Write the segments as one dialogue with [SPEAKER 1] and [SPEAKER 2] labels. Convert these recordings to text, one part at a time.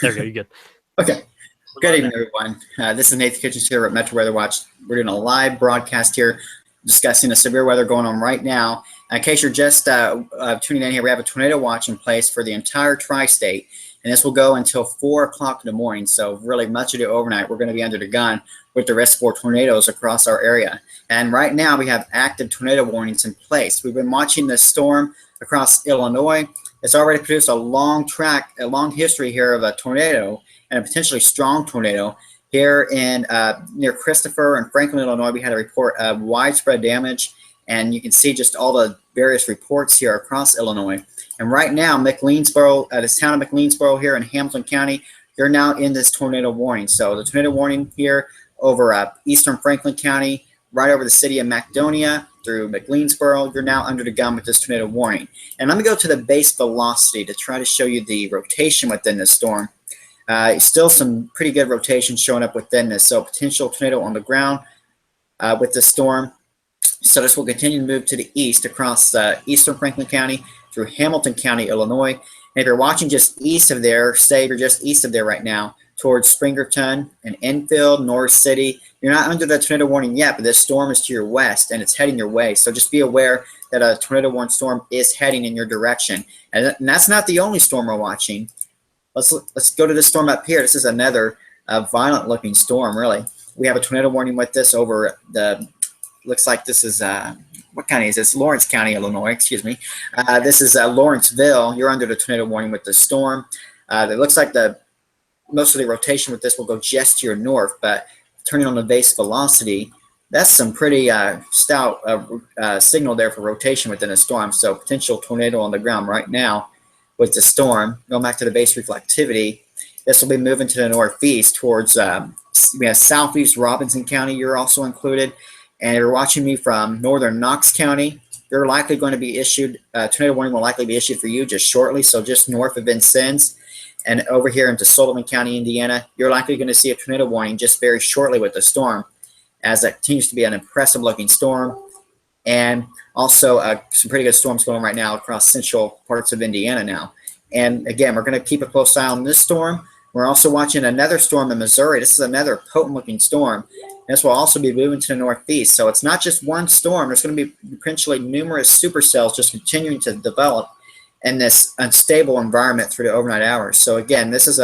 [SPEAKER 1] There we go. You good?
[SPEAKER 2] Okay. Good evening, everyone. This is Nathan Kitchens here at Metro Weather Watch. We're doing a live broadcast here discussing the severe weather going on right now. In case you're just tuning in here, we have a tornado watch in place for the entire tri-state, and this will go until 4 o'clock in the morning. So really much of the overnight, we're going to be under the gun with the risk for tornadoes across our area. And right now, we have active tornado warnings in place. We've been watching this storm across Illinois. It's already produced a long history here of a tornado and a potentially strong tornado. Here in near Christopher and Franklin, Illinois, we had a report of widespread damage, and you can see just all the various reports here across Illinois. And right now, McLeansboro, this town of McLeansboro here in Hamilton County, you're now in this tornado warning. So the tornado warning here over eastern Franklin County, right over the city of Macedonia through McLeansboro, you're now under the gun with this tornado warning. And let me go to the base velocity to try to show you the rotation within the storm. Still some pretty good rotation showing up within this. So potential tornado on the ground with the storm. So this will continue to move to the east across eastern Franklin County through Hamilton County, Illinois. And if you're watching just east of there, say you're just east of there right now, towards Springerton and Enfield, North City, you're not under the tornado warning yet, but this storm is to your west and it's heading your way. So just be aware that a tornado warning storm is heading in your direction. And that's not the only storm we're watching. Let's go to this storm up here. This is another violent looking storm, really. We have a tornado warning with this over the, looks like this is, what county is this? Lawrence County, Illinois, excuse me. This is Lawrenceville. You're under the tornado warning with the storm. It looks like most of the rotation with this will go just to your north, but turning on the base velocity, that's some pretty stout signal there for rotation within a storm. So potential tornado on the ground right now with the storm. Going back to the base reflectivity, this will be moving to the northeast towards we have southeast Robinson County. You're also included, and you're watching me from northern Knox County. You're likely going to be issued tornado warning will likely be issued for you just shortly, so just north of Vincennes. And over here into Sullivan County, Indiana, you're likely going to see a tornado warning just very shortly with the storm, as that continues to be an impressive looking storm. And also some pretty good storms going on right now across central parts of Indiana now. And again, we're going to keep a close eye on this storm. We're also watching another storm in Missouri. This is another potent looking storm. This will also be moving to the northeast. So it's not just one storm. There's going to be potentially numerous supercells just continuing to develop in this unstable environment through the overnight hours. So again, this is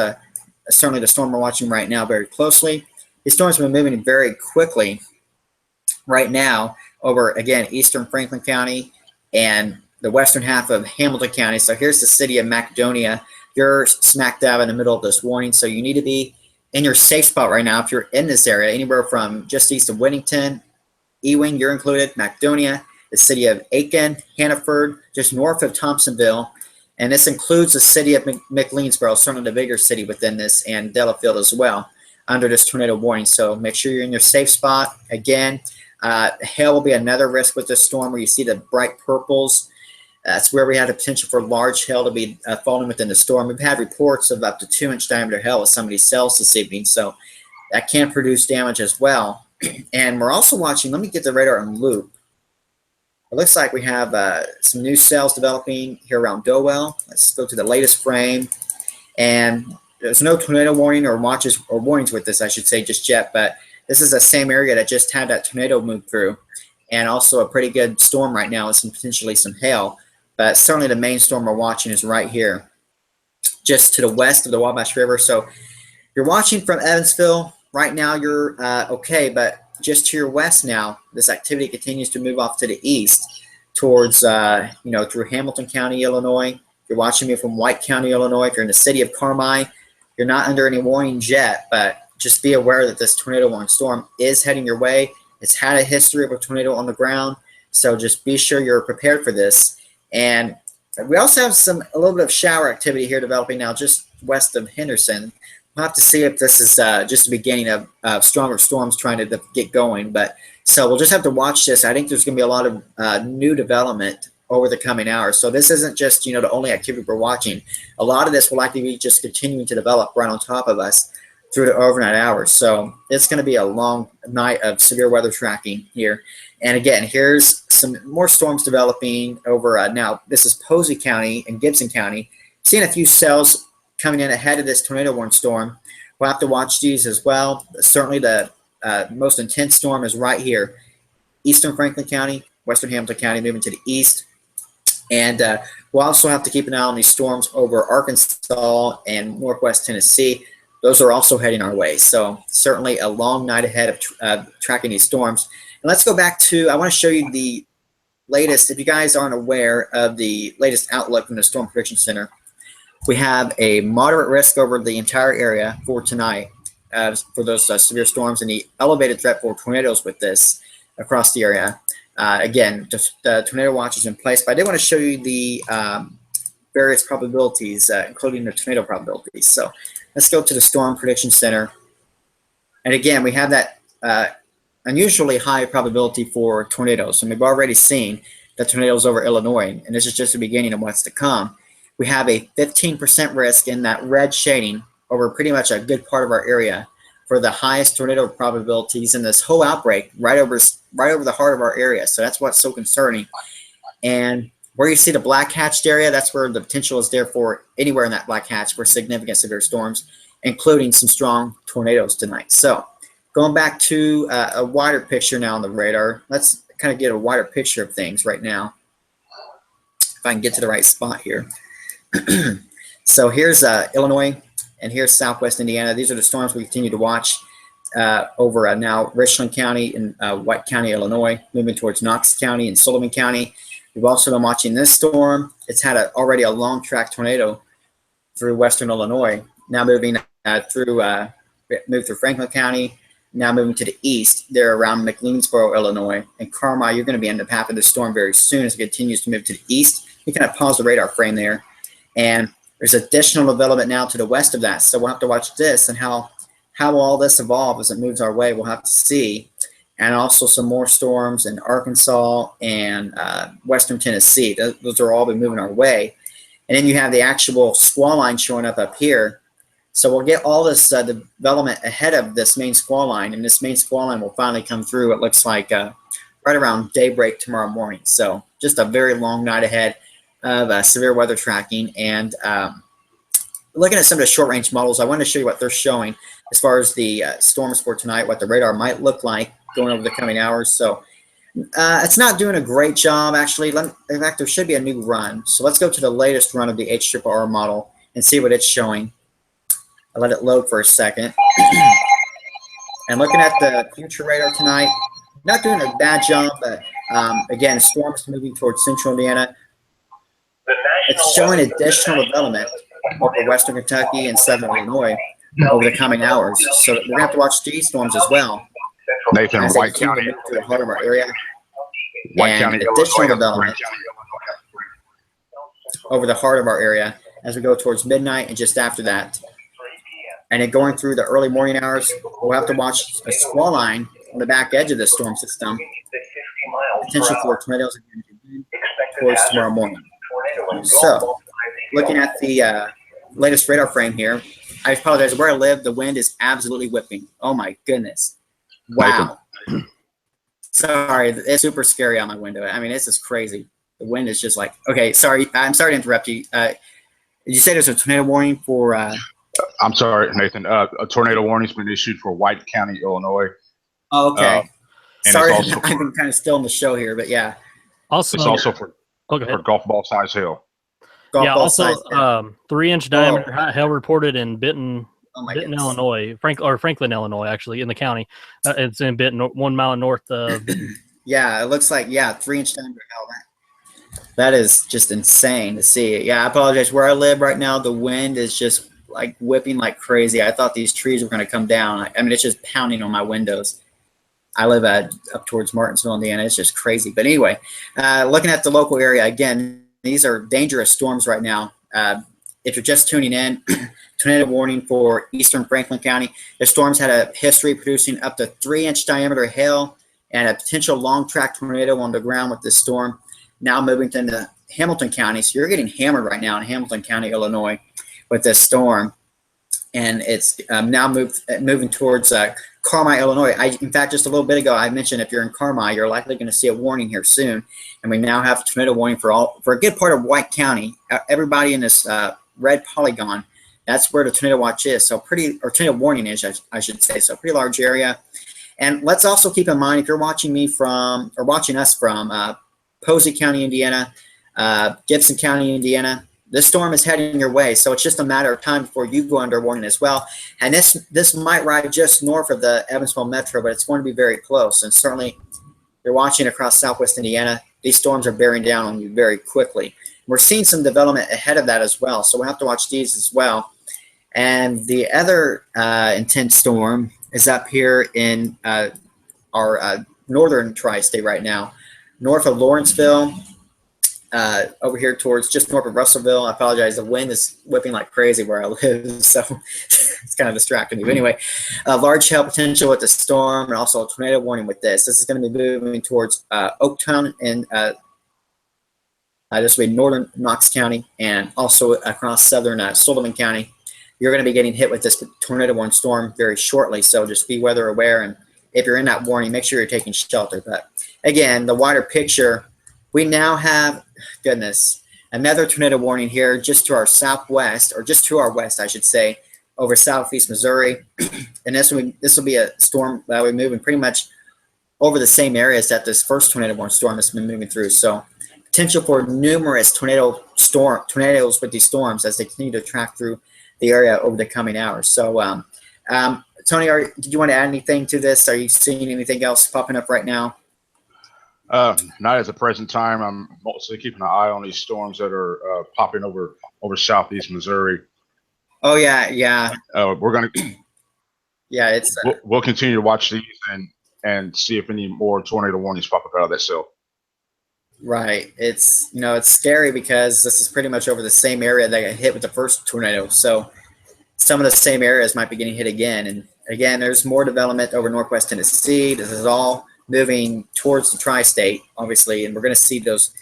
[SPEAKER 2] certainly the storm we're watching right now very closely. These storms have been moving very quickly right now over, again, eastern Franklin County and the western half of Hamilton County. So here's the city of Macedonia. You're smack dab in the middle of this warning, so you need to be in your safe spot right now if you're in this area, anywhere from just east of Whittington, Ewing, you're included, Macedonia, the city of Aiken, Hannaford, just north of Thompsonville, and this includes the city of McLeansboro, certainly the bigger city within this, and Delafield as well, under this tornado warning. So make sure you're in your safe spot. Again, hail will be another risk with this storm where you see the bright purples. That's where we had the potential for large hail to be falling within the storm. We've had reports of up to 2-inch diameter hail with some of these cells this evening, so that can produce damage as well. And we're also watching, let me get the radar on loop. It looks like we have some new cells developing here around Dowell. Let's go to the latest frame. And there's no tornado warning or warnings with this, I should say, just yet, but this is the same area that just had that tornado move through, and also a pretty good storm right now with potentially some hail. But certainly the main storm we're watching is right here, just to the west of the Wabash River. So you're watching from Evansville. Right now you're okay, but just to your west now, this activity continues to move off to the east towards, through Hamilton County, Illinois. You're watching me from White County, Illinois. If you're in the city of Carmi, you're not under any warnings yet, but just be aware that this tornado warning storm is heading your way. It's had a history of a tornado on the ground, so just be sure you're prepared for this. And we also have a little bit of shower activity here developing now just west of Henderson. We'll have to see if this is just the beginning of stronger storms trying to get going. But so we'll just have to watch this. I think there's going to be a lot of new development over the coming hours. So this isn't just, the only activity we're watching. A lot of this will likely be just continuing to develop right on top of us through the overnight hours. So it's going to be a long night of severe weather tracking here. And again, here's some more storms developing over now. This is Posey County and Gibson County. Seeing a few cells coming in ahead of this tornado warning storm. We'll have to watch these as well. Certainly the most intense storm is right here. Eastern Franklin County, Western Hamilton County moving to the east. And we'll also have to keep an eye on these storms over Arkansas and Northwest Tennessee. Those are also heading our way. So certainly a long night ahead of tracking these storms. And let's go back to, I want to show you the latest, if you guys aren't aware of the latest outlook from the Storm Prediction Center. We have a moderate risk over the entire area for tonight for those severe storms, and the elevated threat for tornadoes with this across the area. Again, the tornado watch is in place, but I did want to show you the various probabilities, including the tornado probabilities. So let's go to the Storm Prediction Center. And again, we have that unusually high probability for tornadoes. And we've already seen the tornadoes over Illinois, and this is just the beginning of what's to come. We have a 15% risk in that red shading over pretty much a good part of our area for the highest tornado probabilities in this whole outbreak, right over the heart of our area. So that's what's so concerning. And where you see the black hatched area, that's where the potential is there for anywhere in that black hatch for significant severe storms, including some strong tornadoes tonight. So going back to a wider picture now on the radar, let's kind of get a wider picture of things right now. If I can get to the right spot here. So here's Illinois, and here's Southwest Indiana. These are the storms we continue to watch over now Richland County and White County, Illinois, moving towards Knox County and Sullivan County. We've also been watching this storm. It's had already a long track tornado through western Illinois, now moving through Franklin County, now moving to the east. They're around McLeansboro, Illinois, and Carmi. You're going to be in the path of the storm very soon as it continues to move to the east. You kind of pause the radar frame there, and there's additional development now to the west of that. So we'll have to watch this and how all this evolves as it moves our way. We'll have to see. And also some more storms in Arkansas and western Tennessee. Those are all been moving our way. And then you have the actual squall line showing up here. So we'll get all this development ahead of this main squall line, and this main squall line will finally come through, it looks like, right around daybreak tomorrow morning. So just a very long night ahead of severe weather tracking. And looking at some of the short-range models, I want to show you what they're showing as far as the storms for tonight, what the radar might look like going over the coming hours. So it's not doing a great job, actually. In fact, there should be a new run. So let's go to the latest run of the HRRR model and see what it's showing. I'll let it load for a second. And looking at the future radar tonight, not doing a bad job, but again, storms moving towards central Indiana. It's showing additional development over western Kentucky and southern Illinois over the coming hours. So we're going to have to watch these storms as well.
[SPEAKER 1] Nathan, White County.
[SPEAKER 2] To the heart of our area.
[SPEAKER 1] White
[SPEAKER 2] and
[SPEAKER 1] County,
[SPEAKER 2] additional
[SPEAKER 1] Illinois.
[SPEAKER 2] development over the heart of our area as we go towards midnight and just after that. And then going through the early morning hours, we'll have to watch a squall line on the back edge of the storm system. Potential for tornadoes again towards tomorrow morning. So, looking at the latest radar frame here, I apologize. Where I live, the wind is absolutely whipping. Oh my goodness. Wow. Sorry, it's super scary on my window. I mean, it's just crazy. The wind is just like, okay, sorry. I'm sorry to interrupt you. Did you say there's a tornado warning for?
[SPEAKER 1] I'm sorry, Nathan. A tornado warning's been issued for White County, Illinois.
[SPEAKER 2] Oh, okay. Sorry,
[SPEAKER 1] I've
[SPEAKER 2] been kind of still in the show here, but yeah.
[SPEAKER 3] Also,
[SPEAKER 1] it's also for golf ball size hail.
[SPEAKER 3] Also 3-inch diameter hot hail reported in Benton, Illinois, Franklin, Illinois, actually in the county. It's in Benton, 1 mile north of.
[SPEAKER 2] Yeah, it looks like 3-inch diameter hail. That is just insane to see. Yeah, I apologize. Where I live right now, the wind is just like whipping like crazy. I thought these trees were going to come down. I mean, it's just pounding on my windows. I live up towards Martinsville, Indiana. It's just crazy. But anyway, looking at the local area, again, these are dangerous storms right now. If you're just tuning in, tornado warning for eastern Franklin County. The storms had a history producing up to 3-inch diameter hail and a potential long-track tornado on the ground with this storm. Now moving into Hamilton County. So you're getting hammered right now in Hamilton County, Illinois with this storm. And it's now moving towards Carmi, Illinois. In fact, just a little bit ago, I mentioned if you're in Carmi, you're likely going to see a warning here soon. And we now have a tornado warning for a good part of White County. Everybody in this red polygon That's where the tornado watch is. So or tornado warning is, I should say. So pretty large area. And let's also keep in mind, if you're watching me from, or watching us from Posey County, Indiana, Gibson County, Indiana, this storm is heading your way. So it's just a matter of time before you go under warning as well. And this might ride just north of the Evansville Metro, but it's going to be very close. And certainly, if you're watching across Southwest Indiana, these storms are bearing down on you very quickly. We're seeing some development ahead of that as well. So we'll have to watch these as well. And the other intense storm is up here in our northern tri-state right now, north of Lawrenceville, over here towards just north of Russellville. I apologize, the wind is whipping like crazy where I live, so it's kind of distracting me. But anyway, large hail potential with the storm, and also a tornado warning with this. This is going to be moving towards Oaktown, and this will be northern Knox County, and also across southern Sullivan County. You're going to be getting hit with this tornado warning storm very shortly, so just be weather aware, and if you're in that warning, make sure you're taking shelter. But again, the wider picture, we now have, goodness, another tornado warning here just to our southwest, or just to our west, I should say, over southeast Missouri. And this will be a storm that will be moving pretty much over the same areas that this first tornado warning storm has been moving through. So potential for numerous tornadoes with these storms as they continue to track through the area over the coming hours. So, Tony, did you want to add anything to this? Are you seeing anything else popping up right now?
[SPEAKER 1] Not at the present time. I'm mostly keeping an eye on these storms that are popping over southeast Missouri.
[SPEAKER 2] Oh yeah.
[SPEAKER 1] We're gonna.
[SPEAKER 2] Yeah, it's.
[SPEAKER 1] We'll continue to watch these and see if any more tornado warnings pop up out of that cell.
[SPEAKER 2] Right. It's scary because this is pretty much over the same area that got hit with the first tornado. So some of the same areas might be getting hit again. And again, there's more development over Northwest Tennessee. This is all moving towards the tri-state, obviously, and we're going to see those.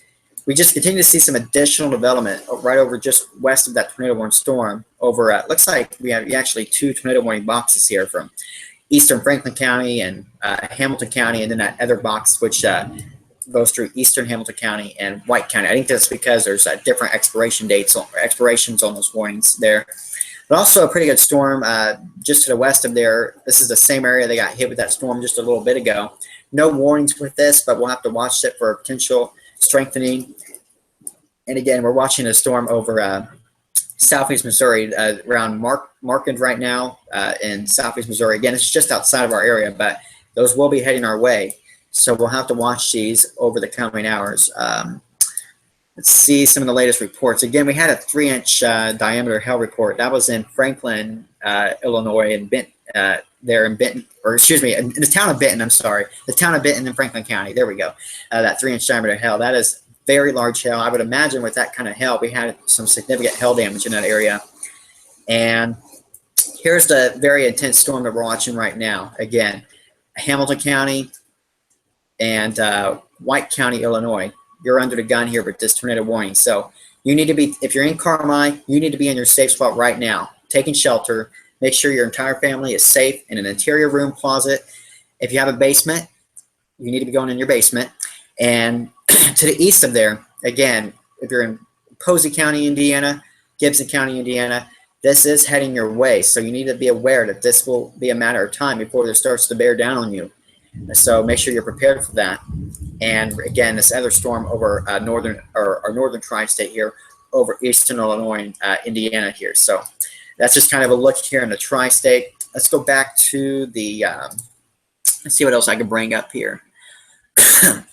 [SPEAKER 2] We just continue to see some additional development right over just west of that tornado warning storm. Over, looks like we have actually 2 tornado warning boxes here from eastern Franklin County and Hamilton County, and then that other box which goes through eastern Hamilton County and White County. I think that's because there's different expiration dates or expirations on those warnings there. But also a pretty good storm just to the west of there. This is the same area they got hit with that storm just a little bit ago. No warnings with this, but we'll have to watch it for potential strengthening. And again, we're watching a storm over southeast Missouri around Markand right now in southeast Missouri. Again, it's just outside of our area, but those will be heading our way. So we'll have to watch these over the coming hours. Let's see some of the latest reports. Again, we had a 3-inch diameter hail report. That was in Franklin, Illinois, and there in Benton, or excuse me, in the town of Benton, I'm sorry. The town of Benton in Franklin County. There we go. That 3-inch diameter hail. That is very large hail. I would imagine with that kind of hail, we had some significant hail damage in that area. And here's the very intense storm that we're watching right now. Again, Hamilton County and White County, Illinois. You're under the gun here with this tornado warning. So you need to be, if you're in Carmi, you need to be in your safe spot right now, taking shelter. Make sure your entire family is safe in an interior room, closet. If you have a basement, you need to be going in your basement. And to the east of there, again, if you're in Posey County, Indiana, Gibson County, Indiana, this is heading your way. So you need to be aware that this will be a matter of time before this starts to bear down on you. So make sure you're prepared for that. And again, this other storm over northern tri-state here, over eastern Illinois and Indiana here. So that's just kind of a look here in the tri-state. Let's go back to the, let's see what else I can bring up here. The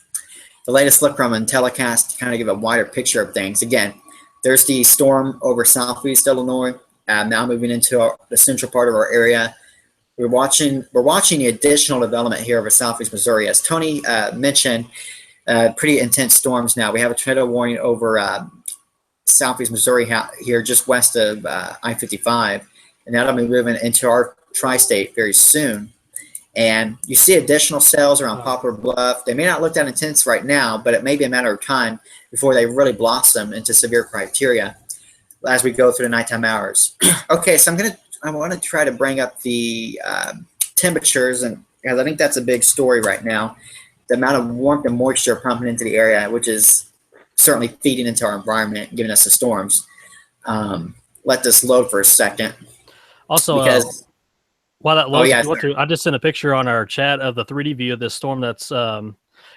[SPEAKER 2] latest look from Intellicast to kind of give a wider picture of things. Again, there's the storm over southeast Illinois, now moving into the central part of our area. We're watching the additional development here over southeast Missouri. As Tony mentioned, pretty intense storms now. We have a tornado warning over southeast Missouri here just west of I-55, and that'll be moving into our tri-state very soon. And you see additional cells around Poplar Bluff. They may not look that intense right now, but it may be a matter of time before they really blossom into severe criteria as we go through the nighttime hours. Okay, so I want to try to bring up the temperatures, and because I think that's a big story right now. The amount of warmth and moisture pumping into the area, which is certainly feeding into our environment, giving us the storms. let this load for a second.
[SPEAKER 3] Also,
[SPEAKER 2] because
[SPEAKER 3] while that loads,
[SPEAKER 2] yeah,
[SPEAKER 3] I just sent a picture on our chat of the 3D view of this storm. That's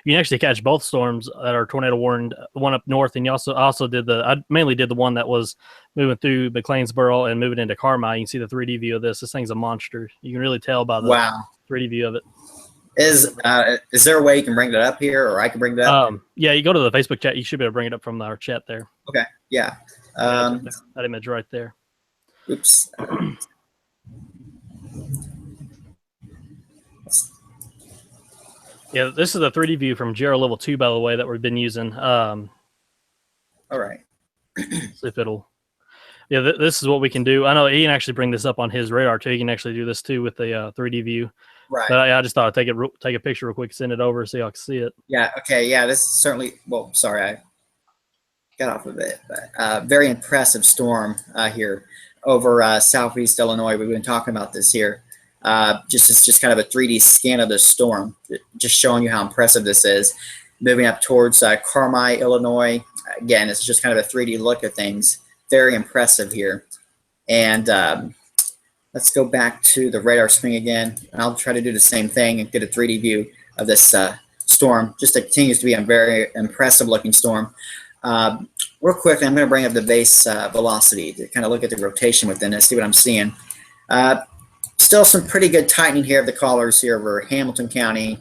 [SPEAKER 3] you can actually catch both storms that are tornado warned. The one up north, and I mainly did the one that was moving through McLeansboro and moving into Carmi. You can see the 3D view of this. This thing's a monster. You can really tell by the 3D view of it.
[SPEAKER 2] Is there a way you can bring that up here, or I can bring that up?
[SPEAKER 3] Yeah, you go to the Facebook chat. You should be able to bring it up from our chat there.
[SPEAKER 2] Okay. Yeah.
[SPEAKER 3] That image right there.
[SPEAKER 2] Oops.
[SPEAKER 3] Yeah, this is the 3D view from GR Level 2, by the way, that we've been using.
[SPEAKER 2] All right.
[SPEAKER 3] See if it'll... Yeah, this is what we can do. I know he can actually bring this up on his radar, too. He can actually do this, too, with the 3D view.
[SPEAKER 2] Right.
[SPEAKER 3] But I just thought I'd take a picture real quick, send it over, so y'all can see it.
[SPEAKER 2] Yeah, okay. Yeah, this is certainly... Well, sorry, I got off of it. But very impressive storm here over southeast Illinois. We've been talking about this here. It's just kind of a 3D scan of the storm, just showing you how impressive this is. Moving up towards Carmi, Illinois. Again, it's just kind of a 3D look at things. Very impressive here. And let's go back to the radar screen again. I'll try to do the same thing and get a 3D view of this storm. Just continues to be a very impressive looking storm. Real quickly, I'm going to bring up the base velocity to kind of look at the rotation within it, see what I'm seeing. Still some pretty good tightening here of the collars here over Hamilton County,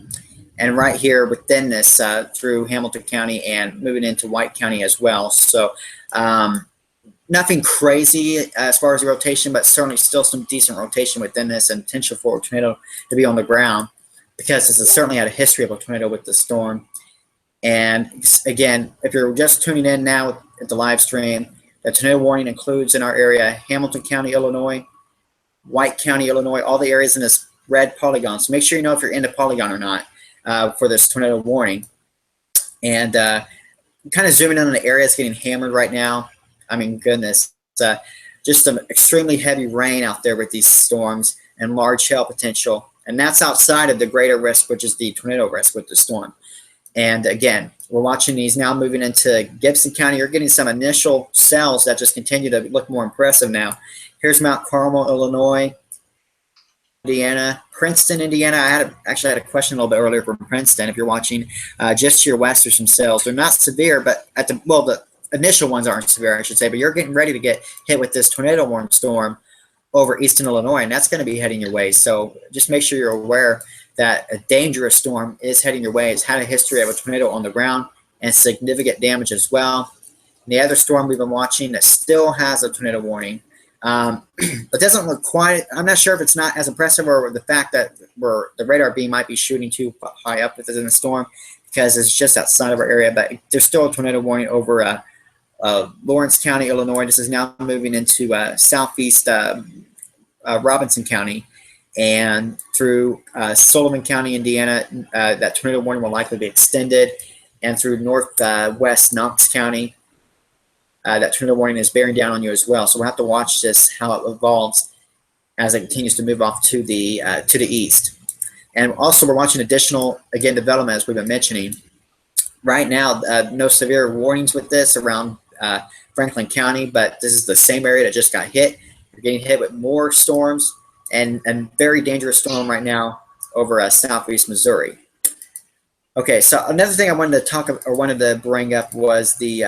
[SPEAKER 2] and right here within this through Hamilton County and moving into White County as well. So nothing crazy as far as the rotation, but certainly still some decent rotation within this and potential for a tornado to be on the ground, because this has certainly had a history of a tornado with the storm. And again, if you're just tuning in now at the live stream, the tornado warning includes in our area Hamilton County, Illinois, White County, Illinois, all the areas in this red polygon. So make sure you know if you're in the polygon or not for this tornado warning. And kind of zooming in on the areas getting hammered right now. I mean, goodness, just some extremely heavy rain out there with these storms and large hail potential. And that's outside of the greater risk, which is the tornado risk with the storm. And again, we're watching these now moving into Gibson County. You're getting some initial cells that just continue to look more impressive now. Here's Mount Carmel, Illinois, Indiana, Princeton, Indiana. I actually had a question a little bit earlier from Princeton. If you're watching, just to your west, there's some cells. They're not severe, but the initial ones aren't severe, I should say. But you're getting ready to get hit with this tornado warning storm over eastern Illinois, and that's going to be heading your way. So just make sure you're aware that a dangerous storm is heading your way. It's had a history of a tornado on the ground and significant damage as well. And the other storm we've been watching that still has a tornado warning. But doesn't look quite, I'm not sure if it's not as impressive or the fact that the radar beam might be shooting too high up within the storm, because it's just outside of our area. But there's still a tornado warning over Lawrence County, Illinois. This is now moving into southeast Robinson County and through Sullivan County, Indiana. That tornado warning will likely be extended, and through northwest Knox County. That tornado warning is bearing down on you as well. So we'll have to watch this, how it evolves as it continues to move off to the east. And also we're watching additional, again, development as we've been mentioning. Right now, no severe warnings with this around Franklin County, but this is the same area that just got hit. You're getting hit with more storms and very dangerous storm right now over southeast Missouri. Okay, so another thing I wanted to bring up was the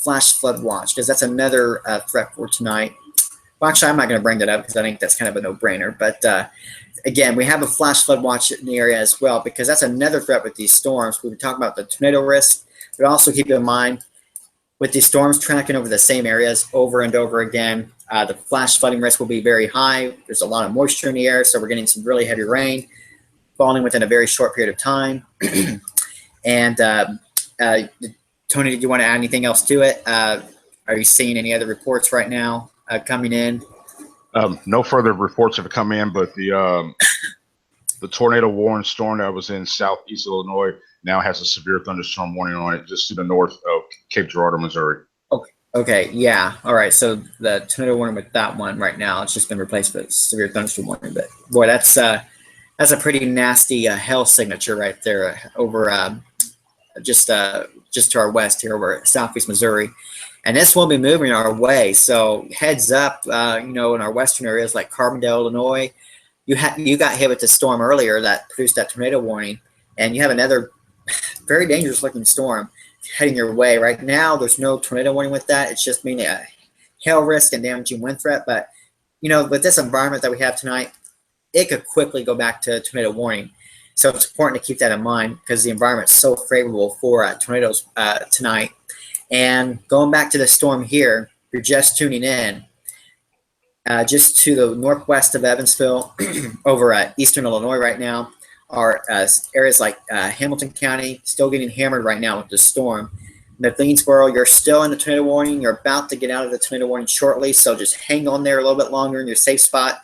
[SPEAKER 2] flash flood watch, because that's another threat for tonight. Well, actually, I'm not going to bring that up because I think that's kind of a no-brainer. But again, we have a flash flood watch in the area as well, because that's another threat with these storms. We've been talking about the tornado risk, but also keep in mind with these storms tracking over the same areas over and over again, the flash flooding risk will be very high. There's a lot of moisture in the air, so we're getting some really heavy rain falling within a very short period of time. And Tony, did you want to add anything else to it? Are you seeing any other reports right now coming in?
[SPEAKER 1] No further reports have come in, but the tornado warning storm that was in southeast Illinois now has a severe thunderstorm warning on it just to the north of Cape Girardeau, Missouri.
[SPEAKER 2] Okay, yeah. All right, so the tornado warning with that one right now, it's just been replaced with severe thunderstorm warning. But boy, that's a pretty nasty hail signature right there over just to our west here over southeast Missouri. And this will be moving our way. So heads up, you know, in our western areas like Carbondale, Illinois, you got hit with the storm earlier that produced that tornado warning, and you have another very dangerous looking storm heading your way. Right now, there's no tornado warning with that. It's just mainly a hail risk and damaging wind threat. But, you know, with this environment that we have tonight, it could quickly go back to tornado warning. So it's important to keep that in mind because the environment is so favorable for tornadoes tonight. And going back to the storm here, you're just tuning in. Just to the northwest of Evansville, over eastern Illinois right now, are areas like Hamilton County, still getting hammered right now with the storm. McLeansboro, you're still in the tornado warning. You're about to get out of the tornado warning shortly, so just hang on there a little bit longer in your safe spot.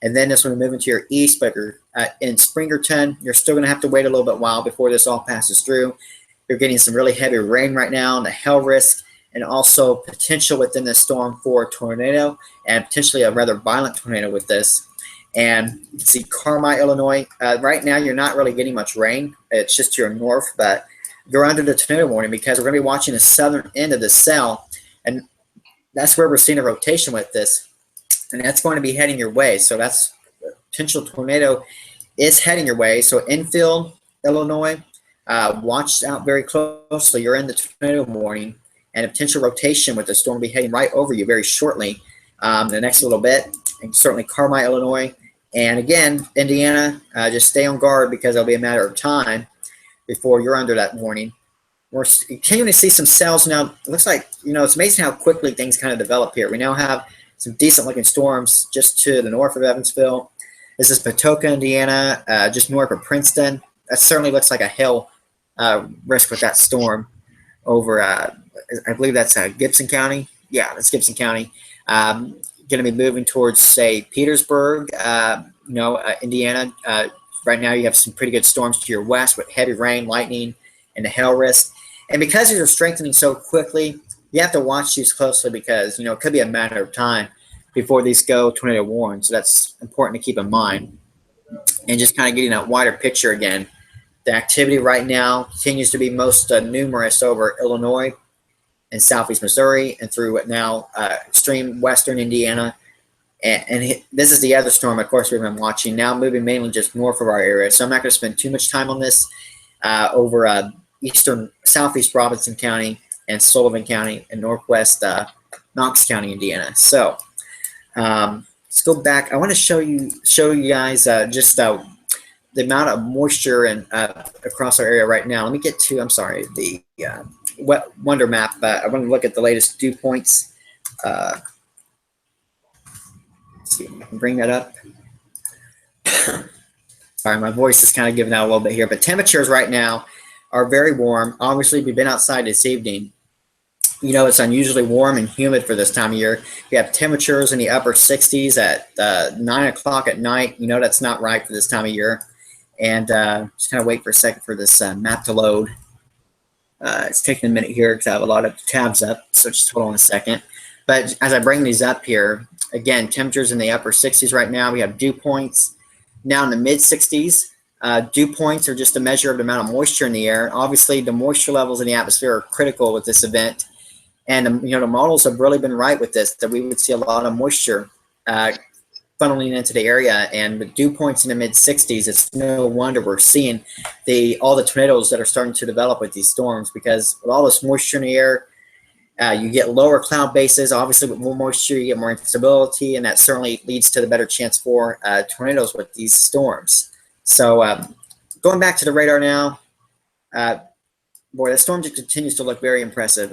[SPEAKER 2] And then this one moving to your east, but you're in Springerton, you're still going to have to wait a little bit while before this all passes through. You're getting some really heavy rain right now, and the hail risk, and also potential within this storm for a tornado, and potentially a rather violent tornado with this. And you can see Carmi, Illinois. Right now, you're not really getting much rain. It's just to your north, but you're under the tornado warning because we're going to be watching the southern end of the cell, and that's where we're seeing a rotation with this, and that's going to be heading your way. So that's potential tornado is heading your way. So infield, Illinois, watch out very closely. You're in the tornado warning, and a potential rotation with the storm will be heading right over you very shortly, the next little bit, and certainly Carmi, Illinois. And again, Indiana, just stay on guard because it'll be a matter of time before you're under that warning. We're continuing to see some cells now. It looks like, you know, it's amazing how quickly things kind of develop here. We now have some decent looking storms just to the north of Evansville. This is Patoka, Indiana, just north of Princeton. That certainly looks like a hail risk with that storm over, I believe that's Gibson County. Yeah, that's Gibson County. Going to be moving towards, say, Petersburg, Indiana. Right now you have some pretty good storms to your west with heavy rain, lightning, and the hail risk. And because these are strengthening so quickly, you have to watch these closely because, you know, it could be a matter of time before these go tornado warned. So that's important to keep in mind. And just kind of getting that wider picture again. The activity right now continues to be most numerous over Illinois and southeast Missouri and through now extreme western Indiana. And this is the other storm, of course, we've been watching now, moving mainly just north of our area. So I'm not going to spend too much time on this over southeast Robinson County and Sullivan County and northwest Knox County, Indiana. So let's go back. I want to show you guys just the amount of moisture and across our area right now. Let me get to, I'm sorry, the Wonder Map. I want to look at the latest dew points. Let's see if I can bring that up. Sorry, my voice is kind of giving out a little bit here, but temperatures right now are very warm. Obviously, if you've been outside this evening, you know it's unusually warm and humid for this time of year. We have temperatures in the upper 60s at 9 o'clock at night. You know that's not right for this time of year. And just kind of wait for a second for this map to load. It's taking a minute here because I have a lot of tabs up, so just hold on a second. But as I bring these up here, again, temperatures in the upper 60s right now. We have dew points now in the mid 60s. Dew points are just a measure of the amount of moisture in the air. Obviously, the moisture levels in the atmosphere are critical with this event. And, you know, the models have really been right with this, that we would see a lot of moisture funneling into the area. And with dew points in the mid 60s, it's no wonder we're seeing all the tornadoes that are starting to develop with these storms, because with all this moisture in the air, you get lower cloud bases. Obviously, with more moisture, you get more instability, and that certainly leads to the better chance for tornadoes with these storms. So going back to the radar now, boy, the storm just continues to look very impressive.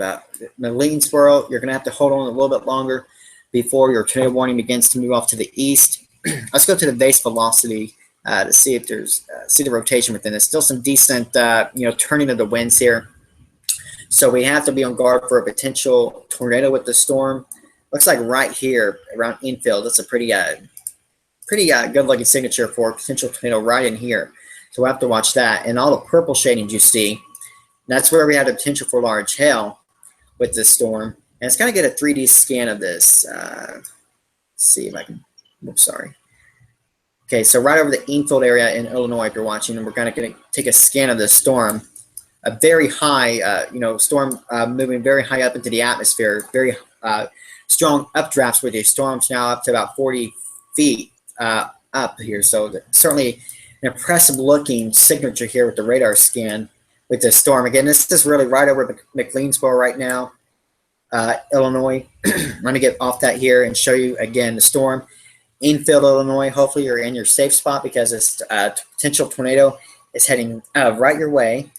[SPEAKER 2] Leansboro, you're going to have to hold on a little bit longer before your tornado warning begins to move off to the east. Let's go to the base velocity to see if there's see the rotation within it. Still some decent turning of the winds here. So we have to be on guard for a potential tornado with the storm. Looks like right here around infield, that's a pretty good looking signature for a potential tornado right in here. So we'll have to watch that. And all the purple shadings you see, that's where we have the potential for large hail with this storm. And it's going to get a 3D scan of this. Let's see if I can, oops, sorry. Okay, so right over the infield area in Illinois, if you're watching, and we're going to take a scan of this storm. a very high, storm moving very high up into the atmosphere, very strong updrafts with these storms now up to about 40 feet up here. So certainly an impressive looking signature here with the radar scan with the storm. Again, this is really right over McLeansboro right now, Illinois. Let me get off that here and show you again the storm. Infield, Illinois. Hopefully you're in your safe spot because this potential tornado is heading right your way.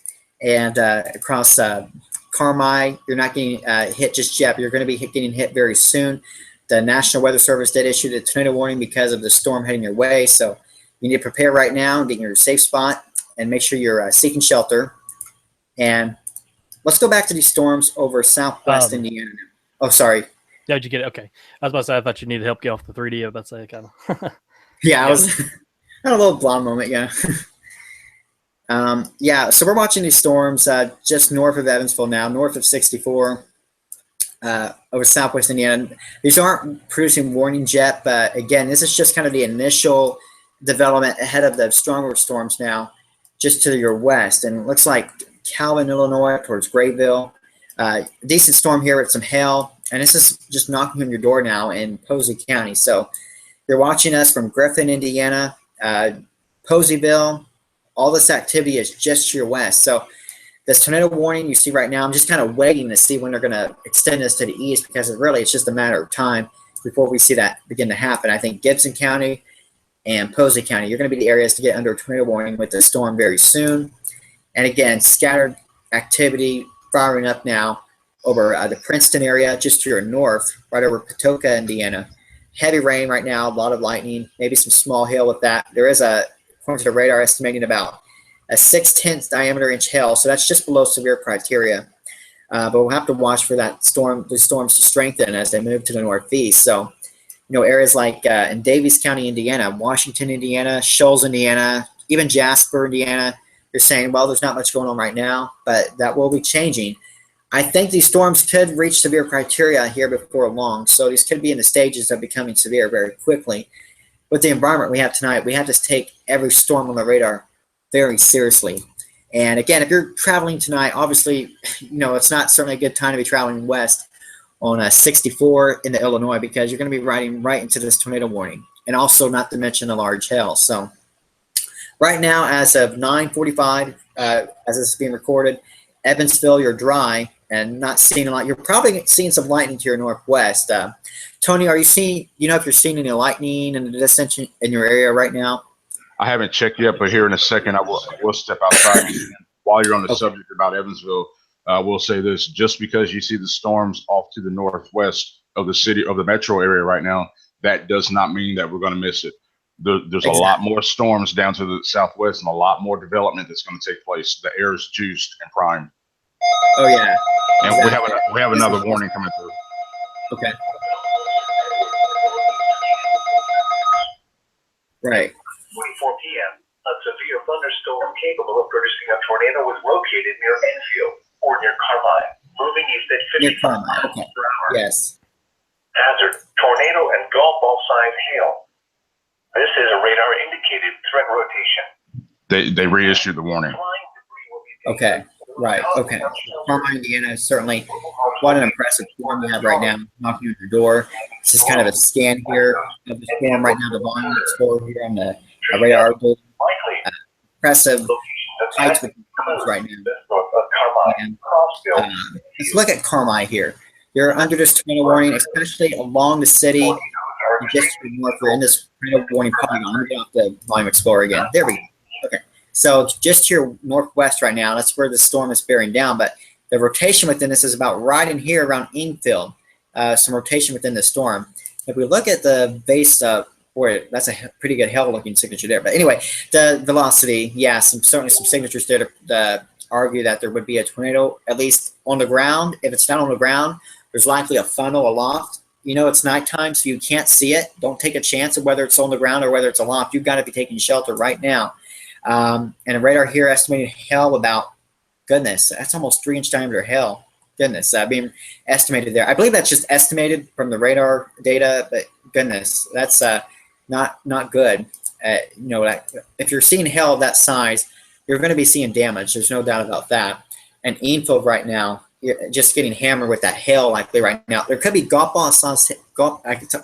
[SPEAKER 2] And across Carmi, you're not getting hit just yet, but you're going to be getting hit very soon. The National Weather Service did issue the tornado warning because of the storm heading your way. So you need to prepare right now, get in your safe spot, and make sure you're seeking shelter. And let's go back to these storms over southwest Indiana. Oh, sorry.
[SPEAKER 3] Yeah, did you get it? Okay. I was about to say, I thought you needed help get off the 3D. I was about to say, kind of.
[SPEAKER 2] Yeah, I was had a little blonde moment, yeah. So we're watching these storms just north of Evansville now, north of 64, over southwest Indiana. These aren't producing warnings yet, but again, this is just kind of the initial development ahead of the stronger storms now, just to your west. And it looks like Calvin, Illinois, towards Grayville. Decent storm here with some hail, and this is just knocking on your door now in Posey County. So you're watching us from Griffin, Indiana, Poseyville. All this activity is just to your west. So this tornado warning you see right now, I'm just kind of waiting to see when they're going to extend this to the east, because really it's just a matter of time before we see that begin to happen. I think Gibson County and Posey County, you're going to be the areas to get under a tornado warning with the storm very soon. And again, scattered activity firing up now over the Princeton area, just to your north, right over Patoka, Indiana. Heavy rain right now, a lot of lightning, maybe some small hail with that. There is according to the radar, estimating about a 6/10 diameter inch hail, so that's just below severe criteria. But we'll have to watch for the storms to strengthen as they move to the northeast. So, areas like in Davies County, Indiana, Washington, Indiana, Shoals, Indiana, even Jasper, Indiana, you're saying, well, there's not much going on right now, but that will be changing. I think these storms could reach severe criteria here before long, so these could be in the stages of becoming severe very quickly. With the environment we have tonight, we have to take every storm on the radar very seriously. And again, if you're traveling tonight, obviously, it's not certainly a good time to be traveling west on 64 into Illinois, because you're going to be riding right into this tornado warning, and also not to mention the large hail. So right now, as of 9:45, as this is being recorded, Evansville, you're dry and not seeing a lot. You're probably seeing some lightning to your northwest. Tony, are you seeing, if you're seeing any lightning in the distance in your area right now?
[SPEAKER 1] I haven't checked yet, but here in a second, I will step outside. While you're on the subject about Evansville, we'll say this: just because you see the storms off to the northwest of the city, of the metro area right now, that does not mean that we're going to miss it. There's exactly. A lot more storms down to the southwest and a lot more development that's going to take place. The air is juiced and primed.
[SPEAKER 2] Oh, yeah.
[SPEAKER 1] And exactly. we have another warning coming through.
[SPEAKER 2] Okay. Right.
[SPEAKER 4] 24 p.m. A severe thunderstorm capable of producing a tornado was located near Enfield or near Carmine, moving east at 55 miles per hour.
[SPEAKER 2] Yes.
[SPEAKER 4] Hazard: tornado and golf ball size hail. This is a radar indicated threat rotation.
[SPEAKER 1] They reissued the warning.
[SPEAKER 2] Okay. Right. Okay. Carmine, Indiana is certainly what an impressive storm we have right now, knocking on your door. This is kind of a scan here of the storm right now. The volume explorer here on the radar. Impressive heights with the clouds right now. And, let's look at Carmine here. You're under this tornado warning, especially along the city. Just to the north, we're in this tornado warning polygon. I'm going to get off the volume explorer again. There we go. Okay. So just to your northwest right now, that's where the storm is bearing down. But the rotation within this is about right in here around Enfield. Some rotation within the storm. If we look at the base, that's a pretty good hail-looking signature there. But anyway, the velocity, yeah, certainly some signatures there to argue that there would be a tornado, at least on the ground. If it's not on the ground, there's likely a funnel aloft. It's nighttime, so you can't see it. Don't take a chance of whether it's on the ground or whether it's aloft. You've got to be taking shelter right now. And a radar here estimating hail about, goodness, that's almost 3-inch diameter hail. Goodness, being estimated there. I believe that's just estimated from the radar data, but goodness, that's not good. If you're seeing hail of that size, you're going to be seeing damage. There's no doubt about that. and Enfield right now, you're just getting hammered with that hail likely right now. There could be golf ball sized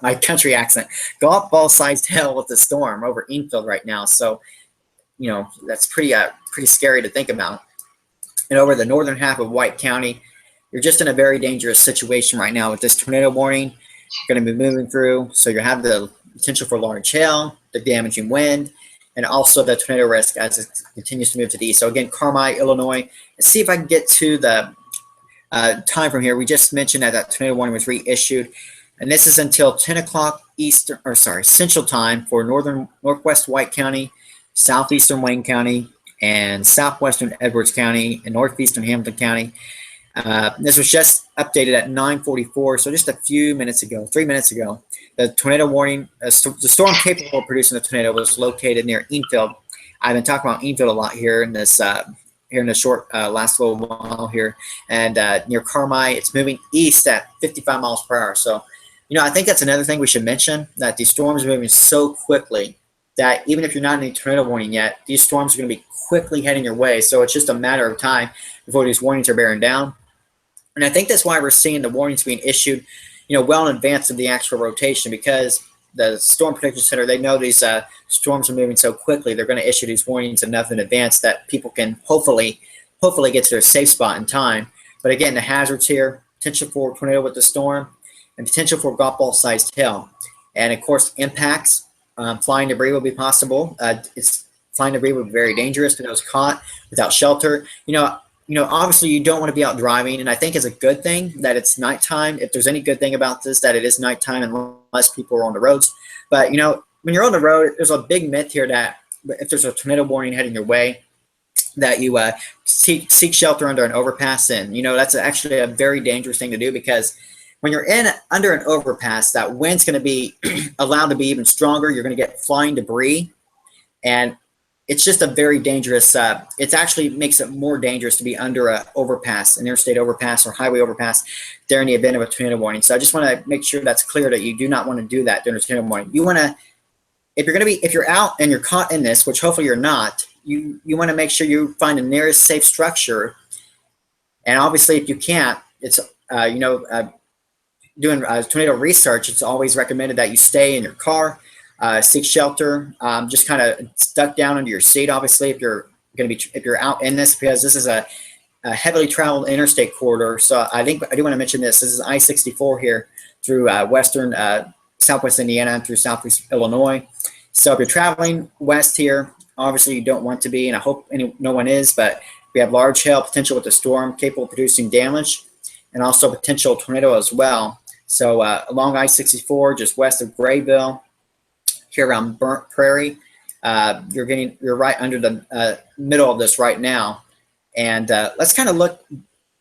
[SPEAKER 2] my country accent, golf ball sized hail with the storm over Enfield right now. So, you know, that's pretty scary to think about. And over the northern half of White County, you're just in a very dangerous situation right now with this tornado warning. You're going to be moving through, so you have the potential for large hail, the damaging wind, and also the tornado risk as it continues to move to the east. So again, Carmi, Illinois. Let's see if I can get to the time from here. We just mentioned that tornado warning was reissued, and this is until 10 o'clock Central Time for northwest White County, southeastern Wayne County, and southwestern Edwards County, and northeastern Hamilton County. This was just updated at 9:44, so just a few minutes ago, 3 minutes ago. The tornado warning, the storm capable of producing a tornado was located near Enfield. I've been talking about Enfield a lot here in this short last little while here, and near Carmi. It's moving east at 55 miles per hour. So, you know, I think that's another thing we should mention, that these storms are moving so quickly that even if you're not in any tornado warning yet, these storms are going to be quickly heading your way. So it's just a matter of time before these warnings are bearing down. And I think that's why we're seeing the warnings being issued, you know, well in advance of the actual rotation, because the Storm Prediction Center, they know these storms are moving so quickly. They're going to issue these warnings enough in advance that people can hopefully get to their safe spot in time. But again, the hazards here, potential for tornado with the storm, and potential for golf ball sized hail. And of course, impacts, flying debris will be possible. Flying debris would be very dangerous to those caught without shelter. You know, obviously you don't want to be out driving, and I think it's a good thing that it's nighttime. If there's any good thing about this, that it is nighttime unless people are on the roads. But, you know, when you're on the road, there's a big myth here that if there's a tornado warning heading your way, that you seek shelter under an overpass. And, you know, that's actually a very dangerous thing to do, because when you're under an overpass, that wind's going to be allowed to be even stronger. You're going to get flying debris, and it's just a very dangerous, it actually makes it more dangerous to be under an overpass, an interstate overpass or highway overpass there in the event of a tornado warning. So I just want to make sure that's clear, that you do not want to do that during a tornado warning. You want to, if you're out and you're caught in this, which hopefully you're not, you want to make sure you find the nearest safe structure. And obviously if you can't, it's, doing tornado research, it's always recommended that you stay in your car, seek shelter, just kind of stuck down under your seat. Obviously, if you're out in this, because this is a heavily traveled interstate corridor. So I do want to mention this. This is I-64 here through southwest Indiana and through southeast Illinois. So if you're traveling west here, obviously you don't want to be, and I hope no one is, but we have large hail potential with the storm capable of producing damage, and also potential tornado as well. So along I-64, just west of Grayville, here around Burnt Prairie, you're right under the middle of this right now. And let's kind of look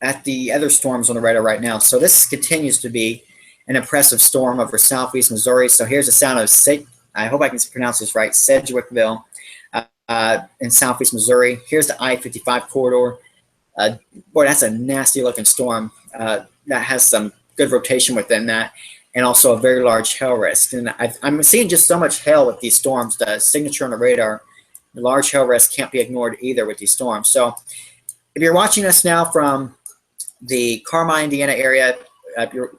[SPEAKER 2] at the other storms on the radar right now. So this continues to be an impressive storm over southeast Missouri. So here's the sound of, I hope I can pronounce this right, Sedgwickville in southeast Missouri. Here's the I-55 corridor. Boy, that's a nasty looking storm that has some good rotation within that, and also a very large hail risk. And I'm seeing just so much hail with these storms. The signature on the radar, the large hail risk can't be ignored either with these storms. So if you're watching us now from the Carmi, Indiana area,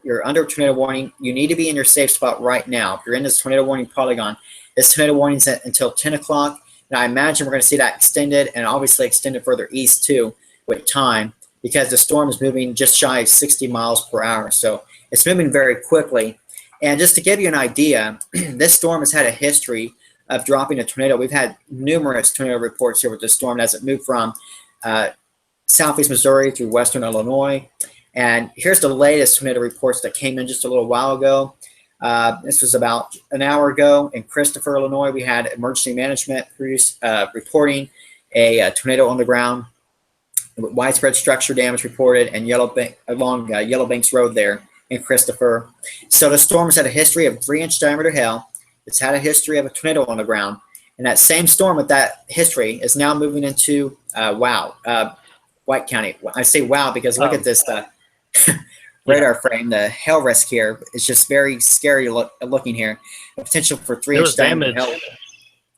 [SPEAKER 2] you're under tornado warning, you need to be in your safe spot right now. If you're in this tornado warning polygon, this tornado warning is until 10 o'clock. And I imagine we're going to see that extended, and obviously extended further east too with time, because the storm is moving just shy of 60 miles per hour. So it's moving very quickly. And just to give you an idea, this storm has had a history of dropping a tornado. We've had numerous tornado reports here with this storm as it moved from southeast Missouri through western Illinois. And here's the latest tornado reports that came in just a little while ago. This was about an hour ago in Christopher, Illinois. We had emergency management reporting a tornado on the ground, widespread structure damage reported, and along Yellow Banks Road there in Christopher. So the storm has had a history of 3-inch diameter hail. It's had a history of a tornado on the ground. And that same storm with that history is now moving into White County. I say wow because look at this radar frame. The hail risk here is just very scary looking here. The potential for 3-inch diameter hail.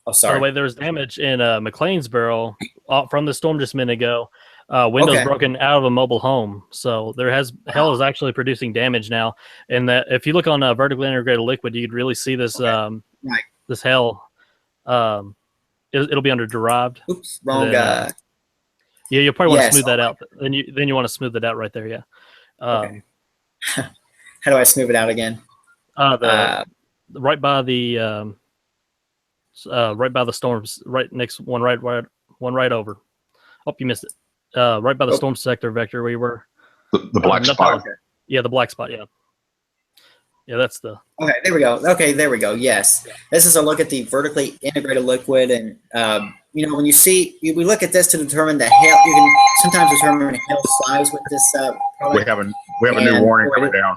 [SPEAKER 2] Oh, sorry.
[SPEAKER 3] By the way, there was damage in McLeansboro from the storm just a minute ago. Windows
[SPEAKER 2] Okay.
[SPEAKER 3] broken out of a mobile home. So hell is actually producing damage now. And that if you look on vertically integrated liquid, you could really see this
[SPEAKER 2] Right.
[SPEAKER 3] this hell. It'll be under derived.
[SPEAKER 2] Oops, wrong.
[SPEAKER 3] Then, yeah, you'll probably want to
[SPEAKER 2] yes.
[SPEAKER 3] smooth that out. Then you want to smooth it out right there. Yeah.
[SPEAKER 2] Okay. How do I smooth it out again?
[SPEAKER 3] Right by the storms, right next one, right over. Oh, you missed it. Right by the storm sector vector where you were.
[SPEAKER 1] The black spot.
[SPEAKER 3] Yeah, the black spot. Yeah. Yeah, that's the.
[SPEAKER 2] Okay, there we go. Okay, there we go. Yes, this is a look at the vertically integrated liquid, and you know, when you see, we look at this to determine the hail. You can sometimes determine hail size with this
[SPEAKER 1] We have a new warning coming down.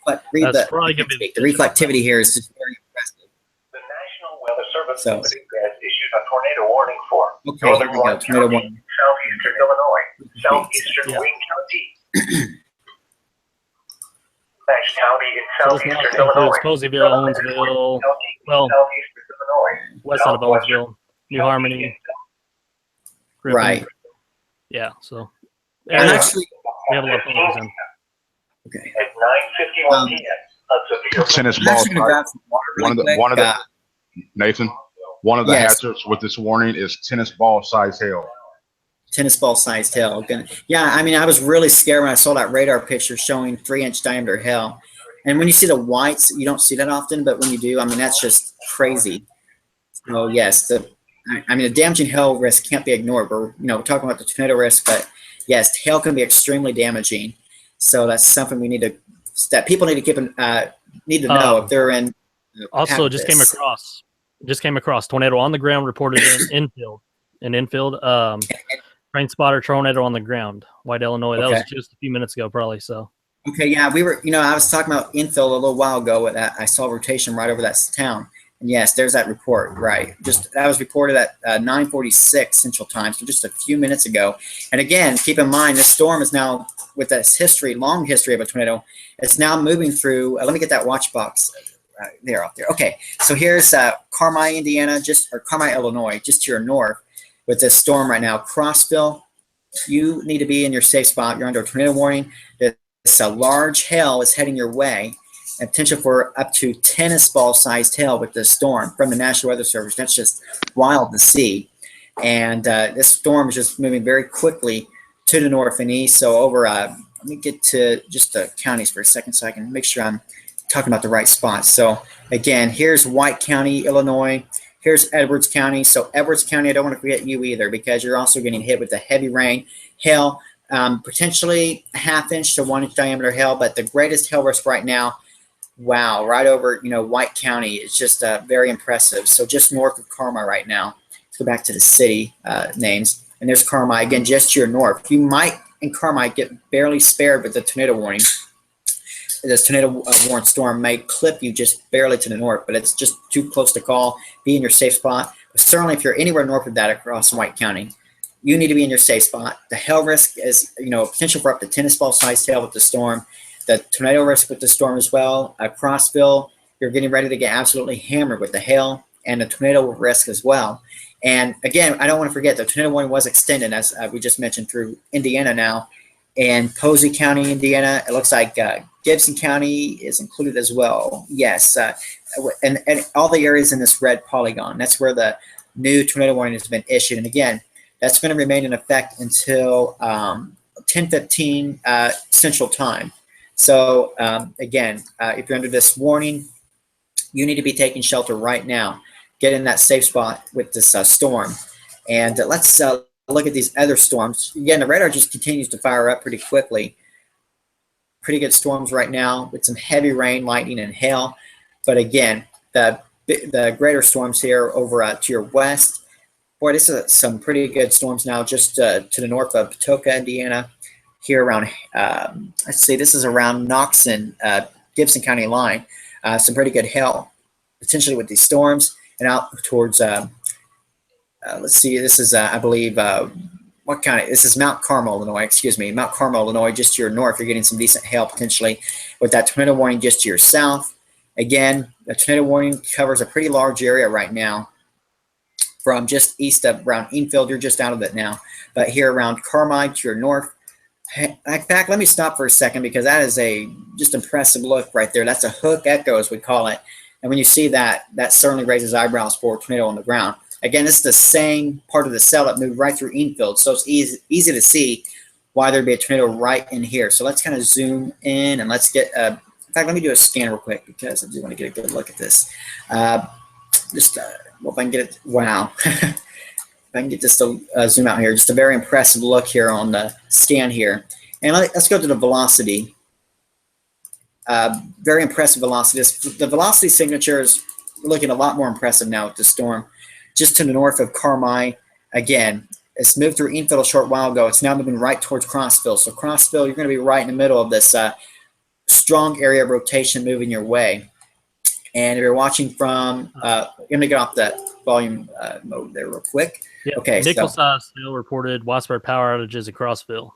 [SPEAKER 2] But read
[SPEAKER 3] That's probably gonna be
[SPEAKER 2] the reflectivity here is just very impressive.
[SPEAKER 4] The National Weather Service
[SPEAKER 2] So-
[SPEAKER 4] has issued a tornado warning for
[SPEAKER 2] Okay, here
[SPEAKER 4] northern
[SPEAKER 2] we go.
[SPEAKER 4] Warren
[SPEAKER 2] Tornado
[SPEAKER 4] County,
[SPEAKER 2] warning.
[SPEAKER 4] southeastern Illinois, southeastern
[SPEAKER 3] Yeah.
[SPEAKER 4] Wayne County, Nash County, and
[SPEAKER 3] So this now
[SPEAKER 4] southeastern Illinois,
[SPEAKER 3] includes Poseyville, Owensville,
[SPEAKER 4] County,
[SPEAKER 3] well,
[SPEAKER 4] southeastern Illinois,
[SPEAKER 3] west side of
[SPEAKER 4] southwestern
[SPEAKER 3] Owensville, New Harmony, Griffin.
[SPEAKER 2] Right.
[SPEAKER 3] Yeah. So
[SPEAKER 2] And
[SPEAKER 3] areas-
[SPEAKER 2] actually,
[SPEAKER 3] we have a lot of photos in.
[SPEAKER 2] okay.
[SPEAKER 4] At 9:51 p.m. A severe
[SPEAKER 1] Tennis
[SPEAKER 2] I'm
[SPEAKER 1] ball.
[SPEAKER 2] actually gonna grab some water really
[SPEAKER 1] One of the
[SPEAKER 2] quick.
[SPEAKER 1] Nathan. One of the
[SPEAKER 2] Yes.
[SPEAKER 1] hazards with this warning is tennis ball size hail.
[SPEAKER 2] Tennis ball sized hail. Yeah, I mean, I was really scared when I saw that radar picture showing 3-inch diameter hail. And when you see the whites, you don't see that often, but when you do, I mean, that's just crazy. So yes, I mean, the damaging hail risk can't be ignored. We're talking about the tornado risk, but yes, hail can be extremely damaging. So that's something we need to that people need to know if they're in.
[SPEAKER 3] Also, just came across tornado on the ground reported in infield. Train spotter tornado on the ground, White, Illinois. That was just a few minutes ago, probably. So.
[SPEAKER 2] Okay, yeah, we were. I was talking about infill a little while ago. With that, I saw rotation right over that town. And yes, there's that report, right? That was reported at 9:46 Central Time, so just a few minutes ago. And again, keep in mind, this storm is now, with this long history of a tornado, it's now moving through. Let me get that watch box there up there. Okay, so here's Carmi, Indiana, Carmi, Illinois, just to your north, with this storm right now. Crossville, you need to be in your safe spot. You're under a tornado warning. This large hail is heading your way. And potential for up to tennis ball sized hail with this storm from the National Weather Service. That's just wild to see. And this storm is just moving very quickly to the north and east. So over, let me get to just the counties for a second so I can make sure I'm talking about the right spots. So again, here's White County, Illinois. Here's Edwards County. So Edwards County, I don't want to forget you either, because you're also getting hit with the heavy rain, hail, potentially a 1/2 inch to 1 inch diameter hail, but the greatest hail risk right now, wow, right over, White County. It's just very impressive. So just north of Carmi right now. Let's go back to the city names. And there's Carmi, again, just to your north. You might, in Carmi, get barely spared with the tornado warning. This tornado warning storm may clip you just barely to the north, but it's just too close to call. Be in your safe spot. But certainly, if you're anywhere north of that across White County, you need to be in your safe spot. The hail risk is, potential for up to tennis ball sized hail with the storm. The tornado risk with the storm as well. Crossville, you're getting ready to get absolutely hammered with the hail and the tornado risk as well. And again, I don't want to forget the tornado warning was extended, as we just mentioned, through Indiana now. And Posey County, Indiana, it looks like Gibson County is included as well. Yes, and all the areas in this red polygon, that's where the new tornado warning has been issued. And again, that's going to remain in effect until 10:15 Central Time. So again, if you're under this warning, you need to be taking shelter right now. Get in that safe spot with this storm. And let's look at these other storms. Again, the radar just continues to fire up pretty quickly. Pretty good storms right now with some heavy rain, lightning, and hail. But again, the greater storms here over to your west. Boy, this is some pretty good storms now just to the north of Patoka, Indiana. Here around, let's see, this is around Knox and Gibson County line. Some pretty good hail, potentially with these storms, and out towards, let's see, this is, I believe, what county? This is Mount Carmel, Illinois, excuse me. Mount Carmel, Illinois, just to your north. You're getting some decent hail potentially with that tornado warning just to your south. Again, the tornado warning covers a pretty large area right now. from just east of around Enfield. You're just out of it now. But here around Carmine to your north. In fact, let me stop for a second because that is a just impressive look right there. That's a hook echo, as we call it. And when you see that, that certainly raises eyebrows for a tornado on the ground. Again, it's the same part of the cell that moved right through Enfield. So it's easy to see why there'd be a tornado right in here. So let's kind of zoom in and let's get, in fact, let me do a scan real quick because I do want to get a good look at this. Well, if I can get it, wow. If I can get this to zoom out here, just a very impressive look here on the scan here. And let's go to the velocity. Very impressive velocity. The velocity signature is looking a lot more impressive now with the storm. Just to the north of Carmine, again, it's moved through Enfield a short while ago. It's now moving right towards Crossville. So Crossville, you're going to be right in the middle of this strong area of rotation moving your way. And if you're watching from, let me get off that volume mode there real quick.
[SPEAKER 3] Yeah.
[SPEAKER 2] Okay.
[SPEAKER 3] Nickel size still reported widespread power outages at Crossville.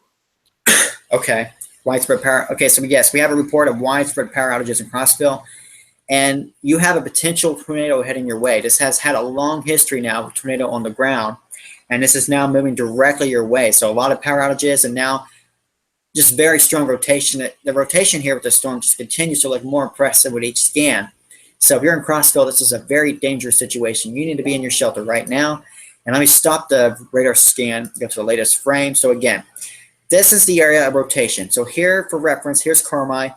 [SPEAKER 2] Okay. Widespread power. Okay. So yes, we have a report of widespread power outages in Crossville. And you have a potential tornado heading your way. This has had a long history now of tornado on the ground. And this is now moving directly your way. So a lot of power outages and now just very strong rotation. The rotation here with the storm just continues to look more impressive with each scan. So if you're in Crossville, this is a very dangerous situation. You need to be in your shelter right now. And let me stop the radar scan, go to the latest frame. So again, this is the area of rotation. So here for reference, here's Carmine.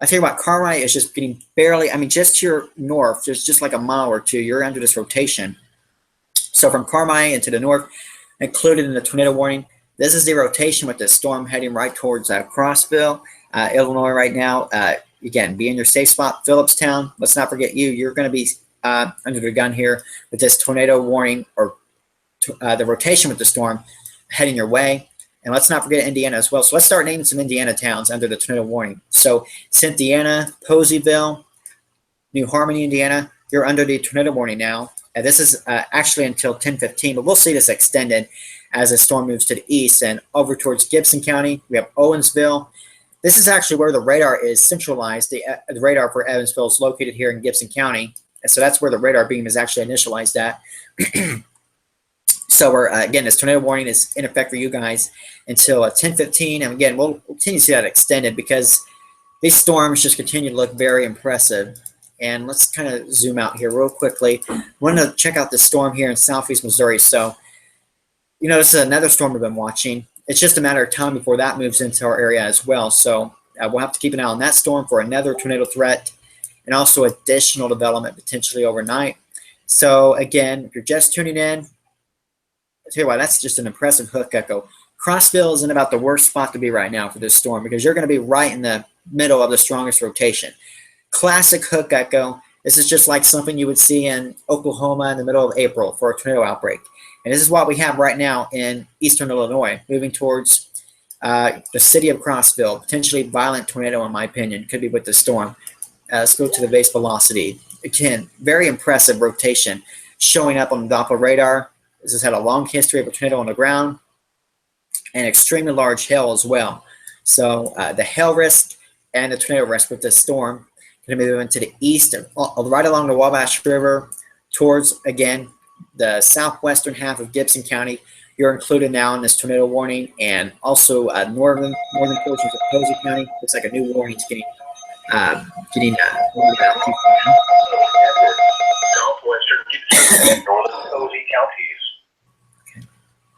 [SPEAKER 2] I tell you what, Carmine is just getting barely, I mean, just to your north, there's just like a mile or two, you're under this rotation. So from Carmine and to the north, included in the tornado warning, this is the rotation with the storm heading right towards Crossville, Illinois right now. Again, be in your safe spot, Phillipstown. Let's not forget you're going to be under the gun here with this tornado warning or the rotation with the storm heading your way. And let's not forget Indiana as well. So let's start naming some Indiana towns under the tornado warning. So Cynthiana, Poseyville, New Harmony, Indiana, you're under the tornado warning now. And this is actually until 10:15, but we'll see this extended as the storm moves to the east and over towards Gibson County. We have Owensville. This is actually where the radar is centralized. The radar for Evansville is located here in Gibson County. And so that's where the radar beam is actually initialized at. So we're, again, this tornado warning is in effect for you guys until 10:15. And again, we'll continue to see that extended because these storms just continue to look very impressive. And let's kind of zoom out here real quickly. I wanted to check out the storm here in southeast Missouri. So, you know, this is another storm we've been watching. It's just a matter of time before that moves into our area as well. So we'll have to keep an eye on that storm for another tornado threat and also additional development potentially overnight. So again, if you're just tuning in, I'll tell you what, that's just an impressive hook echo. Crossville is in about the worst spot to be right now for this storm because you're going to be right in the middle of the strongest rotation. Classic hook echo. This is just like something you would see in Oklahoma in the middle of April for a tornado outbreak. And this is what we have right now in eastern Illinois, moving towards the city of Crossville. Potentially violent tornado, in my opinion, could be with the storm. Let's go to the base velocity. Again, very impressive rotation showing up on the Doppler radar. This has had a long history of a tornado on the ground and extremely large hail as well. So the hail risk and the tornado risk with this storm going to be moving to the east, right along the Wabash River, towards, again, the southwestern half of Gibson County. You're included now in this tornado warning, and also northern portions of Posey County. Looks like a new warning is getting warned out.
[SPEAKER 4] Southwestern Gibson, northern Posey counties.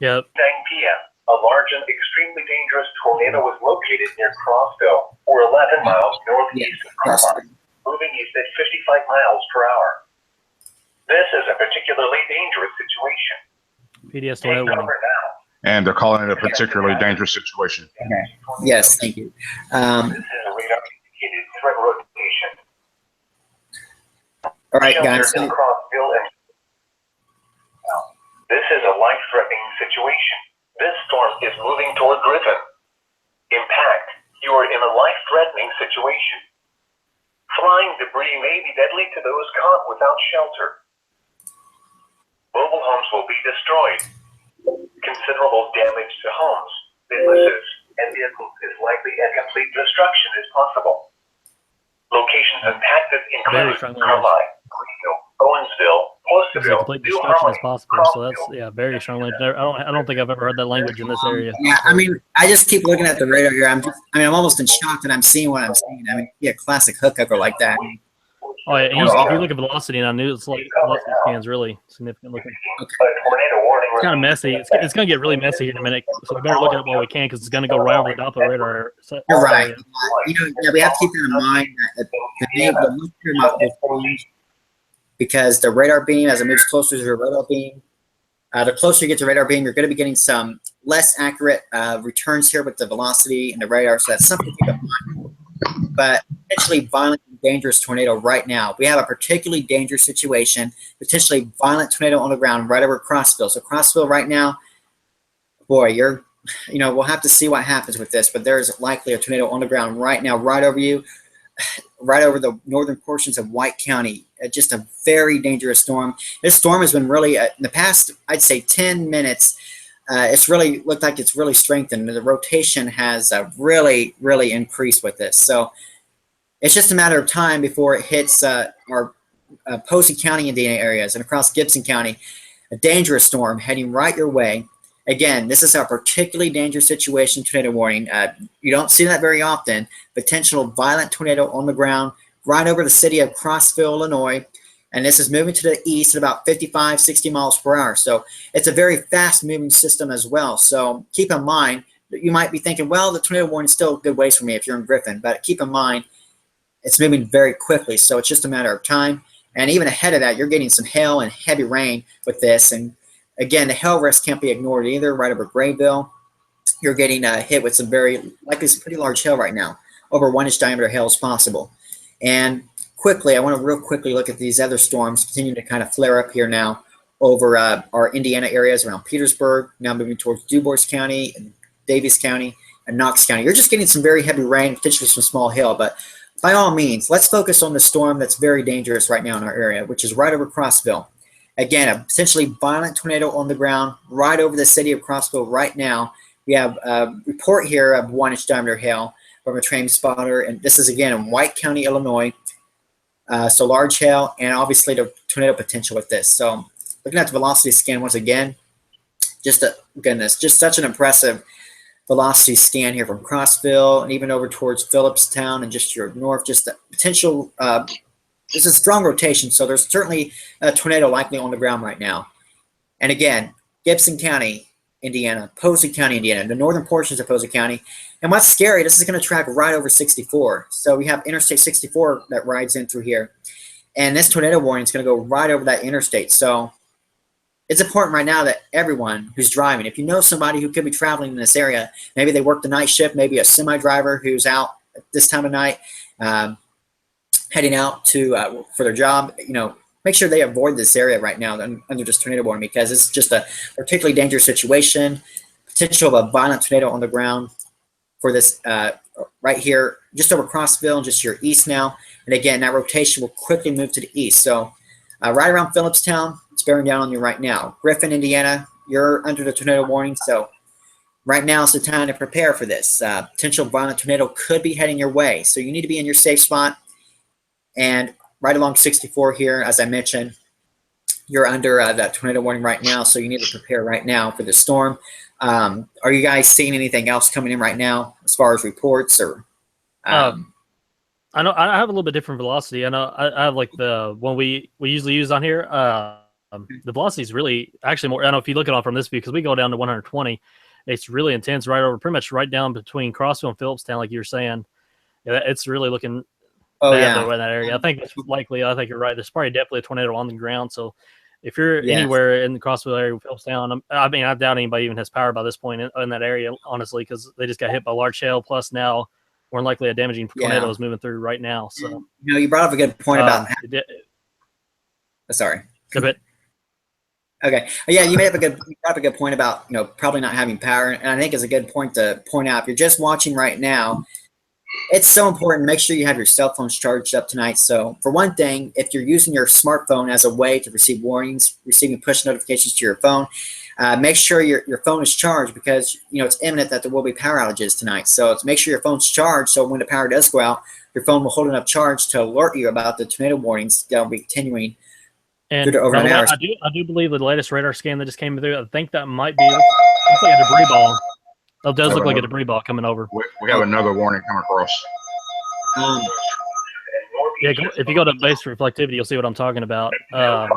[SPEAKER 3] Yep.
[SPEAKER 4] 9 p.m. A large and extremely dangerous tornado was located near Crossville, or 11 miles northeast of Carmine, moving east at 55 miles per hour. This is a particularly dangerous situation.
[SPEAKER 3] PDS
[SPEAKER 4] Take
[SPEAKER 3] 101.
[SPEAKER 4] cover now.
[SPEAKER 1] And they're calling it a particularly dangerous situation.
[SPEAKER 2] Okay. Yes, thank you.
[SPEAKER 4] This is a radar-indicated threat rotation.
[SPEAKER 2] All right, guys.
[SPEAKER 4] Shelter in Crossville and this is a life-threatening situation. This storm is moving toward Griffin. Impact. You are in a life-threatening situation. Flying debris may be deadly to those caught without shelter. Mobile homes will be destroyed. Considerable damage to homes, businesses, and vehicles is likely, and complete destruction is possible. Locations impacted include Carmine, Greenville, Owensville,
[SPEAKER 3] It's a
[SPEAKER 4] Closeville,
[SPEAKER 3] complete
[SPEAKER 4] New
[SPEAKER 3] destruction as
[SPEAKER 4] Harmony,
[SPEAKER 3] possible. So that's
[SPEAKER 4] Crossville.
[SPEAKER 3] very strong language. I don't think I've ever heard that language in this area.
[SPEAKER 2] Yeah, I mean, I just keep looking at the radar here. I'm almost in shock that I'm seeing what I'm seeing. I mean, yeah, classic hookup like that.
[SPEAKER 3] Oh yeah, and if you look at velocity now, it's like velocity scan's really significant looking.
[SPEAKER 4] A tornado warning.
[SPEAKER 3] It's kind of messy. It's going to get really messy here in a minute, so we better look at it while we can because it's going to go right over the Doppler radar.
[SPEAKER 2] You're right. Yeah, we have to keep that in mind that the motion will change because the radar beam, as it moves closer to the radar beam, the closer you get to the radar beam, you're going to be getting some less accurate returns here with the velocity and the radar. So that's something to keep in mind. But potentially violent and dangerous tornado right now. We have a particularly dangerous situation, potentially violent tornado on the ground right over Crossville. So Crossville right now, boy, we'll have to see what happens with this, but there's likely a tornado on the ground right now, right over you, right over the northern portions of White County. Just a very dangerous storm. This storm has been really, in the past, I'd say 10 minutes, it's really looked like it's really strengthened. The rotation has really, really increased with this. So it's just a matter of time before it hits our Posey County, Indiana areas and across Gibson County. A dangerous storm heading right your way. Again, this is a particularly dangerous situation, tornado warning. You don't see that very often. Potential violent tornado on the ground right over the city of Crossville, Illinois. And this is moving to the east at about 55, 60 miles per hour. So it's a very fast moving system as well. So keep in mind that you might be thinking, well, the tornado warning is still a good ways for me if you're in Griffin. But keep in mind, it's moving very quickly. So it's just a matter of time. And even ahead of that, you're getting some hail and heavy rain with this. And again, the hail risk can't be ignored either. Right over Grayville, you're getting hit with some likely some pretty large hail right now. Over 1-inch diameter hail is possible. And quickly, I want to real quickly look at these other storms continuing to kind of flare up here now over our Indiana areas around Petersburg, now moving towards DuBois County, and Daviess County, and Knox County. You're just getting some very heavy rain, potentially some small hail, but by all means, let's focus on the storm that's very dangerous right now in our area, which is right over Crossville. Again, a potentially violent tornado on the ground right over the city of Crossville right now. We have a report here of 1-inch diameter hail from a train spotter, and this is again in White County, Illinois. So large hail and obviously the tornado potential with this. So looking at the velocity scan once again, just such an impressive velocity scan here from Crossville and even over towards Phillipstown and just your north, just the potential, it's a strong rotation. So there's certainly a tornado likely on the ground right now. And again, Gibson County, Indiana, Posey County, Indiana, the northern portions of Posey County. And what's scary, this is going to track right over 64. So we have Interstate 64 that rides in through here. And this tornado warning is going to go right over that interstate. So it's important right now that everyone who's driving, if you know somebody who could be traveling in this area, maybe they work the night shift, maybe a semi-driver who's out at this time of night, heading out to for their job, make sure they avoid this area right now under this tornado warning because it's just a particularly dangerous situation, potential of a violent tornado on the ground for this right here, just over Crossville and just your east now. And again, that rotation will quickly move to the east. So right around Phillipstown, it's bearing down on you right now. Griffin, Indiana, you're under the tornado warning. So right now is the time to prepare for this. Potential violent tornado could be heading your way. So you need to be in your safe spot. And right along 64 here, as I mentioned, you're under that tornado warning right now, so you need to prepare right now for the storm. Are you guys seeing anything else coming in right now as far as reports or?
[SPEAKER 3] I know I have a little bit different velocity. I know I have like the one we usually use on here. The velocity is really actually more. I don't know if you look at it from this view because we go down to 120. It's really intense right over, pretty much right down between Crossville and Phillipstown, like you were saying. Yeah, it's really looking.
[SPEAKER 2] Oh,
[SPEAKER 3] bad
[SPEAKER 2] yeah.
[SPEAKER 3] in that area. I think it's likely. I think you're right. There's probably definitely a tornado on the ground. So if you're anywhere in the Crossville area, Phillipstown, I mean, I doubt anybody even has power by this point in that area, honestly, because they just got hit by large hail. Plus now, more than likely a damaging tornado is moving through right now. So
[SPEAKER 2] you brought up a good point about. Sorry.
[SPEAKER 3] A bit.
[SPEAKER 2] Okay. Yeah, you brought up a good point about probably not having power, and I think it's a good point to point out. If you're just watching right now, it's so important. Make sure you have your cell phones charged up tonight. So for one thing, if you're using your smartphone as a way to receive warnings, receiving push notifications to your phone, make sure your phone is charged because it's imminent that there will be power outages tonight. So make sure your phone's charged so when the power does go out, your phone will hold enough charge to alert you about the tornado warnings that will be continuing
[SPEAKER 3] And
[SPEAKER 2] Good over
[SPEAKER 3] by the
[SPEAKER 2] an
[SPEAKER 3] way,
[SPEAKER 2] hour.
[SPEAKER 3] I do believe the latest radar scan that just came through, I think that might be looks like a debris ball. It does look like a debris ball coming over.
[SPEAKER 1] We have another warning coming across.
[SPEAKER 3] Yeah, if you go to base reflectivity, you'll see what I'm talking about.
[SPEAKER 4] A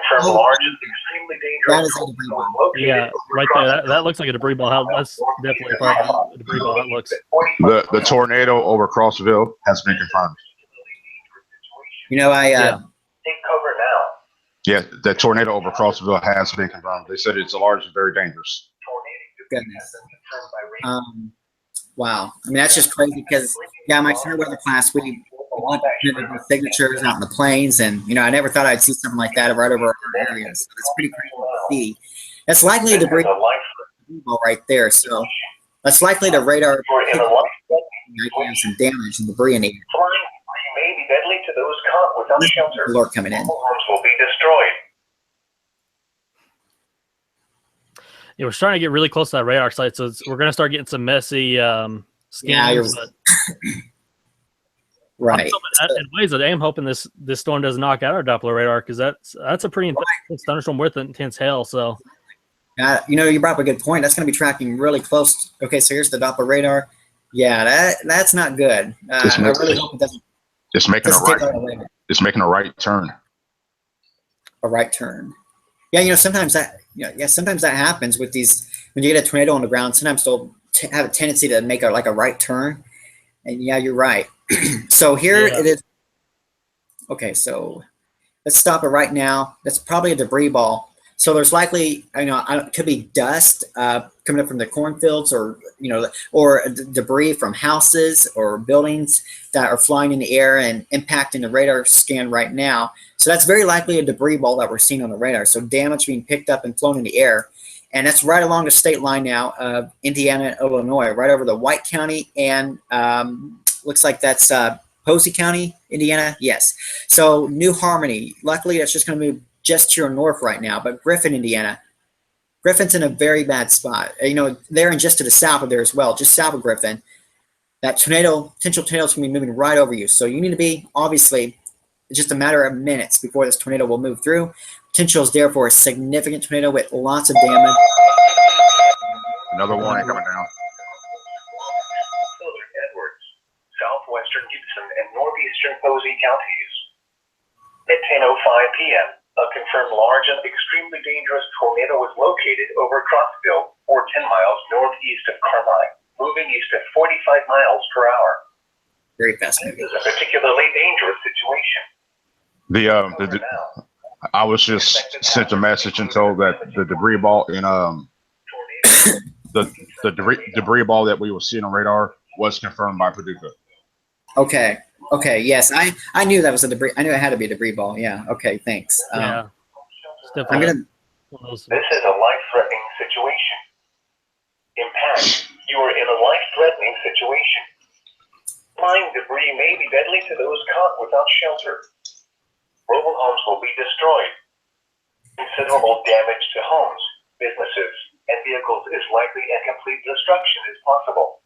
[SPEAKER 4] confirmed large and extremely
[SPEAKER 2] That
[SPEAKER 4] dangerous
[SPEAKER 2] is a debris ball.
[SPEAKER 3] Yeah, right there. That looks like a debris ball. That's definitely probably a debris ball. That looks.
[SPEAKER 1] The tornado over Crossville has been confirmed.
[SPEAKER 2] You know,
[SPEAKER 3] Yeah.
[SPEAKER 4] Take cover now.
[SPEAKER 1] Yeah, the tornado over Crossville has been confirmed. They said it's large and very dangerous.
[SPEAKER 2] Goodness. Wow. I mean, that's just crazy because, yeah, my severe weather class, we went to the signatures out in the plains, and, you know, I never thought I'd see something like that right over our area. So it's pretty crazy to see. That's likely a debris ball right there. So that's likely the radar some damage and debris in the air.
[SPEAKER 4] May be deadly to those caught without shelter.
[SPEAKER 2] Alert coming in.
[SPEAKER 4] Mobile homes will be destroyed.
[SPEAKER 3] Yeah, we're starting to get really close to that radar site, so we're going to start getting some messy scans. But
[SPEAKER 2] right.
[SPEAKER 3] In ways that I am hoping this storm doesn't knock out our Doppler radar, because that's a pretty intense thunderstorm with intense hail. So,
[SPEAKER 2] you know, you brought up a good point. That's going to be tracking really close. Okay, so here's the Doppler radar. Yeah, that's not good. I really hope it doesn't.
[SPEAKER 1] It's making a right. It's making a right turn.
[SPEAKER 2] A right turn. Yeah, you know, sometimes that. Sometimes that happens with these. When you get a tornado on the ground, sometimes they'll have a tendency to make a right turn. And yeah, you're right. So here it is. Okay, so let's stop it right now. That's probably a debris ball. So there's likely, it could be dust coming up from the cornfields, or debris from houses or buildings that are flying in the air and impacting the radar scan right now. So that's very likely a debris ball that we're seeing on the radar. So damage being picked up and flown in the air, and that's right along the state line now of Indiana and Illinois, right over the White County, and looks like that's Posey County, Indiana. Yes. So New Harmony. Luckily, that's just going to move just to your north right now, but Griffin, Indiana. Griffin's in a very bad spot. They're in just to the south of there as well, just south of Griffin. That potential tornado is going to be moving right over you. So you need to be, obviously, it's just a matter of minutes before this tornado will move through. Potential is there for a significant tornado with lots of damage.
[SPEAKER 1] Another warning coming down.
[SPEAKER 4] Southern Edwards, southwestern Gibson, and northeastern Posey counties. At 10:05 p.m., a confirmed large and extremely dangerous tornado was located over Crossville, or 10 miles northeast of Carmine, moving east at 45 miles per hour.
[SPEAKER 2] Very fast
[SPEAKER 4] moving. This is a particularly dangerous situation.
[SPEAKER 1] I was just sent a message and told that the debris ball in the debris ball that we were seeing on radar was confirmed by Paducah.
[SPEAKER 2] Okay. Okay. Yes, I knew that was a debris. I knew it had to be a debris ball. Yeah. Okay. Thanks.
[SPEAKER 3] Yeah.
[SPEAKER 2] I'm gonna.
[SPEAKER 4] This is a life-threatening situation. Impact. You are in a life-threatening situation. Flying debris may be deadly to those caught without shelter. Mobile homes will be destroyed. Considerable damage to homes, businesses, and vehicles is likely, and complete destruction is possible.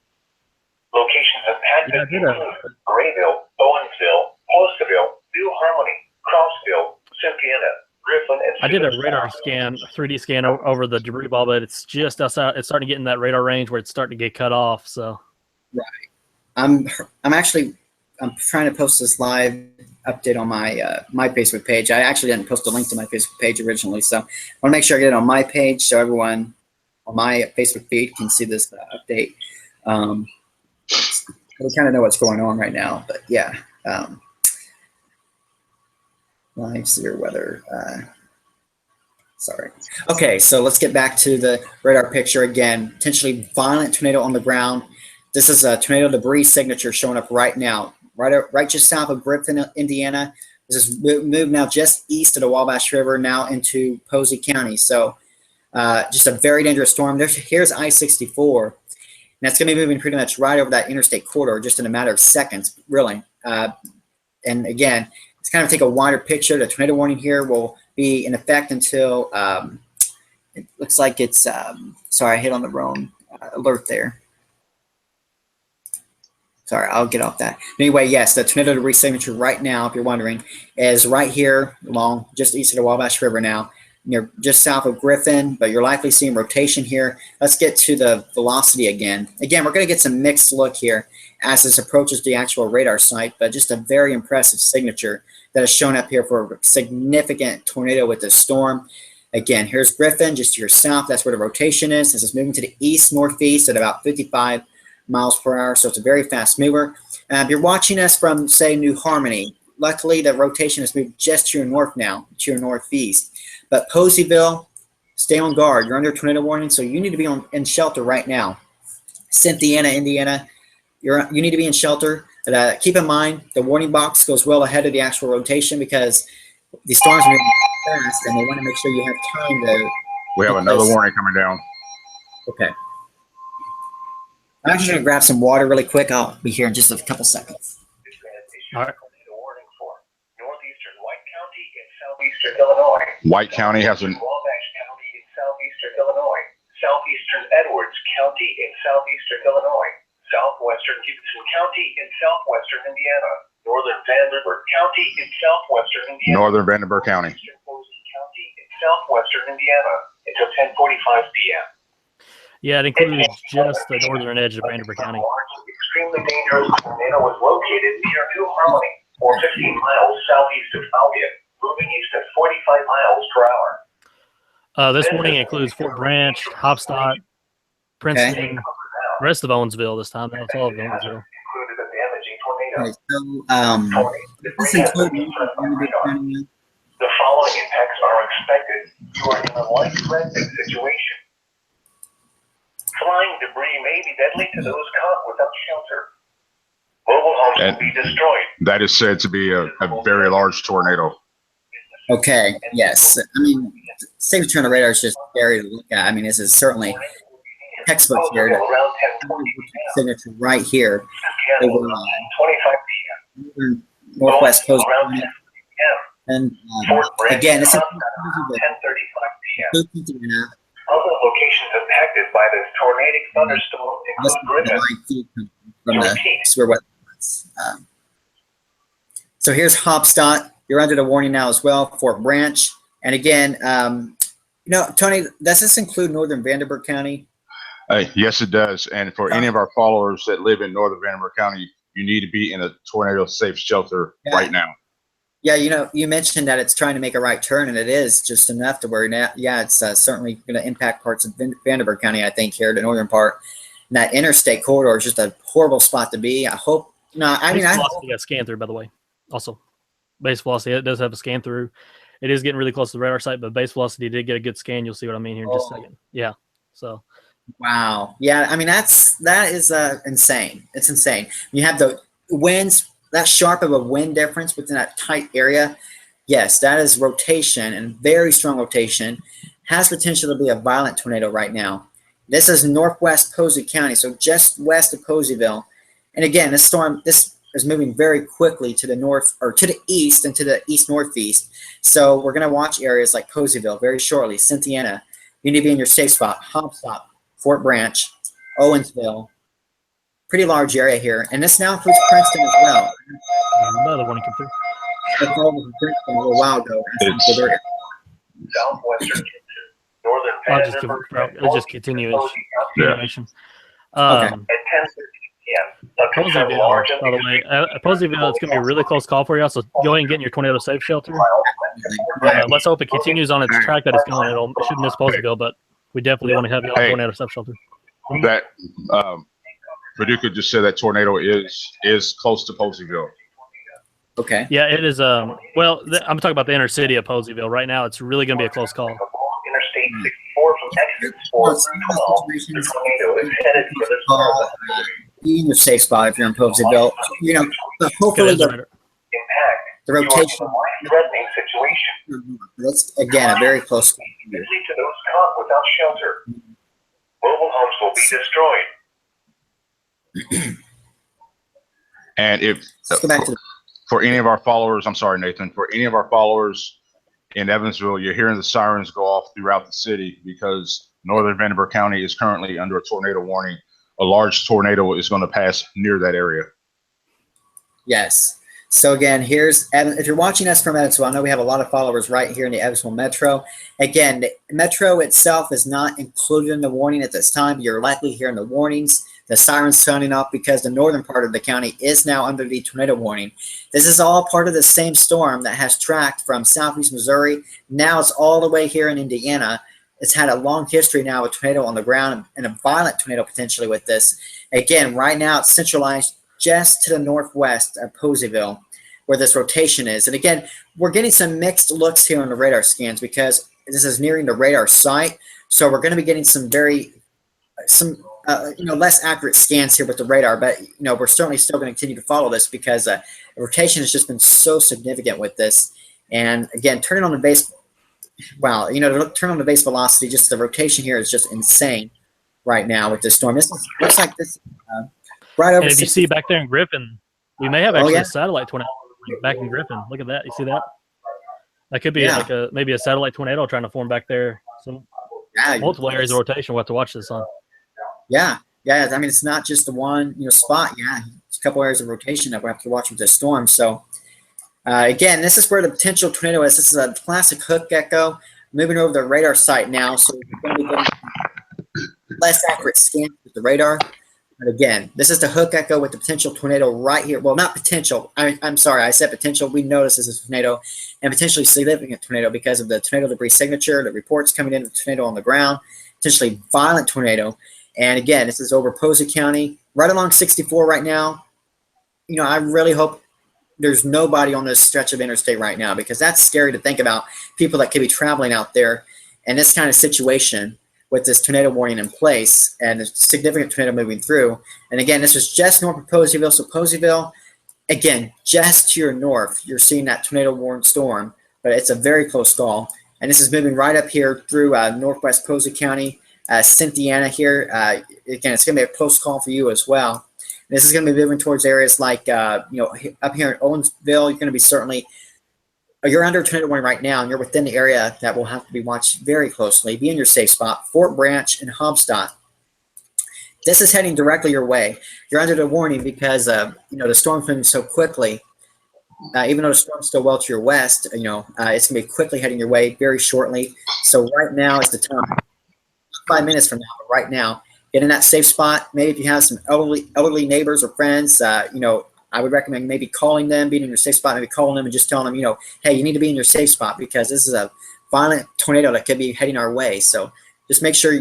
[SPEAKER 4] Locations in Padgett include Grayville, Owensville, Poseville, New Harmony, Crossville, Cynthiana, Griffin, and
[SPEAKER 3] I did a radar scan, 3D scan over the debris ball, but it's just outside. It's starting to get in that radar range where it's starting to get cut off. So,
[SPEAKER 2] right. I'm trying to post this live update on my my Facebook page. I actually didn't post a link to my Facebook page originally, so I want to make sure I get it on my page so everyone on my Facebook feed can see this update. We kind of know what's going on right now, but yeah. Live severe weather. Sorry. Okay, so let's get back to the radar picture again. Potentially violent tornado on the ground. This is a tornado debris signature showing up right now, right just south of Griffin, Indiana. This is moved now just east of the Wabash River, now into Posey County. So just a very dangerous storm. Here's I-64. And that's going to be moving pretty much right over that interstate corridor just in a matter of seconds, really. And again, it's kind of take a wider picture. The tornado warning here will be in effect until it looks like it's, sorry, I hit on the wrong alert there. Sorry, I'll get off that. Anyway, yes, the tornado debris signature right now, if you're wondering, is right here along just east of the Wabash River now. You're just south of Griffin, but you're likely seeing rotation here. Let's get to the velocity again. Again, we're going to get some mixed look here as this approaches the actual radar site, but just a very impressive signature that is shown up here for a significant tornado with this storm. Again, here's Griffin, just to your south. That's where the rotation is. This is moving to the east, northeast at about 55 miles per hour, so it's a very fast mover. If you're watching us from, say, New Harmony, luckily the rotation has moved just to your north now, to your northeast. But Poseyville, stay on guard. You're under tornado warning, so you need to be in shelter right now. Cynthiana, Indiana, you need to be in shelter. But, keep in mind, the warning box goes well ahead of the actual rotation because the storms are moving fast, and they want to make sure you have time to.
[SPEAKER 1] We have another warning coming down.
[SPEAKER 2] Okay. I'm actually going to grab some water really quick. I'll be here in just a couple seconds.
[SPEAKER 3] All right.
[SPEAKER 4] Warning for northeastern White County in southeastern Illinois.
[SPEAKER 1] White County has an
[SPEAKER 4] Wabash County in southeastern Illinois. Southeastern Edwards County in southeastern Illinois. Southwestern Gibson County in southwestern Indiana. Northern Vanderbilt County in southwestern Indiana.
[SPEAKER 1] Northern Vanderbilt County.
[SPEAKER 4] Eastern Posey County in southwestern Indiana until 10:45 p.m.
[SPEAKER 3] Yeah, it includes just the northern edge of Vanderbilt County.
[SPEAKER 4] Extremely dangerous tornado was located near New Harmony, or 15 miles southeast of Albion, moving east at 45 miles per hour.
[SPEAKER 3] This warning includes Fort Branch, Hopstock, Princeton, rest of Owensville this time. That's all of Owensville.
[SPEAKER 4] Included a damaging tornado.
[SPEAKER 2] Okay, so this includes
[SPEAKER 4] The following impacts are expected. You are in a life-threatening situation. Flying debris may be deadly to those caught without shelter. Mobile homes will be destroyed.
[SPEAKER 1] That is said to be a very large tornado.
[SPEAKER 2] Okay, yes. I mean, signature on the radar is just scary to look at. I mean, this is certainly textbook here.
[SPEAKER 4] Around 10:40
[SPEAKER 2] Signature right here.
[SPEAKER 4] p.m.
[SPEAKER 2] Over
[SPEAKER 4] 25 p.m.
[SPEAKER 2] Northwest Coast.
[SPEAKER 4] Around 10 p.m.
[SPEAKER 2] And
[SPEAKER 4] Fort Branch
[SPEAKER 2] again, this is
[SPEAKER 4] 10:35 p.m.
[SPEAKER 2] the
[SPEAKER 4] Other locations impacted by this tornadic thunderstorm include Griffin,
[SPEAKER 2] from the severe weather. So here's Hopstock. You're under the warning now as well. Fort Branch. And again, Tony, does this include Northern Vanderbilt County?
[SPEAKER 1] Yes, it does. And for any of our followers that live in Northern Vanderbilt County, you need to be in a tornado safe shelter right now.
[SPEAKER 2] Yeah, you mentioned that it's trying to make a right turn, and it is just enough to where now, it's certainly going to impact parts of Vanderbilt County, I think, here, the northern part. And that interstate corridor is just a horrible spot to be. I hope,
[SPEAKER 3] Base velocity got scanned through, by the way. Also, base velocity, it does have a scan through. It is getting really close to the radar site, but base velocity did get a good scan. You'll see what I mean here in just a second. Yeah, so.
[SPEAKER 2] Wow. Yeah, I mean, that is insane. It's insane. You have the winds, that sharp of a wind difference within that tight area. Yes, that is rotation, and very strong rotation. Has potential to be a violent tornado right now. This is northwest Posey County, so just west of Poseyville. And again, this is moving very quickly to the north, or to the east, and to the east-northeast. So we're going to watch areas like Poseyville very shortly. Cynthiana, you need to be in your safe spot. Hopstock, Fort Branch, Owensville. Pretty large area here. And this now includes Princeton as well.
[SPEAKER 3] Another one come through.
[SPEAKER 2] I called Princeton a little while ago.
[SPEAKER 4] Southwestern Northern
[SPEAKER 3] I'll just continue its information.
[SPEAKER 2] Okay.
[SPEAKER 4] At 10:30 p.m.
[SPEAKER 3] Poseyville, by the way, Poseyville, it's going to be a really close call for you. So go ahead and get in your tornado safe shelter. Let's hope it continues on its track that it's going. It shouldn't miss Poseyville, but we definitely want to have you on tornado safe shelter.
[SPEAKER 1] That Paducah just said that tornado is close to Poseyville.
[SPEAKER 2] Okay.
[SPEAKER 3] Yeah, it is. I'm talking about the inner city of Poseyville. Right now, it's really going to be a close call.
[SPEAKER 4] Interstate 64 from exit 4 through 12. The tornado is headed for this part of the city.
[SPEAKER 2] Be in your safe spot if you're in Poseyville. But hopefully the
[SPEAKER 4] Impact.
[SPEAKER 2] rotation.
[SPEAKER 4] You are in a life-threatening situation.
[SPEAKER 2] That's, again, a very close call.
[SPEAKER 4] Deadly to those caught without shelter. Mobile homes will be destroyed.
[SPEAKER 1] And if
[SPEAKER 2] Let's go back to
[SPEAKER 1] for any of our followers, I'm sorry, Nathan, for any of our followers in Evansville, you're hearing the sirens go off throughout the city because Northern Vanderbilt County is currently under a tornado warning. A large tornado is going to pass near that area.
[SPEAKER 2] Yes. So again, if you're watching us from Evansville, I know we have a lot of followers right here in the Evansville Metro. Again, the Metro itself is not included in the warning at this time. You're likely hearing the warnings, the sirens sounding off because the northern part of the county is now under the tornado warning. This is all part of the same storm that has tracked from southeast Missouri. Now it's all the way here in Indiana. It's had a long history now with tornado on the ground and a violent tornado potentially with this. Again, right now it's centralized just to the northwest of Poseyville, where this rotation is. And again, we're getting some mixed looks here on the radar scans because this is nearing the radar site. So we're going to be getting some less accurate scans here with the radar. But we're certainly still going to continue to follow this because the rotation has just been so significant with this. And again, turning on the base, turn on the base velocity. Just the rotation here is just insane right now with this storm. This looks like this. Right over.
[SPEAKER 3] And if you see back there in Griffin, we may have actually
[SPEAKER 2] yeah.
[SPEAKER 3] a satellite tornado back in Griffin. Look at that. You see that? That could be maybe a satellite tornado trying to form back there. Some multiple areas of rotation. We'll have to watch this on.
[SPEAKER 2] Yeah. I mean, it's not just the one spot. Yeah, it's a couple areas of rotation that we have to watch with this storm. So again, this is where the potential tornado is. This is a classic hook echo moving over the radar site now. So we're going to be getting less accurate scans with the radar. But again, this is the hook echo with the potential tornado right here. Well, not potential. I'm sorry. I said potential. We know this is a tornado and potentially significant tornado because of the tornado debris signature, the reports coming in of the tornado on the ground, potentially violent tornado. And again, this is over Posey County, right along 64 right now. I really hope there's nobody on this stretch of interstate right now because that's scary to think about people that could be traveling out there in this kind of situation with this tornado warning in place and a significant tornado moving through. And again, this is just north of Poseyville. So Poseyville, again, just to your north, you're seeing that tornado warned storm, but it's a very close call. And this is moving right up here through northwest Posey County, Cynthiana here. Again, it's going to be a close call for you as well. And this is going to be moving towards areas like, up here in Owensville, you're going to be certainly you're under tornado warning right now, and you're within the area that will have to be watched very closely. Be in your safe spot. Fort Branch and Hobstadt. This is heading directly your way. You're under the warning because the storm's moving so quickly. Even though the storm's still well to your west, it's going to be quickly heading your way very shortly. So right now is the time. 5 minutes from now, but right now, get in that safe spot. Maybe if you have some elderly neighbors or friends, I would recommend maybe calling them, being in your safe spot, maybe calling them and just telling them, hey, you need to be in your safe spot because this is a violent tornado that could be heading our way. So just make sure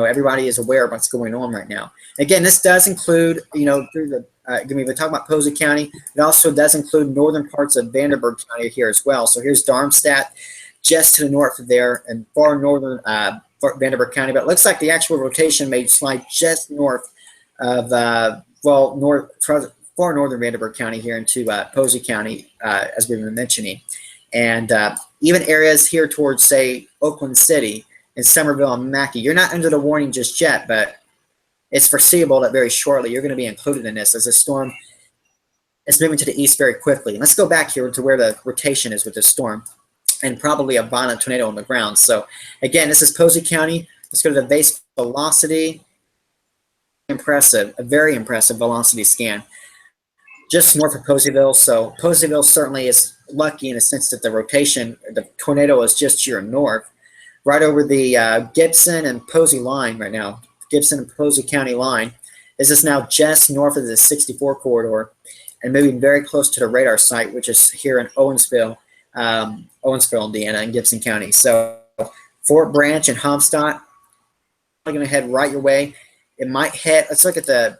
[SPEAKER 2] everybody is aware of what's going on right now. Again, this does include, through the we're talking about Posey County. It also does include northern parts of Vanderburgh County here as well. So here's Darmstadt, just to the north of there, and far northern Vanderburgh County. But it looks like the actual rotation may slide just north of far northern Vanderburgh County here into Posey County, as we've been mentioning. And even areas here towards, say, Oakland City and Somerville and Mackay. You're not under the warning just yet, but it's foreseeable that very shortly you're going to be included in this as the storm is moving to the east very quickly. Let's go back here to where the rotation is with this storm and probably a violent tornado on the ground. So, again, this is Posey County. Let's go to the base velocity. Impressive, a very impressive velocity scan. Just north of Poseyville. So Poseyville certainly is lucky in the sense that the tornado is just to your north, right over the Gibson and Posey line right now. Gibson and Posey County line. This is now just north of the 64 corridor and moving very close to the radar site, which is here in Owensville, Indiana, and Gibson County. So Fort Branch and Hobstadt are going to head right your way. It might head. Let's look at the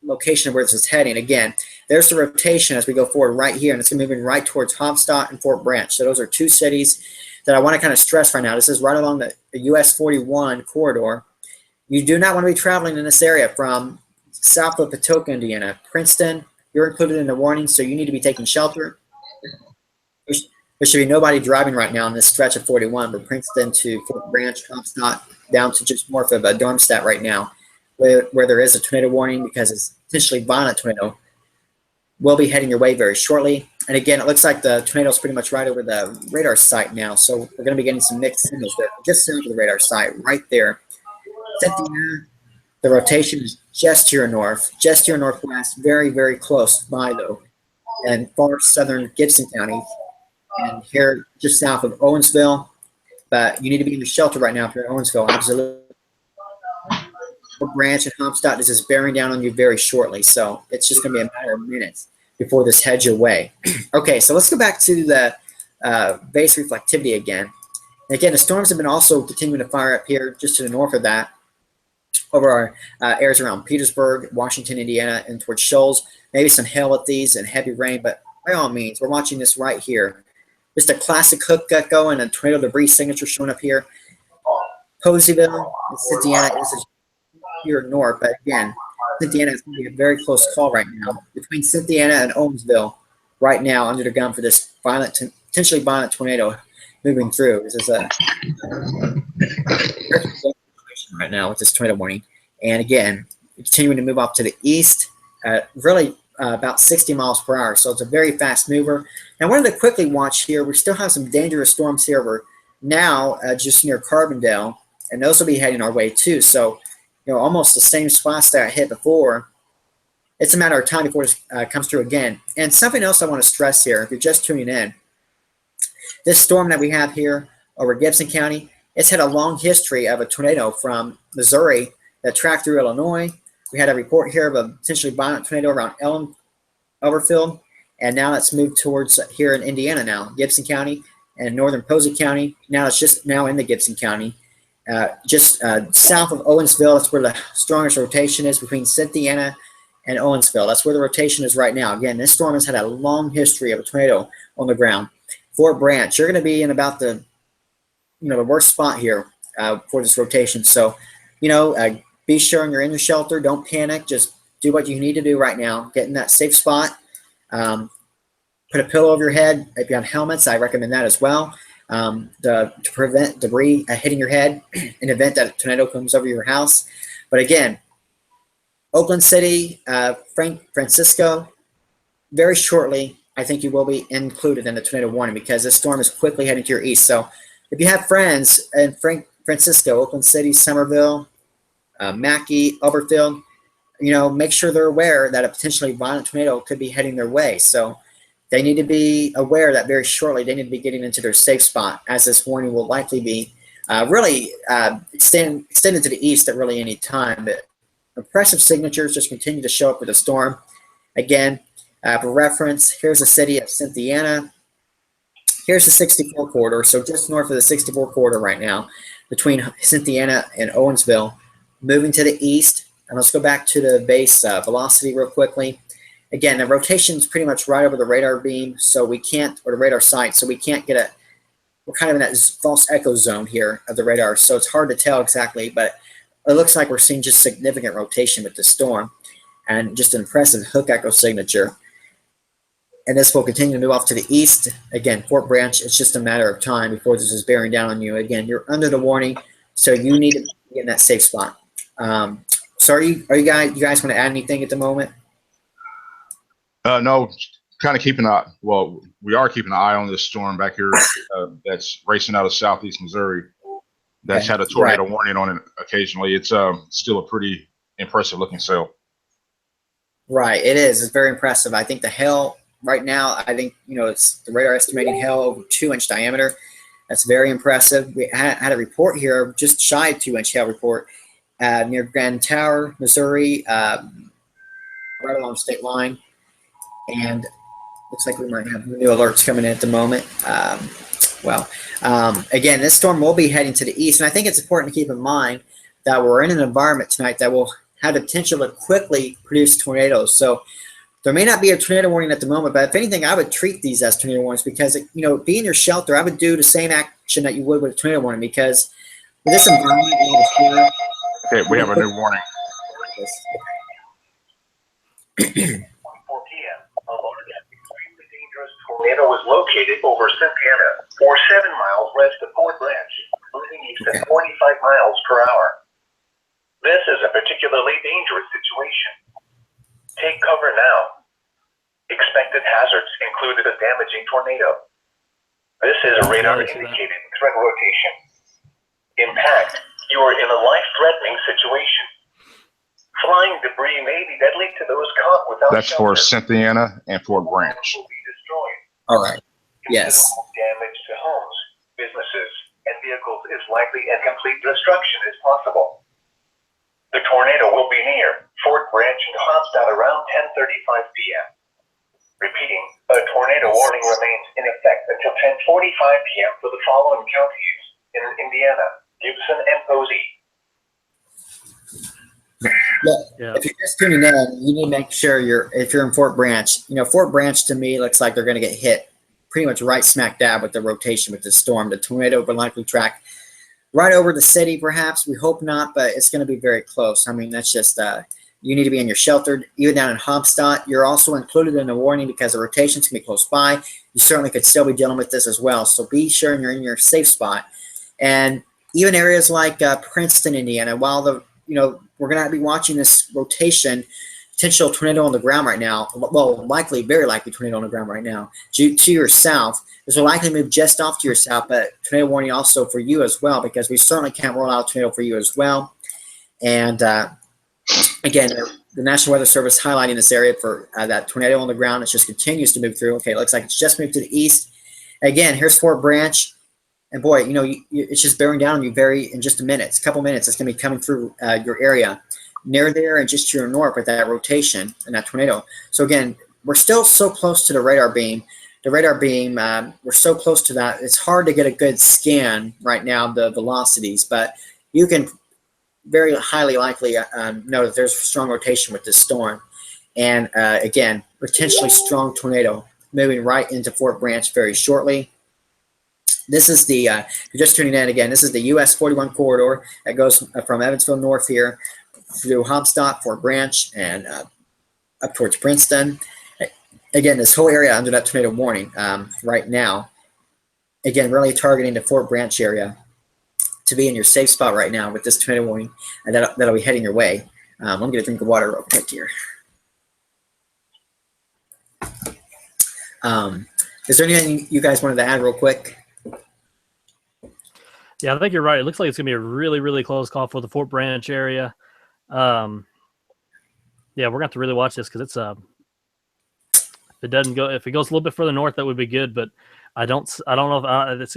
[SPEAKER 2] location of where this is heading. Again, there's the rotation as we go forward right here, and it's moving right towards Hobstadt and Fort Branch. So those are two cities that I want to kind of stress right now. This is right along the US 41 corridor. You do not want to be traveling in this area from south of Patoka, Indiana. Princeton, you're included in the warning, so you need to be taking shelter. There should be nobody driving right now on this stretch of 41, but Princeton to Fort Branch, Hobstadt, down to just north of Darmstadt right now, where there is a tornado warning because it's potentially violent tornado. Will be heading your way very shortly. And again, it looks like the tornado is pretty much right over the radar site now, so we're going to be getting some mixed signals there. Just south of the radar site, right there. The rotation is just to your north, just to your northwest, very, very close by, though, and far southern Gibson County, and here just south of Owensville. But you need to be in the shelter right now if you're in Owensville. Absolutely. Branch and Hopstock, this is bearing down on you very shortly, so it's just going to be a matter of minutes before this heads your way. Okay, so let's go back to the base reflectivity again. And again, the storms have been also continuing to fire up here just to the north of that, over our areas around Petersburg, Washington, Indiana, and towards Shoals. Maybe some hail with these and heavy rain, but by all means, we're watching this right here. Just a classic hook gecko and a tornado debris signature showing up here. Poseyville and Cynthiana, this is here north, but again, Cynthiana is going to be a very close call right now. Between Cynthiana and Owensville, right now, under the gun for this violent, potentially violent tornado moving through. This is a right now with this tornado warning. And again, continuing to move off to the east, really about 60 miles per hour. So it's a very fast mover. Now, I wanted to quickly watch here. We still have some dangerous storms here. We're now just near Carbondale, and those will be heading our way too. So, you know, almost the same spots that I hit before. It's a matter of time before this comes through again. And something else I want to stress here, if you're just tuning in, this storm that we have here over Gibson County, it's had a long history of a tornado from Missouri that tracked through Illinois. We had a report here of a potentially violent tornado around Elberfeld, and now it's moved towards here in Indiana now, Gibson County and northern Posey County. Now it's just now in the Gibson County. Just south of Owensville, that's where the strongest rotation is, between Cynthiana and Owensville. That's where the rotation is right now. Again, this storm has had a long history of a tornado on the ground. Fort Branch, you're going to be in about the the worst spot here for this rotation. So, be sure you're in your shelter. Don't panic. Just do what you need to do right now. Get in that safe spot. Put a pillow over your head. If you have helmets, I recommend that as well to prevent debris hitting your head in the event that a tornado comes over your house. But again, Oakland City, Francisco, very shortly, I think you will be included in the tornado warning because this storm is quickly heading to your east. So if you have friends in Francisco, Oakland City, Somerville, Mackey, Elberfeld, make sure they're aware that a potentially violent tornado could be heading their way. So they need to be aware that very shortly they need to be getting into their safe spot, as this warning will likely be really extended to the east at really any time. But impressive signatures just continue to show up with the storm. Again, for reference, here's the city of Cynthiana. Here's the 64 corridor, so just north of the 64 corridor right now, between Cynthiana and Owensville. Moving to the east, and let's go back to the base velocity real quickly. Again, the rotation is pretty much right over the radar beam, so we can't, or the radar sight, so we can't get we're kind of in that false echo zone here of the radar, so it's hard to tell exactly, but it looks like we're seeing just significant rotation with the storm, and just an impressive hook echo signature. And this will continue to move off to the east. Again, Fort Branch, it's just a matter of time before this is bearing down on you. Again, you're under the warning, so you need to be in that safe spot. So you guys want to add anything at the moment?
[SPEAKER 1] No, kind of keeping we are keeping an eye on this storm back here that's racing out of southeast Missouri. That's had a tornado warning on it occasionally. It's still a pretty impressive looking sail. Right,
[SPEAKER 2] it is. It's very impressive. I think the hail right now, it's the radar estimating hail over 2-inch diameter. That's very impressive. We had a report here, just shy of 2-inch hail report near Grand Tower, Missouri, right along state line. And looks like we might have new alerts coming in at the moment. Again, this storm will be heading to the east. And I think it's important to keep in mind that we're in an environment tonight that will have the potential to quickly produce tornadoes. So there may not be a tornado warning at the moment, but if anything, I would treat these as tornado warnings because, be in your shelter, I would do the same action that you would with a tornado warning because with this environment,
[SPEAKER 1] okay, we have a new warning.
[SPEAKER 4] 4 p.m. A large, extremely dangerous tornado was located over Cynthiana, 7 miles west of Fort Branch, moving east at 45 miles per hour. This is a particularly dangerous situation. Take cover now. Expected hazards included a damaging tornado. This is a radar-indicated threat rotation. Impact. You are in a life-threatening situation. Flying debris may be deadly to those caught without
[SPEAKER 1] That's for
[SPEAKER 4] shelter.
[SPEAKER 1] Cynthiana and Fort Branch.
[SPEAKER 4] Will be destroyed.
[SPEAKER 2] All right. Yes.
[SPEAKER 4] Considerable damage to homes, businesses, and vehicles is likely, and complete destruction is possible. The tornado will be near Fort Branch and Hopstad around 10:35 p.m. Repeating, a tornado warning remains in effect until 10:45 p.m. for the following counties in Indiana: Gibson and Posey.
[SPEAKER 3] Yeah.
[SPEAKER 2] If you're just tuning in, you need to make sure if you're in Fort Branch. Fort Branch to me looks like they're going to get hit pretty much right smack dab with the rotation with the storm. The tornado will likely track right over the city, perhaps. We hope not, but it's going to be very close. I mean, that's just you need to be in your sheltered. Even down in Hopstad, you're also included in the warning because the rotation's going to be close by. You certainly could still be dealing with this as well. So be sure you're in your safe spot. And even areas like Princeton, Indiana, while we're going to be watching this rotation, potential tornado on the ground right now. Well, very likely tornado on the ground right now. To your south, this will likely move just off to your south, but tornado warning also for you as well, because we certainly can't roll out a tornado for you as well. And again, the National Weather Service highlighting this area for that tornado on the ground. It just continues to move through. Okay, it looks like it's just moved to the east. Again, here's Fort Branch. And boy, it's just bearing down on you in just a minute. A couple minutes, it's going to be coming through your area. Near there and just to your north with that rotation and that tornado. So again, we're still so close to the radar beam. The radar beam, we're so close to that. It's hard to get a good scan right now, the velocities, but you can very highly likely know that there's strong rotation with this storm. And again, potentially strong tornado moving right into Fort Branch very shortly. This is the, if you're just tuning in again, this is the US 41 corridor that goes from Evansville north here through Hopstad, Fort Branch, and up towards Princeton. Again, this whole area under that tornado warning right now. Again, really targeting the Fort Branch area to be in your safe spot right now with this tornado warning, and that'll be heading your way. I'm going to drink of water real quick here. Is there anything you guys wanted to add real quick?
[SPEAKER 3] Yeah, I think you're right. It looks like it's going to be a really, really close call for the Fort Branch area. Yeah, we're going to have to really watch this because it's if it goes a little bit further north, that would be good. But I don't know if I think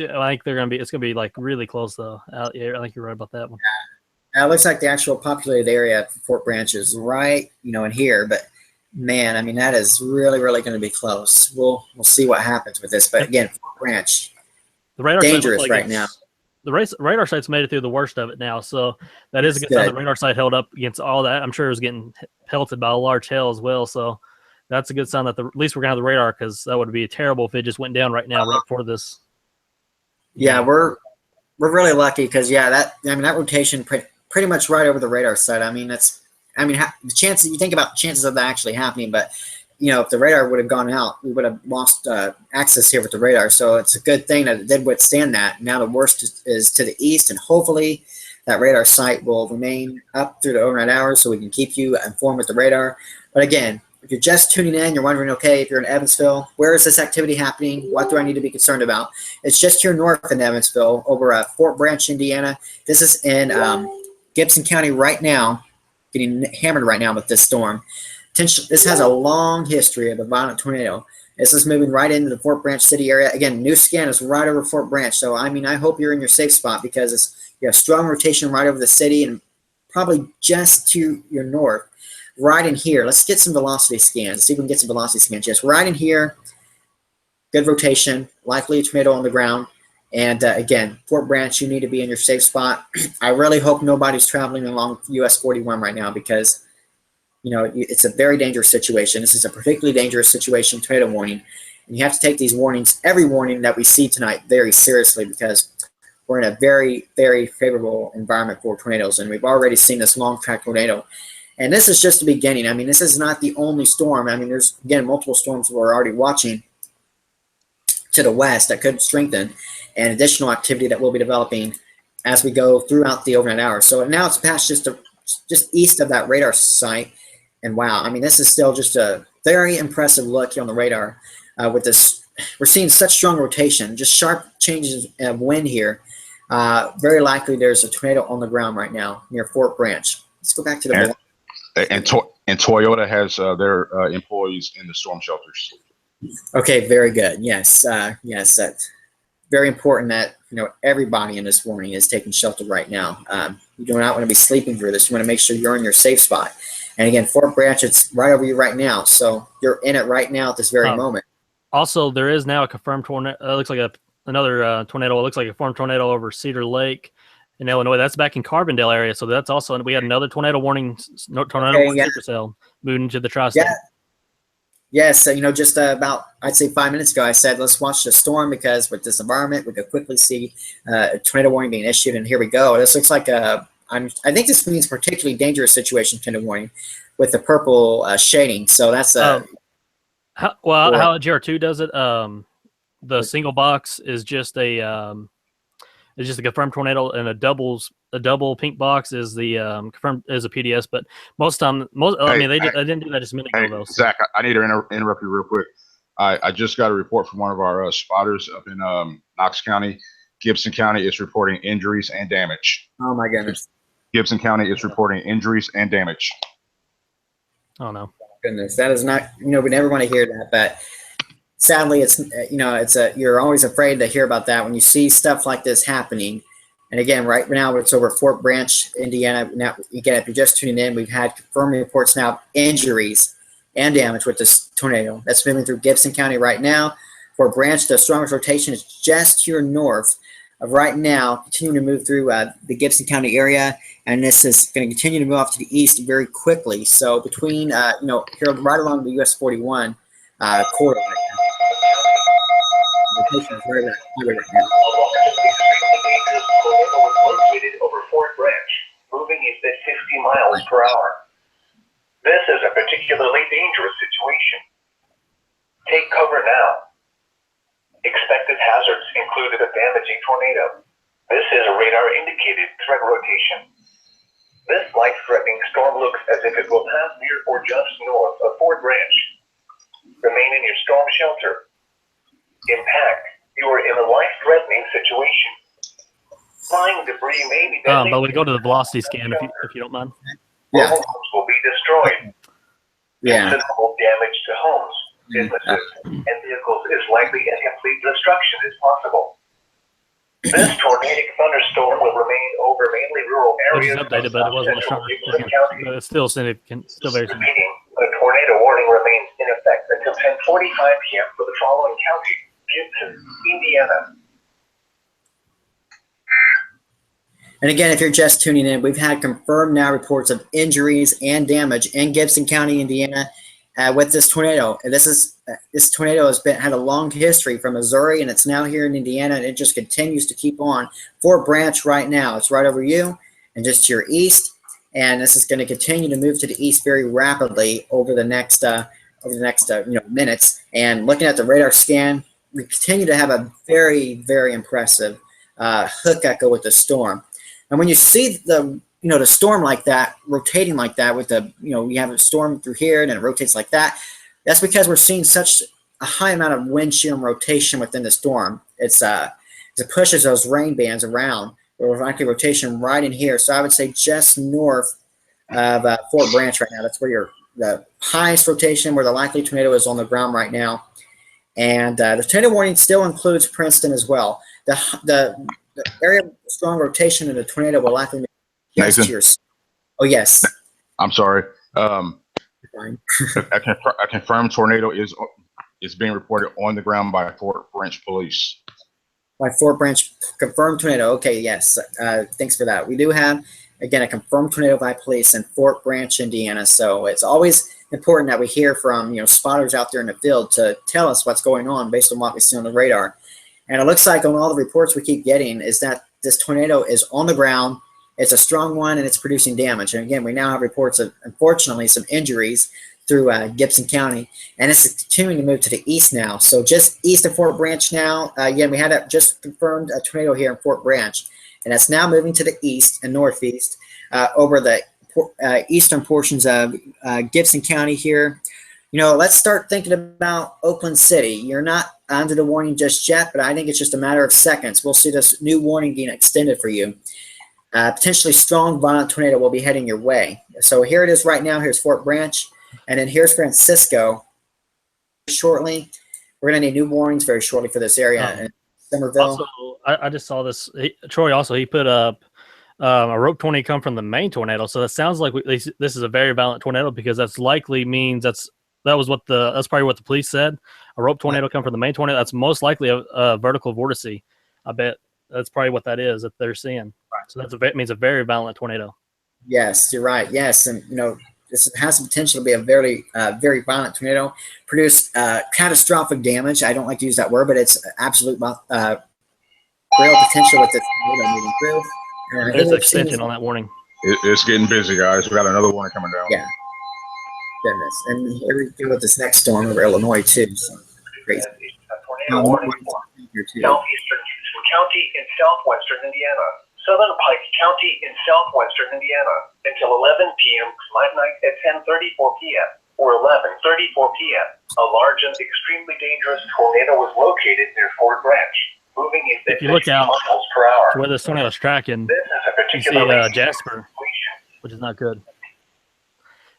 [SPEAKER 3] it's going to be like really close though. I think you're right about that one.
[SPEAKER 2] It looks like the actual populated area for Fort Branch is right, in here. But man, I mean, that is really, really going to be close. We'll see what happens with this. But again, Fort Branch,
[SPEAKER 3] the radar
[SPEAKER 2] dangerous right now.
[SPEAKER 3] The radar site's made it through the worst of it now, so that is a good sign. The radar site held up against all that. I'm sure it was getting pelted by a large hail as well, so that's a good sign that at least we're going to have the radar, because that would be terrible if it just went down right now, right before this.
[SPEAKER 2] Yeah, we're really lucky because that rotation pretty much right over the radar site. The chances, you think about chances of that actually happening, but if the radar would have gone out, we would have lost access here with the radar. So it's a good thing that it did withstand that. Now the worst is to the east, and hopefully that radar site will remain up through the overnight hours so we can keep you informed with the radar. But again, if you're just tuning in, you're wondering, okay, if you're in Evansville, where is this activity happening? What do I need to be concerned about? It's just here north in Evansville over at Fort Branch, Indiana. This is in Gibson County right now, getting hammered right now with this storm. This has a long history of a violent tornado. This is moving right into the Fort Branch city area. Again, new scan is right over Fort Branch. So, I hope you're in your safe spot because you have strong rotation right over the city and probably just to your north, right in here. Let's get some velocity scans. See if we can get some velocity scans. Just right in here. Good rotation. Likely a tornado on the ground. And again, Fort Branch, you need to be in your safe spot. I really hope nobody's traveling along US 41 right now because it's a very dangerous situation. This is a particularly dangerous situation, tornado warning. And you have to take these warnings, every warning that we see tonight, very seriously because we're in a very, very favorable environment for tornadoes. And we've already seen this long track tornado. And this is just the beginning. This is not the only storm. There's, again, multiple storms we're already watching to the west that could strengthen and additional activity that will be developing as we go throughout the overnight hours. So now it's past just east of that radar site. And wow, this is still just a very impressive look here on the radar with this. We're seeing such strong rotation, just sharp changes of wind here. Very likely there's a tornado on the ground right now near Fort Branch. Let's go back to the
[SPEAKER 1] And Toyota has their employees in the storm shelters.
[SPEAKER 2] Okay, very good. Yes, yes, that's very important that everybody in this warning is taking shelter right now. You do not want to be sleeping through this. You want to make sure you're in your safe spot. And again, Fort Branch, it's right over you right now, so you're in it right now at this very moment.
[SPEAKER 3] Also, there is now a confirmed tornado. Looks like another tornado. It looks like a confirmed tornado over Cedar Lake in Illinois. That's back in Carbondale area. So that's also, we had another tornado warning supercell moving into the tri-state.
[SPEAKER 2] Yeah. Yes, just about, I'd say 5 minutes ago, I said, let's watch the storm because with this environment, we could quickly see a tornado warning being issued. And here we go. This looks like I think this means particularly dangerous situation tornado warning with the purple shading. So that's
[SPEAKER 3] how GR2 does it. The single box is just a confirmed tornado, and a double pink box is the confirmed is a PDS. But most time, I didn't do that just a minute ago though.
[SPEAKER 1] Zach, I need to interrupt you real quick. I just got a report from one of our spotters up in Knox County. Gibson County is reporting injuries and damage.
[SPEAKER 2] Oh my goodness.
[SPEAKER 1] Gibson County is reporting injuries and damage.
[SPEAKER 3] Oh no.
[SPEAKER 2] Goodness, that is not, we never want to hear that, but sadly it's, you're always afraid to hear about that when you see stuff like this happening. And again, right now it's over Fort Branch, Indiana. Now, again, if you're just tuning in, we've had confirmed reports now of injuries and damage with this tornado. That's moving through Gibson County right now. Fort Branch, the strongest rotation is just to your north of right now, continuing to move through the Gibson County area, and this is going to continue to move off to the east very quickly. So between, here right along the US 41 corridor right now. The rotation is right now.
[SPEAKER 4] Tornado was located over Fort Branch, moving at 60 miles per hour. This is a particularly dangerous situation. Take cover now. Expected hazards included a damaging tornado. This is a radar-indicated threat rotation. This life-threatening storm looks as if it will pass near or just north of Fort Branch. Remain in your storm shelter. Impact. You are in a life-threatening situation. Flying debris may be deadly.
[SPEAKER 3] But we go to the velocity scan if you don't mind.
[SPEAKER 2] Yeah.
[SPEAKER 4] Homes will be destroyed.
[SPEAKER 2] Yeah.
[SPEAKER 4] Considerable damage to homes, businesses, and vehicles is likely, and complete destruction is possible. This tornadic thunderstorm will remain over mainly rural
[SPEAKER 3] It
[SPEAKER 4] areas.
[SPEAKER 3] was updated, but it wasn't a sharp. But it's still significant. Still very significant.
[SPEAKER 4] Repeating, a tornado warning remains in effect until 10:45 p.m. for the following county: Gibson, Indiana.
[SPEAKER 2] And again, if you're just tuning in, we've had confirmed now reports of injuries and damage in Gibson County, Indiana, with this tornado. And this tornado has had a long history from Missouri, and it's now here in Indiana, and it just continues to keep on. Fort Branch right now, it's right over you and just to your east, and this is going to continue to move to the east very rapidly over the next minutes. And looking at the radar scan, we continue to have a very, very impressive hook echo with the storm. And when you see the storm like that, rotating like that with the, we have a storm through here and then it rotates like that, that's because we're seeing such a high amount of wind shear and rotation within the storm. It pushes those rain bands around, or likely rotation right in here. So I would say just north of Fort Branch right now. That's where the highest rotation, where the likely tornado is on the ground right now. And the tornado warning still includes Princeton as well. The area with strong rotation and the tornado will likely make just to your. Oh yes.
[SPEAKER 1] I'm sorry. I confirm tornado is being reported on the ground by Fort Branch Police.
[SPEAKER 2] By Fort Branch, confirmed tornado. Okay, yes. Thanks for that. We do have, again, a confirmed tornado by police in Fort Branch, Indiana. So it's always important that we hear from spotters out there in the field to tell us what's going on based on what we see on the radar. And it looks like on all the reports we keep getting is that this tornado is on the ground. It's a strong one, and it's producing damage. And again, we now have reports of, unfortunately, some injuries through Gibson County, and it's continuing to move to the east now. So just east of Fort Branch now. Again, we had a just confirmed a tornado here in Fort Branch, and that's now moving to the east and northeast over the eastern portions of Gibson County here. Let's start thinking about Oakland City. You're not under the warning just yet, but I think it's just a matter of seconds. We'll see this new warning being extended for you. potentially strong violent tornado will be heading your way. So here it is right now. Here's Fort Branch, and then here's Francisco. Shortly, we're going to need new warnings very shortly for this area. And Somerville.
[SPEAKER 3] Also, I just saw this. Troy also, he put up a rope tornado come from the main tornado. So that sounds like this is a very violent tornado, because that's likely means that's probably what the police said. A rope tornado come from the main tornado. That's most likely a vertical vortice. I bet that's probably what that is that they're seeing. So that means a very violent tornado.
[SPEAKER 2] Yes, you're right. Yes, and this has the potential to be a very, very violent tornado. Produce catastrophic damage. I don't like to use that word, but it's absolute real potential with this tornado moving through.
[SPEAKER 3] There's an extension on that warning.
[SPEAKER 1] It's getting busy, guys. We got another one coming down.
[SPEAKER 2] Yeah. Goodness. And here we go with this next storm over Illinois too. So crazy.
[SPEAKER 4] Tornado warning for southeastern Houston County in southwestern Indiana, southern Pike County in southwestern Indiana until 11 p.m. midnight at 10:34 p.m. or 11:34 p.m. A large and extremely dangerous tornado was located near Fort Branch, moving at
[SPEAKER 3] If you look out
[SPEAKER 4] miles per hour.
[SPEAKER 3] to where this tornado's tracking,
[SPEAKER 4] This is a
[SPEAKER 3] you see
[SPEAKER 4] particularly
[SPEAKER 3] Jasper, which is not good.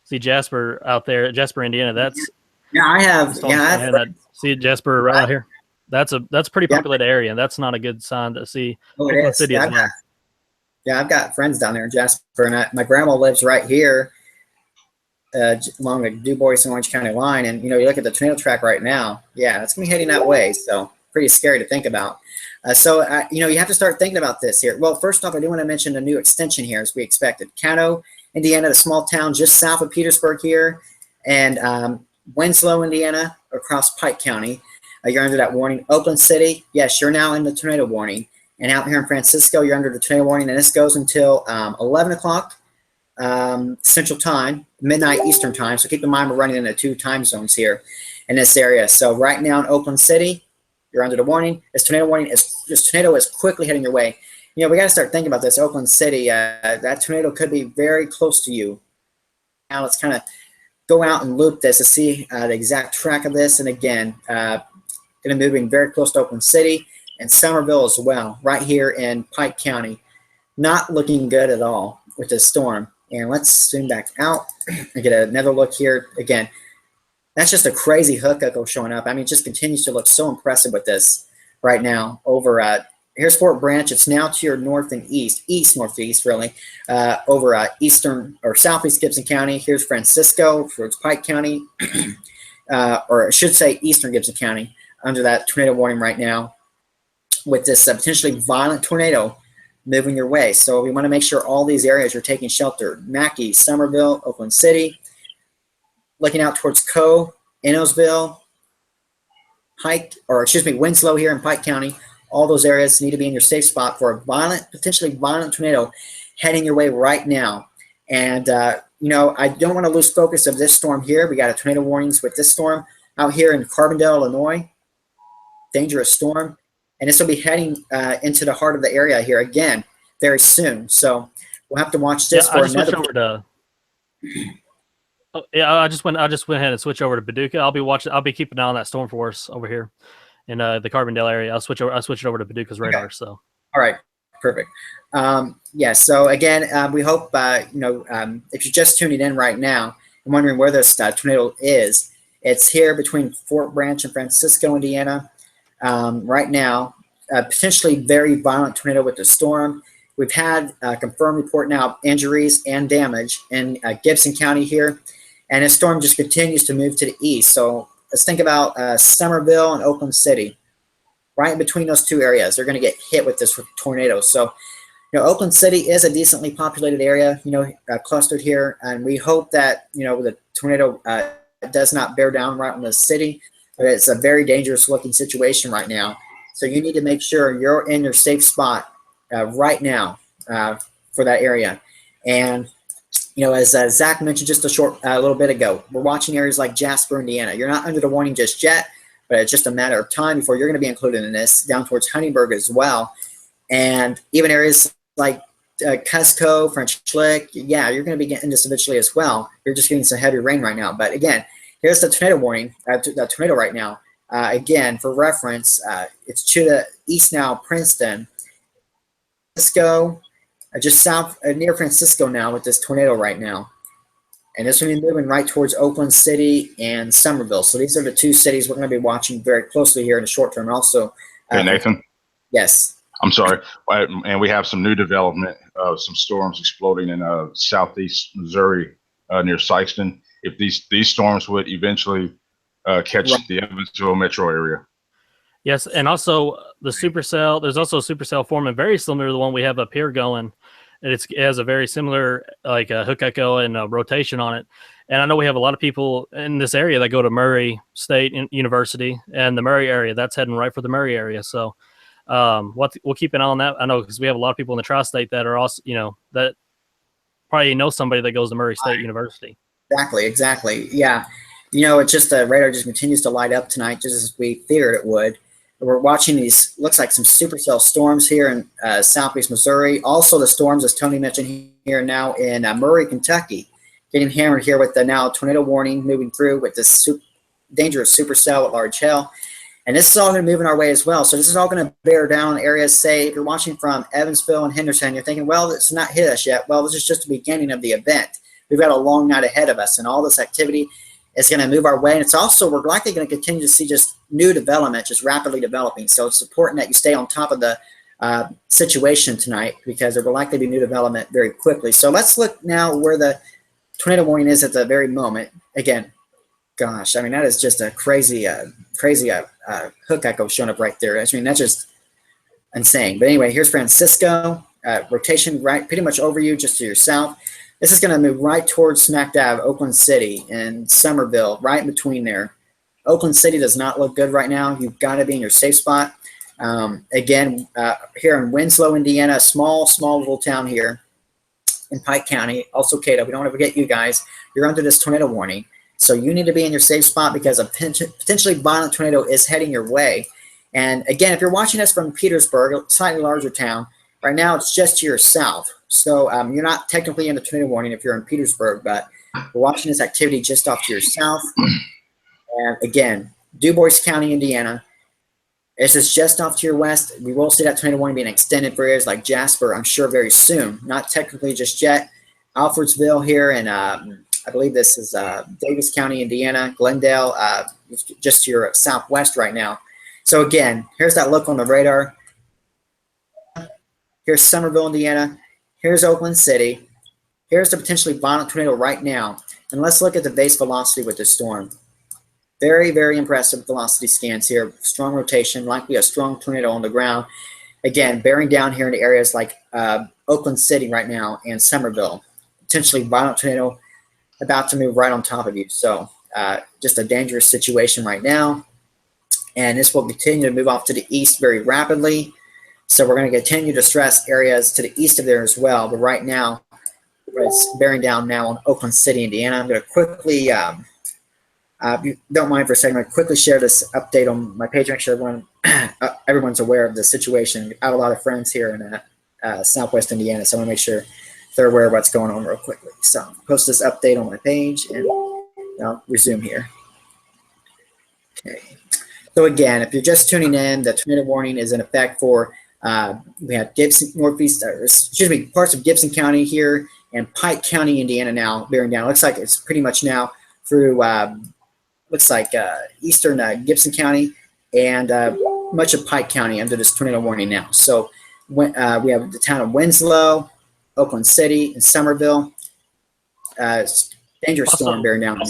[SPEAKER 3] See Jasper out there, Jasper, Indiana. That's
[SPEAKER 2] I have
[SPEAKER 3] see Jasper right out here. That's a pretty populated area, and that's not a good sign to see.
[SPEAKER 2] Oh, it is.
[SPEAKER 3] City as well.
[SPEAKER 2] I've got friends down there in Jasper, and my grandma lives right here along the Du Bois and Orange County line. And you look at the tornado track right now. Yeah, it's gonna be heading that way. So pretty scary to think about. You have to start thinking about this here. Well, first off, I do want to mention a new extension here, as we expected. Caddo, Indiana, the small town just south of Petersburg here, and Winslow, Indiana, across Pike County. You're under that warning. Oakland City, yes, you're now in the tornado warning. And out here in Francisco, you're under the tornado warning, and this goes until 11 o'clock Central Time, midnight Eastern Time. So keep in mind, we're running into 2 time zones here in this area. So right now in Oakland City, you're under the warning. This tornado is quickly heading your way. We got to start thinking about this. Oakland City, that tornado could be very close to you. Now let's kind of go out and loop this to see the exact track of this. And again, going to be moving very close to Oakland City and Somerville as well, right here in Pike County. Not looking good at all with this storm. And let's zoom back out and get another look here. Again, that's just a crazy hook echo showing up. I mean, it just continues to look so impressive with this right now. Over here's Fort Branch. It's now to your north and east-northeast, really, over eastern or southeast Gibson County. Here's Francisco towards Pike County, or I should say eastern Gibson County, under that tornado warning right now, with this potentially violent tornado moving your way. So we want to make sure all these areas are taking shelter. Mackey, Somerville, Oakland City, looking out towards Coe, Innosville, Winslow here in Pike County. All those areas need to be in your safe spot for a potentially violent tornado heading your way right now. And, I don't want to lose focus of this storm here. We got a tornado warnings with this storm out here in Carbondale, Illinois. Dangerous storm. And this will be heading into the heart of the area here again very soon. So we'll have to watch this for another.
[SPEAKER 3] I just went ahead and switched over to Paducah. I'll be keeping an eye on that storm force over here in the Carbondale area. I'll switch it over to Paducah's radar. Okay. So
[SPEAKER 2] all right, perfect. So again, we hope if you're just tuning in right now and wondering where this tornado is, it's here between Fort Branch and Francisco, Indiana. Right now, potentially very violent tornado with the storm. We've had a confirmed report now of injuries and damage in Gibson County here, and this storm just continues to move to the east. So let's think about Somerville and Oakland City. Right in between those 2 areas, they're going to get hit with this tornado. So, Oakland City is a decently populated area, clustered here, and we hope that, the tornado does not bear down right on the city. But it's a very dangerous looking situation right now. So you need to make sure you're in your safe spot right now for that area. And, as Zach mentioned just a little bit ago, we're watching areas like Jasper, Indiana. You're not under the warning just yet, but it's just a matter of time before you're going to be included in this, down towards Huntingburg as well. And even areas like Cusco, French Lick, yeah, you're going to be getting this eventually as well. You're just getting some heavy rain right now. But again, here's the tornado warning, the tornado right now. Again, for reference, it's to the east now, Princeton, Cisco, just south near Francisco now with this tornado right now. And this will be moving right towards Oakland City and Somerville. So these are the two cities we're going to be watching very closely here in the short term. Also,
[SPEAKER 1] Hey, Nathan.
[SPEAKER 2] Yes.
[SPEAKER 1] I'm sorry. And we have some new development, some storms exploding in southeast Missouri near Sikeston. If these storms would eventually catch the Evansville metro area.
[SPEAKER 3] Yes, and also the supercell. There's also a supercell forming very similar to the one we have up here going. And it has a very similar like a hook echo and a rotation on it. And I know we have a lot of people in this area that go to Murray State University and the Murray area. That's heading right for the Murray area. So we'll keep an eye on that. I know because we have a lot of people in the tri-state that are also, that probably know somebody that goes to Murray State University.
[SPEAKER 2] Exactly. Yeah. It's just the radar just continues to light up tonight, just as we feared it would. We're watching these, looks like some supercell storms here in southeast Missouri. Also the storms, as Tony mentioned here now in Murray, Kentucky, getting hammered here with the now tornado warning moving through with this dangerous supercell at large hail. And this is all going to move in our way as well. So this is all going to bear down areas, say, if you're watching from Evansville and Henderson, you're thinking, well, it's not hit us yet. Well, this is just the beginning of the event. We've got a long night ahead of us, and all this activity is going to move our way. And it's also, we're likely going to continue to see just new development, just rapidly developing. So it's important that you stay on top of the situation tonight, because there will likely be new development very quickly. So let's look now where the tornado warning is at the very moment. Again, gosh, I mean, that is just a crazy hook echo showing up right there. I mean, that's just insane. But anyway, here's Francisco, rotation right pretty much over you, just to your south. This is going to move right towards smack dab Oakland City and Somerville, right in between there. Oakland City does not look good right now. You've got to be in your safe spot. Again, here in Winslow, Indiana, a small little town here in Pike County. Also, Cato, we don't want to forget you guys. You're under this tornado warning. So you need to be in your safe spot because a potentially violent tornado is heading your way. And again, if you're watching us from Petersburg, a slightly larger town, right now it's just to your south. So you're not technically in the tornado warning if you're in Petersburg, but we're watching this activity just off to your south. And again, DuBois County, Indiana. This is just off to your west. We will see that tornado warning being extended for areas like Jasper, I'm sure, very soon. Not technically just yet. Alfredsville here, and I believe this is Davis County, Indiana. Glendale, just to your southwest right now. So again, here's that look on the radar. Here's Somerville, Indiana. Here's Oakland City. Here's the potentially violent tornado right now. And let's look at the base velocity with this storm. Very, very impressive velocity scans here. Strong rotation, likely a strong tornado on the ground. Again, bearing down here in areas like Oakland City right now and Somerville. Potentially violent tornado about to move right on top of you. So just a dangerous situation right now. And this will continue to move off to the east very rapidly. So we're going to continue to stress areas to the east of there as well. But right now, it's bearing down now on Oakland City, Indiana. I'm going to quickly, if you don't mind for a second, I'm going to quickly share this update on my page. Make sure everyone's aware of the situation. I have a lot of friends here in Southwest Indiana, so I want to make sure they're aware of what's going on real quickly. So I'll post this update on my page, and I'll resume here. Okay. So again, if you're just tuning in, the tornado warning is in effect for we have Gibson, parts of Gibson County here and Pike County, Indiana now bearing down. It looks like it's pretty much now through eastern Gibson County and much of Pike County under this tornado warning now. So when, we have the town of Winslow, Oakland City, and Somerville. Dangerous storm bearing down.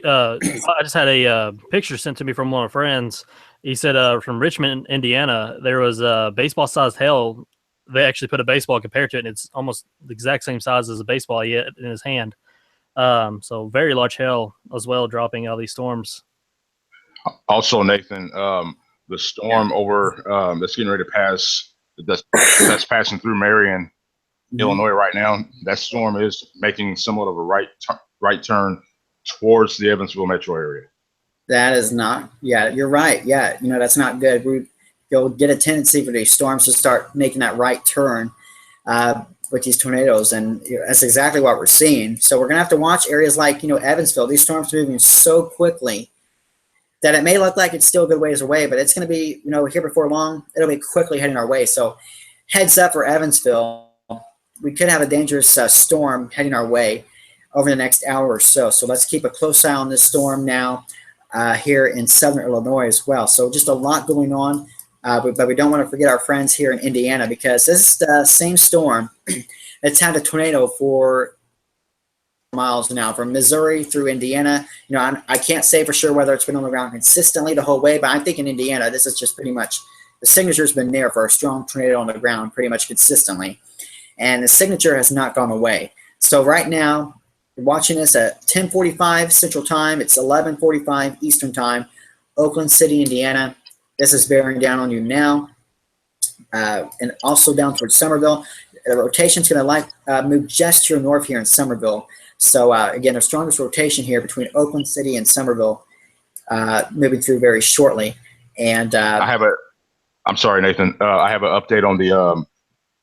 [SPEAKER 3] I just had a picture sent to me from one of my friends. He said from Richmond, Indiana, there was a baseball-sized hail. They actually put a baseball compared to it, and it's almost the exact same size as a baseball he had in his hand. So very large hail as well, dropping all these storms.
[SPEAKER 1] Also, Nathan, the storm over that's getting ready to pass, that's passing through Marion, Illinois right now. That storm is making somewhat of a right turn towards the Evansville metro area.
[SPEAKER 2] That is not, yeah, you're right. Yeah, that's not good. You'll get a tendency for these storms to start making that right turn with these tornadoes, and that's exactly what we're seeing. So we're going to have to watch areas like, Evansville. These storms are moving so quickly that it may look like it's still a good ways away, but it's going to be, here before long, it'll be quickly heading our way. So heads up for Evansville. we could have a dangerous storm heading our way over the next hour or so. So let's keep a close eye on this storm now here in southern Illinois as well. So just a lot going on, but we don't want to forget our friends here in Indiana, because this is the same storm that's had a tornado for miles now from Missouri through Indiana. You know, I can't say for sure whether it's been on the ground consistently the whole way, but I'm thinking Indiana, this is just pretty much, the signature's been there for a strong tornado on the ground pretty much consistently. And the signature has not gone away. So right now, you're watching this at 10:45 Central Time. It's 11:45 Eastern Time, Oakland City, Indiana. This is bearing down on you now, and also down towards Somerville. The rotation's going to move just to your north here in Somerville. So again, the strongest rotation here between Oakland City and Somerville, moving through very shortly. And
[SPEAKER 1] I'm sorry, Nathan. I have an update on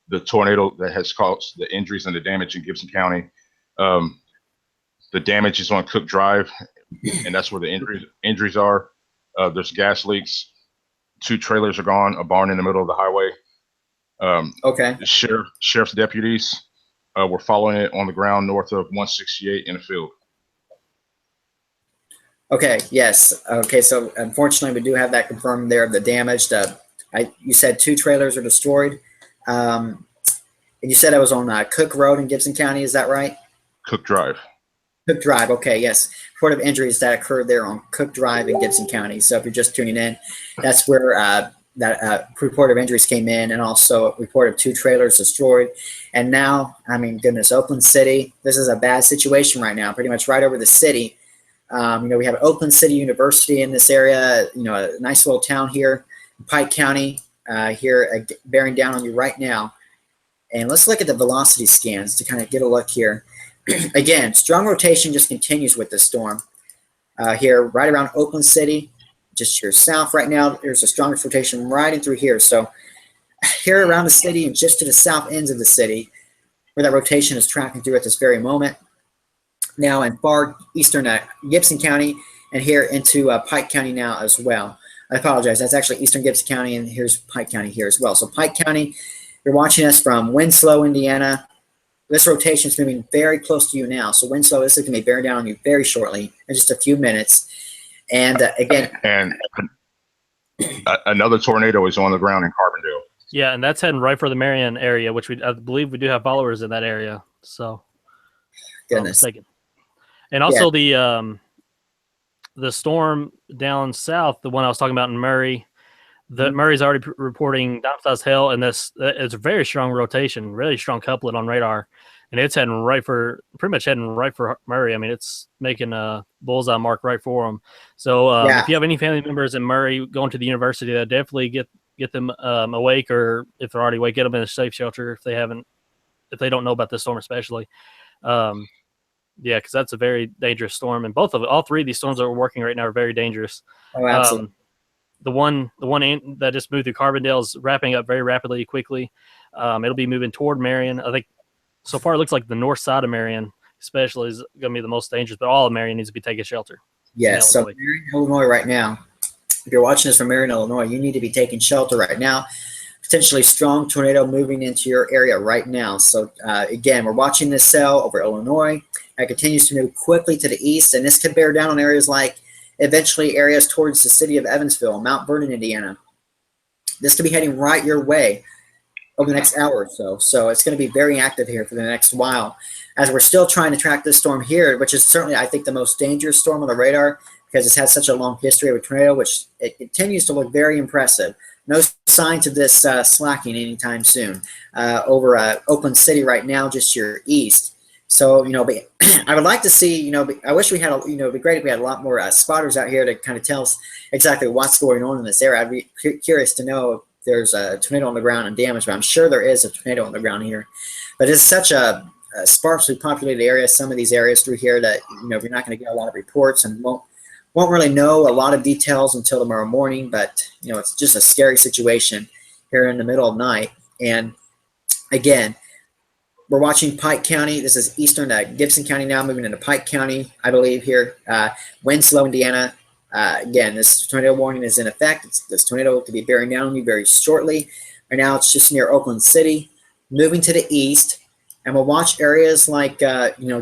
[SPEAKER 1] the tornado that has caused the injuries and the damage in Gibson County. The damage is on Cook Drive, and that's where the injuries are. There's gas leaks. 2 trailers are gone. A barn in the middle of the highway.
[SPEAKER 2] okay.
[SPEAKER 1] Sheriff's deputies were following it on the ground north of 168 in a field.
[SPEAKER 2] Okay, yes. Okay, so unfortunately, we do have that confirmed there of the damage. You said 2 trailers are destroyed. And you said it was on Cook Road in Gibson County, is that right?
[SPEAKER 1] Cook Drive.
[SPEAKER 2] Cook Drive, okay, yes. Report of injuries that occurred there on Cook Drive in Gibson County. So if you're just tuning in, that's where that report of injuries came in, and also a report of 2 trailers destroyed. And now, I mean, goodness, Oakland City, this is a bad situation right now, pretty much right over the city. You know, we have Oakland City University in this area, you know, a nice little town here, Pike County, here bearing down on you right now. And let's look at the velocity scans to kind of get a look here. Again, strong rotation just continues with this storm. Here, right around Oakland City, just here south right now, there's the strongest rotation right in through here. So here around the city and just to the south ends of the city, where that rotation is tracking through at this very moment. Now in far eastern Gibson County, and here into Pike County now as well. I apologize, that's actually eastern Gibson County, and here's Pike County here as well. So Pike County, you're watching us from Winslow, Indiana. This rotation is moving very close to you now. So Winslow, this is going to be bearing down on you very shortly, in just a few minutes. And again,
[SPEAKER 1] and another tornado is on the ground in Carbondale.
[SPEAKER 3] Yeah, and that's heading right for the Marion area, which I believe we do have followers in that area. So,
[SPEAKER 2] goodness.
[SPEAKER 3] And also the storm down south, the one I was talking about in Murray, Murray's already reporting downsized hail, and this is a very strong rotation, really strong couplet on radar, and it's pretty much heading right for Murray. I mean, it's making a bullseye mark right for them. So if you have any family members in Murray going to the university, definitely get them awake, or if they're already awake, get them in a safe shelter if they don't know about this storm especially. Yeah, because that's a very dangerous storm, and all 3 of these storms that we're working right now are very dangerous.
[SPEAKER 2] Oh, absolutely.
[SPEAKER 3] The one that just moved through Carbondale is wrapping up very rapidly, quickly. It'll be moving toward Marion. I think so far it looks like the north side of Marion, especially, is going to be the most dangerous. But all of Marion needs to be taking shelter.
[SPEAKER 2] Yes. So Marion, Illinois, right now, if you're watching this from Marion, Illinois, you need to be taking shelter right now. Potentially strong tornado moving into your area right now. So again, we're watching this cell over Illinois. It continues to move quickly to the east, and this could bear down on areas like eventually areas towards the city of Evansville, Mount Vernon, Indiana. This could be heading right your way over the next hour or so. So it's going to be very active here for the next while, as we're still trying to track this storm here, which is certainly, I think, the most dangerous storm on the radar, because it's had such a long history of a tornado, which it continues to look very impressive. No signs of this slacking anytime soon. Over Oakland City right now, just to your east. So, you know, I would like to see, you know, I wish we had, it'd be great if we had a lot more spotters out here to kind of tell us exactly what's going on in this area. I'd be curious to know if there's a tornado on the ground and damage, but I'm sure there is a tornado on the ground here. But it's such a sparsely populated area, some of these areas through here, that, you know, you're not going to get a lot of reports and won't really know a lot of details until tomorrow morning. But, you know, it's just a scary situation here in the middle of the night. And again, we're watching Pike County. This is eastern Gibson County now, moving into Pike County, I believe, here. Winslow, Indiana. Again, this tornado warning is in effect. This tornado to be bearing down on you very shortly. Right now, it's just near Oakland City. Moving to the east, And we'll watch areas like,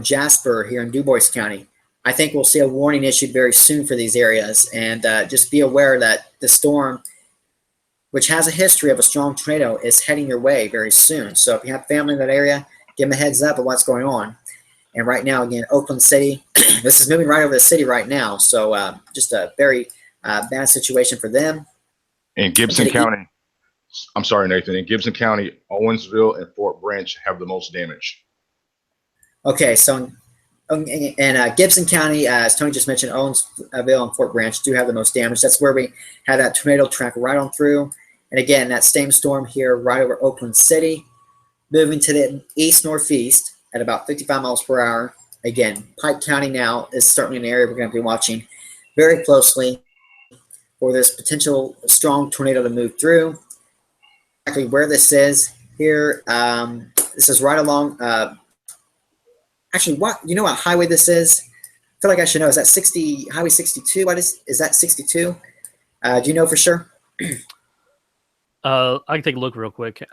[SPEAKER 2] Jasper here in DuBois County. I think we'll see a warning issued very soon for these areas. And just be aware that the storm, which has a history of a strong tornado, is heading your way very soon. So if you have family in that area, give them a heads up of what's going on. And right now, again, Oakland City, this is moving right over the city right now. So just a very bad situation for them.
[SPEAKER 1] In Gibson County, I'm sorry, Nathan. In Gibson County, Owensville and Fort Branch have the most damage.
[SPEAKER 2] Okay, so in Gibson County, as Tony just mentioned, Owensville and Fort Branch do have the most damage. That's where we had that tornado track right on through. And again, that same storm here right over Oakland City, moving to the east-northeast at about 55 miles per hour. Again, Pike County now is certainly an area we're going to be watching very closely for this potential strong tornado to move through. Exactly where this is here, this is right along, actually, you know what highway this is? I feel like I should know. Is that Highway 62? Is that 62? Do you know for sure?
[SPEAKER 3] I can take a look real quick.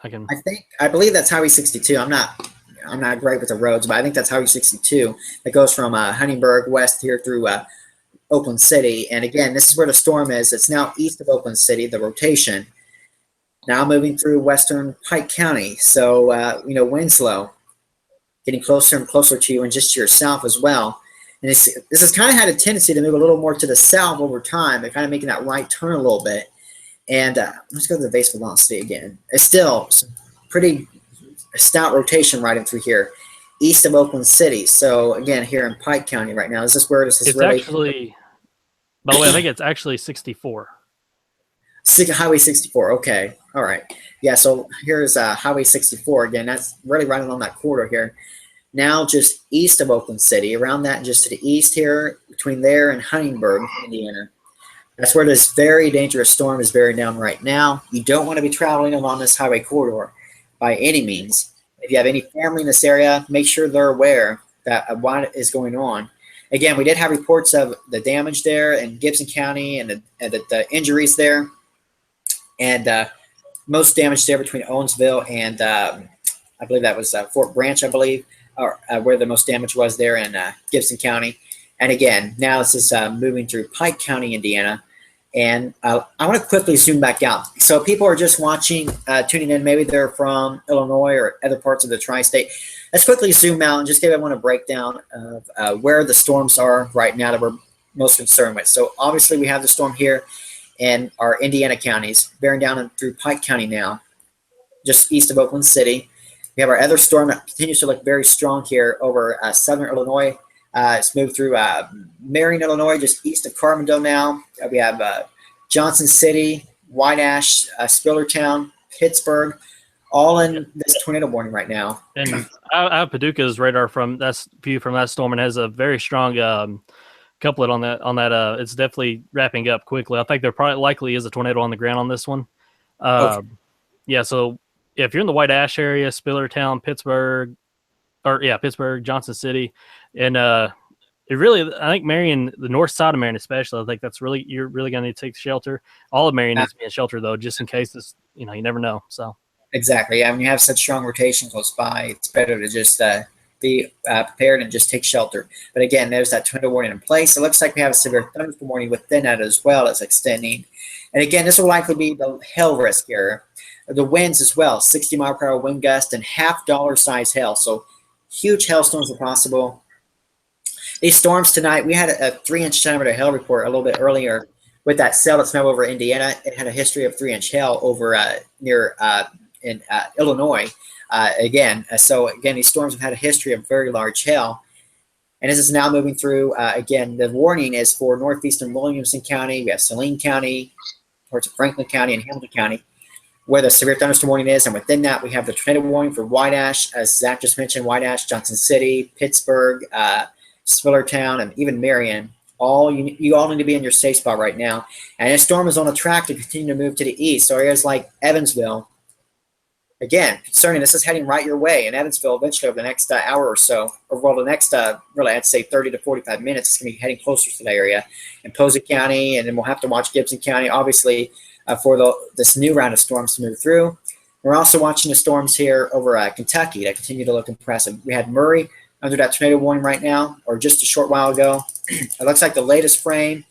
[SPEAKER 2] I believe that's Highway 62. I'm not great with the roads, but I think that's Highway 62 that goes from Huntingburg west here through Oakland City. And again, this is where the storm is. It's now east of Oakland City, the rotation. Now moving through western Pike County. So, Winslow, getting closer and closer to you and just to your south as well. And this has kind of had a tendency to move a little more to the south over time. They're kind of making that right turn a little bit. And let's go to the base velocity again. It's still pretty stout rotation right in through here, east of Oakland City. So again, here in Pike County right now, is this where this is really?
[SPEAKER 3] Actually, by the way, I think it's actually 64.
[SPEAKER 2] Highway 64. Okay, all right. Yeah. So here's Highway 64 again. That's really right along that corridor here. Now just east of Oakland City, around that, just to the east here, between there and Huntingburg, Indiana. That's where this very dangerous storm is bearing down right now. You don't want to be traveling along this highway corridor by any means. If you have any family in this area, make sure they're aware that what is going on. Again, we did have reports of the damage there in Gibson County and the injuries there. And most damage there between Owensville and I believe that was Fort Branch, I believe, or where the most damage was there in Gibson County. And again, now this is moving through Pike County, Indiana. And I want to quickly zoom back out. So people are just watching, tuning in. Maybe they're from Illinois or other parts of the tri-state. Let's quickly zoom out and just give everyone a breakdown of where the storms are right now that we're most concerned with. So obviously we have the storm here in our Indiana counties, bearing down through Pike County now, just east of Oakland City. We have our other storm that continues to look very strong here over southern Illinois. It's moved through Marion, Illinois, just east of Carbondale now. We have Johnson City, White Ash, Spillertown, Pittsburgh, all in this tornado warning right now.
[SPEAKER 3] And I have Paducah's radar from that storm and has a very strong couplet on that. It's definitely wrapping up quickly. I think there probably likely is a tornado on the ground on this one.
[SPEAKER 2] Okay.
[SPEAKER 3] Yeah, so if you're in the White Ash area, Spillertown, Pittsburgh, Johnson City, and I think Marion, the north side of Marion especially, I think you're really going to need to take shelter. All of Marion needs to be in shelter though, just in case this, you never know. So
[SPEAKER 2] exactly, yeah. When you have such strong rotation close by, it's better to just be prepared and just take shelter. But again, there's that tornado warning in place. It looks like we have a severe thunderstorm warning within that as well as extending. And again, this will likely be the hail risk here. The winds as well, 60-mile-per-hour wind gust and half dollar size hail. So huge hailstorms are possible. These storms tonight, we had a 3-inch centimeter hail report a little bit earlier with that cell that's now over Indiana. It had a history of 3-inch hail over near in Illinois. So these storms have had a history of very large hail. And this is now moving through, again, the warning is for northeastern Williamson County. We have Saline County, parts of Franklin County and Hamilton County, where the severe thunderstorm warning is. And within that, we have the tornado warning for White Ash, as Zach just mentioned, White Ash, Johnson City, Pittsburgh, Spillertown, and even Marion. You all need to be in your safe spot right now. And this storm is on a track to continue to move to the east. So areas like Evansville, again, concerning, this is heading right your way. In Evansville, eventually over the next hour or so, or the next, really, I'd say 30 to 45 minutes, it's going to be heading closer to that area. In Posey County, and then we'll have to watch Gibson County, obviously, for this new round of storms to move through. We're also watching the storms here over Kentucky that continue to look impressive. We had Murray under that tornado warning right now, or just a short while ago. It looks like the latest frame.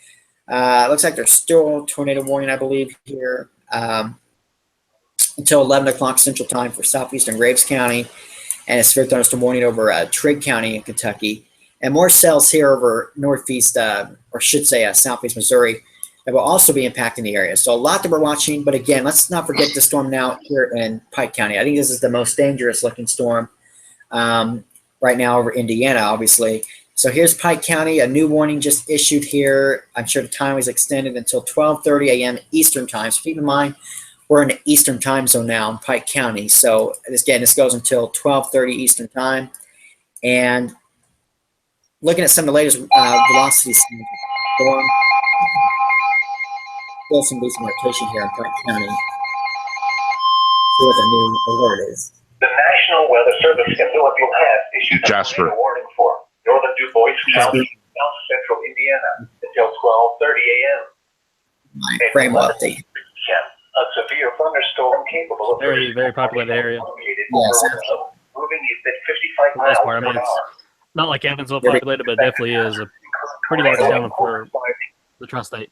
[SPEAKER 2] Looks like there's still a tornado warning, I believe, here until 11 o'clock Central Time for southeastern Graves County, and a severe thunderstorm warning over Trigg County in Kentucky, and more cells here over northeast, or should say southeast Missouri, that will also be impacting the area. So a lot that we're watching, but again, let's not forget the storm now here in Pike County. I think this is the most dangerous looking storm right now over Indiana, obviously. So here's Pike County, a new warning just issued here. I'm sure the time was extended until 12:30 a.m. Eastern time. So keep in mind, we're in the Eastern time zone now in Pike County. So again, this goes until 12:30 Eastern time. And looking at some of the latest velocities in the storm, still some decent rotation here in Pike County. See what the new alert is.
[SPEAKER 4] The National Weather Service in Louisville has issued
[SPEAKER 1] Jasper.
[SPEAKER 4] a warning for northern Du Bois County, south central Indiana until 12:30 a.m.
[SPEAKER 2] My frame will update.
[SPEAKER 4] A severe thunderstorm capable of
[SPEAKER 3] Very, very populated area.
[SPEAKER 2] Yes.
[SPEAKER 4] Moving east at 55
[SPEAKER 3] For the most
[SPEAKER 4] miles
[SPEAKER 3] part, I mean,
[SPEAKER 4] per
[SPEAKER 3] it's
[SPEAKER 4] hour.
[SPEAKER 3] not like Evansville populated, but it definitely is a pretty large town for the tri-state.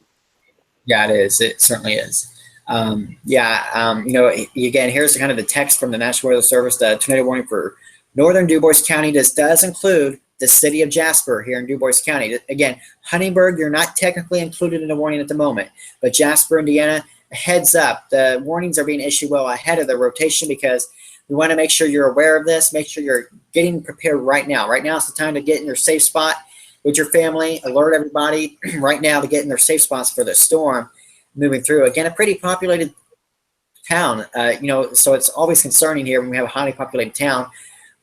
[SPEAKER 2] Yeah, it is. It certainly is. You know, again, here's kind of the text from the National Weather Service. The tornado warning for northern Du Bois County. This does include the city of Jasper here in Du Bois County. Again, Huntingburg, you're not technically included in the warning at the moment, but Jasper, Indiana, heads up. The warnings are being issued well ahead of the rotation because we want to make sure you're aware of this. Make sure you're getting prepared right now. Right now is the time to get in your safe spot with your family. Alert everybody right now to get in their safe spots for the storm moving through. Again, a pretty populated town, you know, so it's always concerning here when we have a highly populated town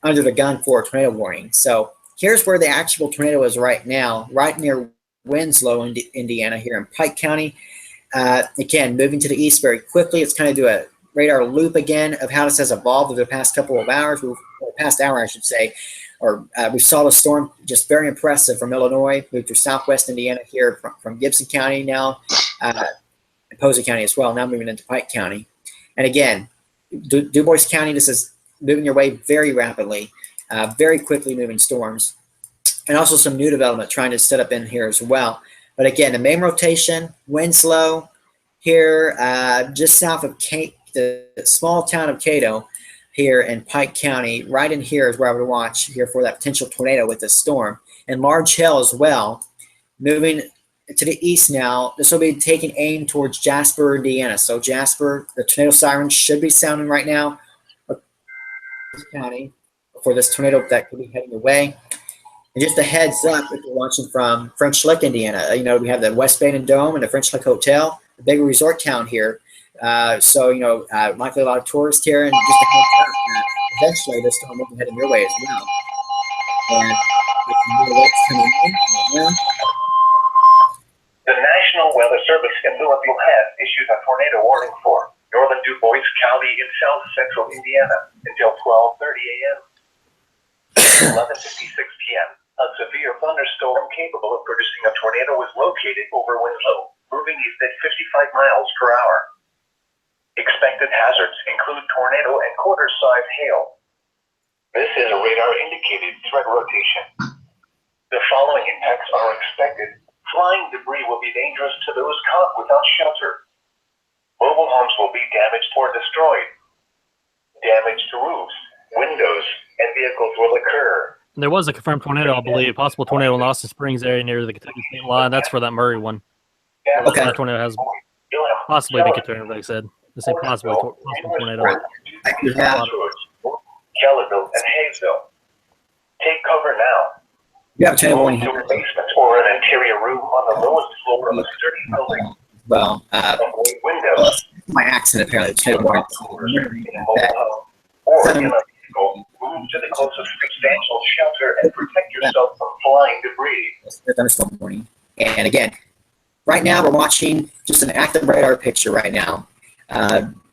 [SPEAKER 2] under the gun for a tornado warning. So here's where the actual tornado is right now, right near Winslow, Indiana, here in Pike County. Again, moving to the east very quickly. It's kind of do a radar loop again of how this has evolved over the past couple of hours, or past hour, I should say. We saw the storm just very impressive from Illinois, moved through southwest Indiana here from Gibson County now, and Posey County as well, now moving into Pike County. And again, Du Bois County, this is moving your way very rapidly, very quickly moving storms, and also some new development trying to set up in here as well. But again, the main rotation, Winslow here, just south of the small town of Cato here in Pike County. Right in here is where I would watch here for that potential tornado with this storm. And Large Hill as well. Moving to the east now, this will be taking aim towards Jasper, Indiana. So Jasper, the tornado siren should be sounding right now county for this tornado that could be heading your way. And just a heads up, if you're watching from French Lick, Indiana, you know, we have the West Baden Dome and the French Lick Hotel, a big resort town here. So, you know, likely a lot of tourists here, and just a heads up that eventually this storm will be heading your way as well. And with some new alerts coming in right now.
[SPEAKER 4] The National Weather Service in Louisville has issued a tornado warning for northern Du Bois County in south central Indiana until 12:30 a.m. 11:56 p.m. A severe thunderstorm capable of producing a tornado is located over Winslow, moving east at 55 miles per hour. Expected hazards include tornado and quarter-size hail. This is a radar-indicated threat rotation. The following impacts are expected. Flying debris will be dangerous to those caught without shelter. Mobile homes will be damaged or destroyed. Damage to roofs, windows, and vehicles will occur.
[SPEAKER 3] There was a confirmed tornado, I believe, possible tornado in the Austin Springs area near the Kentucky state line. That's for that Murray one.
[SPEAKER 2] Okay.
[SPEAKER 3] That tornado has possibly been confirmed, like I said. They say possible tornado.
[SPEAKER 2] I do have.
[SPEAKER 4] Kellerville and Hayesville. Take cover now.
[SPEAKER 2] Yeah, tornado warning
[SPEAKER 4] To
[SPEAKER 2] here.
[SPEAKER 4] a basement or an interior room on the lowest floor of a sturdy building.
[SPEAKER 2] Well,
[SPEAKER 4] Avoid windows.
[SPEAKER 2] my accent apparently. Tornado warning.
[SPEAKER 4] Or in a vehicle. Move to the closest substantial shelter and protect yourself from flying debris.
[SPEAKER 2] The thunderstorm warning. And again, right now we're watching just an active radar picture right now.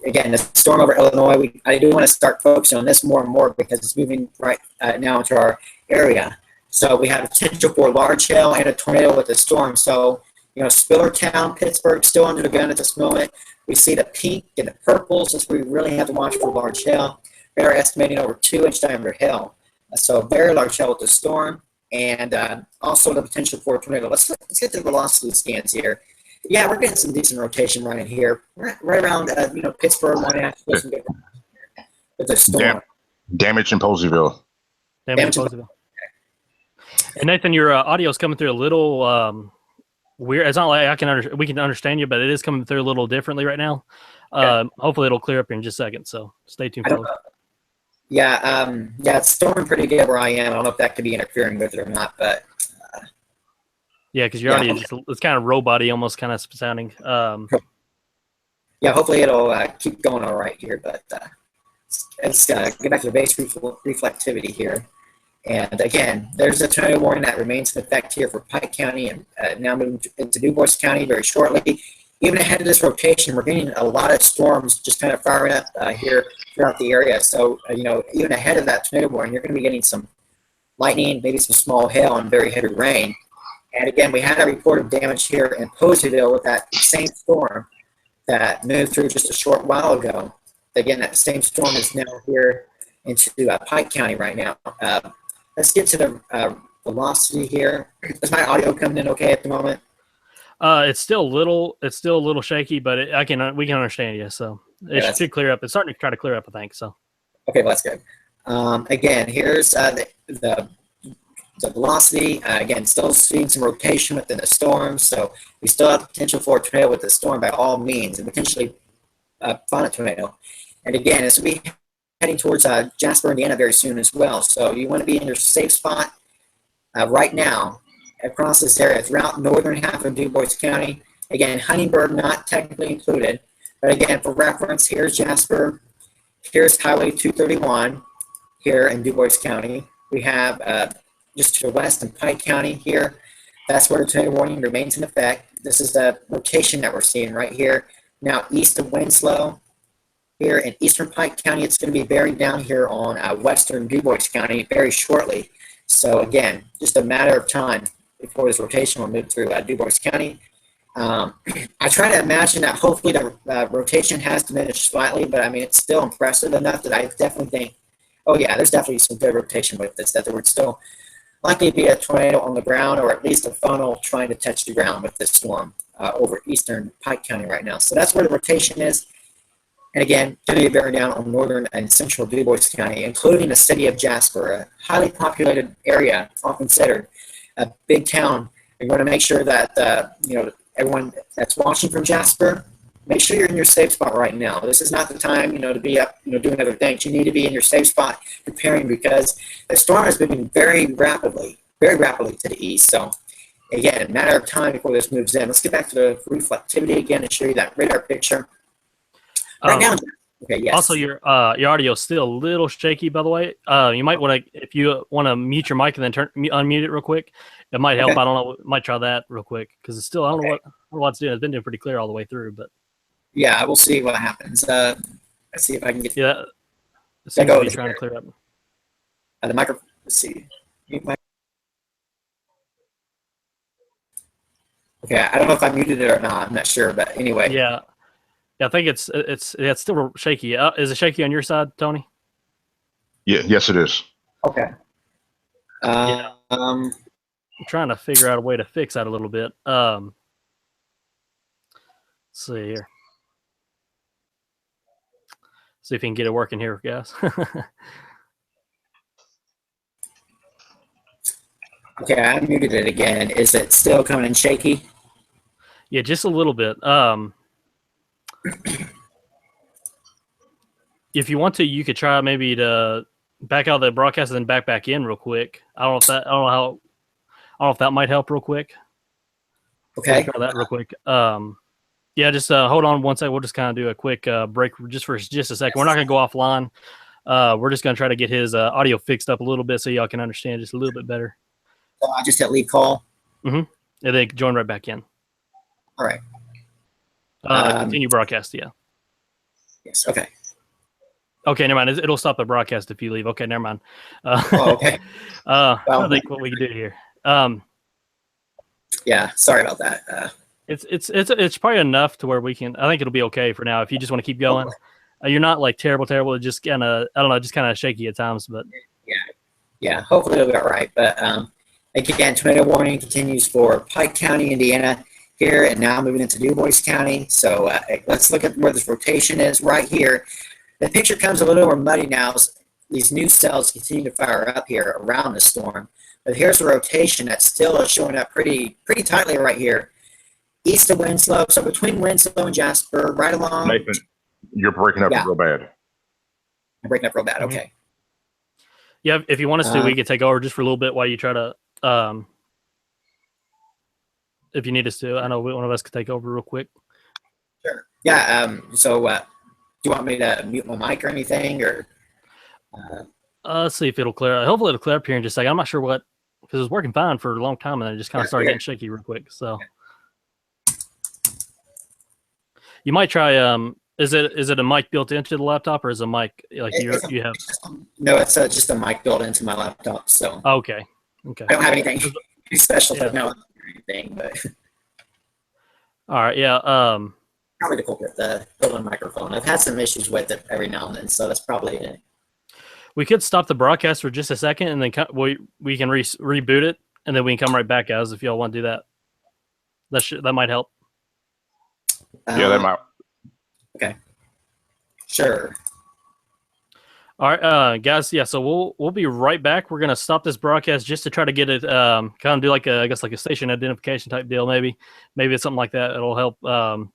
[SPEAKER 2] Again, the storm over Illinois, I do want to start focusing on this more and more because it's moving right now into our area. So we have potential for large hail and a tornado with the storm. So Spillertown, Pittsburgh, still under the gun at this moment. We see the pink and the purples. That's where we really have to watch for large hail. We are estimating over 2-inch diameter hail. So very large hail with the storm, and also the potential for a tornado. Let's get the velocity scans here. Yeah, we're getting some decent rotation right in here, right around Pittsburgh, with the storm.
[SPEAKER 1] Damage in Poseyville.
[SPEAKER 3] Damage in Poseyville. And Nathan, your audio is coming through a little weird. It's not like we can understand you, but it is coming through a little differently right now. Okay. Hopefully it'll clear up here in just a second. So stay tuned.
[SPEAKER 2] Yeah, it's storming pretty good where I am. I don't know if that could be interfering with it or not, but
[SPEAKER 3] yeah, because your audio it's kind of robot-y, almost kind of sounding.
[SPEAKER 2] Yeah, hopefully it'll keep going all right here, but let's get back to the base reflectivity here. And again, there's a tornado warning that remains in effect here for Pike County and now moving into Du Bois County very shortly. Even ahead of this rotation, we're getting a lot of storms just kind of firing up here throughout the area. So, even ahead of that tornado warning, you're going to be getting some lightning, maybe some small hail and very heavy rain. And again, we had a report of damage here in Poseyville with that same storm that moved through just a short while ago. Again, that same storm is now here into Pike County right now. Let's get to the velocity here. Is my audio coming in okay at the moment?
[SPEAKER 3] It's still a little shaky, but we can understand you. So it should clear up. It's starting to try to clear up, I think. So.
[SPEAKER 2] Okay, well, that's good. Again, here's the velocity. Again, still seeing some rotation within the storm. So we still have the potential for a tornado with the storm by all means, and potentially find a tornado. And again, as we heading towards Jasper, Indiana very soon as well. So you want to be in your safe spot right now across this area throughout northern half of Du Bois County. Again, Huntingburg not technically included, but again, for reference, here's Jasper, here's Highway 231 here in Du Bois County. We have just to the west in Pike County here. That's where the tornado warning remains in effect. This is the rotation that we're seeing right here. Now east of Winslow, here in eastern Pike County, it's going to be buried down here on western Du Bois County very shortly. So again, just a matter of time before this rotation will move through Du Bois County. I try to imagine that hopefully the rotation has diminished slightly, but I mean, it's still impressive enough that I definitely think, oh yeah, there's definitely some good rotation with this, that there would still likely be a tornado on the ground, or at least a funnel trying to touch the ground with this storm over eastern Pike County right now. So that's where the rotation is. And again, going to be bearing down on northern and central Du Bois County, including the city of Jasper, a highly populated area, all considered a big town. You're going to make sure that everyone that's watching from Jasper, make sure you're in your safe spot right now. This is not the time, to be up, doing other things. You need to be in your safe spot, preparing, because the storm is moving very rapidly to the east. So again, a matter of time before this moves in. Let's get back to the reflectivity again and show you that radar picture. Right now, okay, yes.
[SPEAKER 3] Also, your audio is still a little shaky, by the way. You might want to, if you want to mute your mic and then unmute it real quick, it might help. Okay. I don't know. Might try that real quick, because it's still, I don't know what it's doing. It's been doing pretty clear all the way through, but
[SPEAKER 2] yeah, we'll see what happens. Let's see if I can get.
[SPEAKER 3] Yeah, it seems to be trying to clear up.
[SPEAKER 2] The microphone. Let's see. Okay, I don't know if I muted it or not. I'm not sure, but anyway.
[SPEAKER 3] Yeah. I think it's still shaky. Is it shaky on your side, Tony?
[SPEAKER 1] Yeah, yes, it is.
[SPEAKER 2] Okay.
[SPEAKER 3] I'm trying to figure out a way to fix that a little bit. Let's see here. See if we can get it working here, guys.
[SPEAKER 2] Okay, I muted it again. Is it still coming in shaky?
[SPEAKER 3] Yeah, just a little bit. If you want to, you could try maybe to back out the broadcast and then back in real quick. I don't know if that might help real quick.
[SPEAKER 2] Okay.
[SPEAKER 3] Try that real quick. Yeah, just hold on one second. We'll just kind of do a quick break just for just a second. We're not going to go offline. We're just going to try to get his audio fixed up a little bit so y'all can understand just a little bit better.
[SPEAKER 2] So I just hit leave call.
[SPEAKER 3] Mm-hmm. And then join right back in.
[SPEAKER 2] All right.
[SPEAKER 3] Continue broadcast, yeah.
[SPEAKER 2] Yes, okay.
[SPEAKER 3] Okay, never mind. It'll stop the broadcast if you leave. Okay, never mind.
[SPEAKER 2] Okay.
[SPEAKER 3] I think what we can do here.
[SPEAKER 2] Yeah, sorry about that.
[SPEAKER 3] It's probably enough to where we can. I think it'll be okay for now if you just want to keep going. You're not like terrible. It's just kind of I don't know, just kind of shaky at times. But
[SPEAKER 2] yeah. Hopefully it'll be all right. But again, tornado warning continues for Pike County, Indiana, here, and now moving into Du Bois County. So let's look at where this rotation is right here. The picture comes a little more muddy now. These new cells continue to fire up here around the storm. But here's the rotation that still is showing up pretty tightly right here. East of Winslow, so between Winslow and Jasper, right along.
[SPEAKER 1] Nathan, you're breaking up real bad.
[SPEAKER 2] I'm breaking up real bad. Okay.
[SPEAKER 3] Yeah, if you want us to, we could take over just for a little bit while you try to. If you need us to, I know one of us could take over real quick.
[SPEAKER 2] Sure. Yeah. So, do you want me to mute my mic or anything, or?
[SPEAKER 3] Let's see if it'll clear. Hopefully, it'll clear up here in just a second. I'm not sure what because it was working fine for a long time, and then it just kind of started getting shaky real quick. So. You might try. Is it a mic built into the laptop, or is a mic like you have?
[SPEAKER 2] No, it's just a mic built into my laptop. So
[SPEAKER 3] okay.
[SPEAKER 2] I don't have anything special to know or anything, but
[SPEAKER 3] all right, yeah.
[SPEAKER 2] Probably the culprit, the built-in microphone. I've had some issues with it every now and then, so that's probably it.
[SPEAKER 3] We could stop the broadcast for just a second, and then we can reboot it, and then we can come right back, guys. If y'all want to do that, that might help.
[SPEAKER 1] Yeah, that might.
[SPEAKER 2] Okay. Sure.
[SPEAKER 3] All right, guys. Yeah, so we'll be right back. We're gonna stop this broadcast just to try to get it, kind of do like a station identification type deal. Maybe it's something like that. It'll help. We're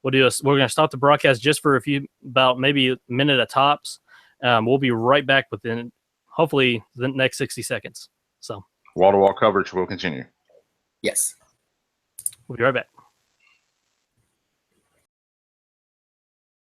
[SPEAKER 3] gonna stop the broadcast just for about maybe a minute at tops. We'll be right back within hopefully the next 60 seconds. So
[SPEAKER 1] wall-to-wall coverage will continue.
[SPEAKER 2] Yes.
[SPEAKER 3] We'll be right back.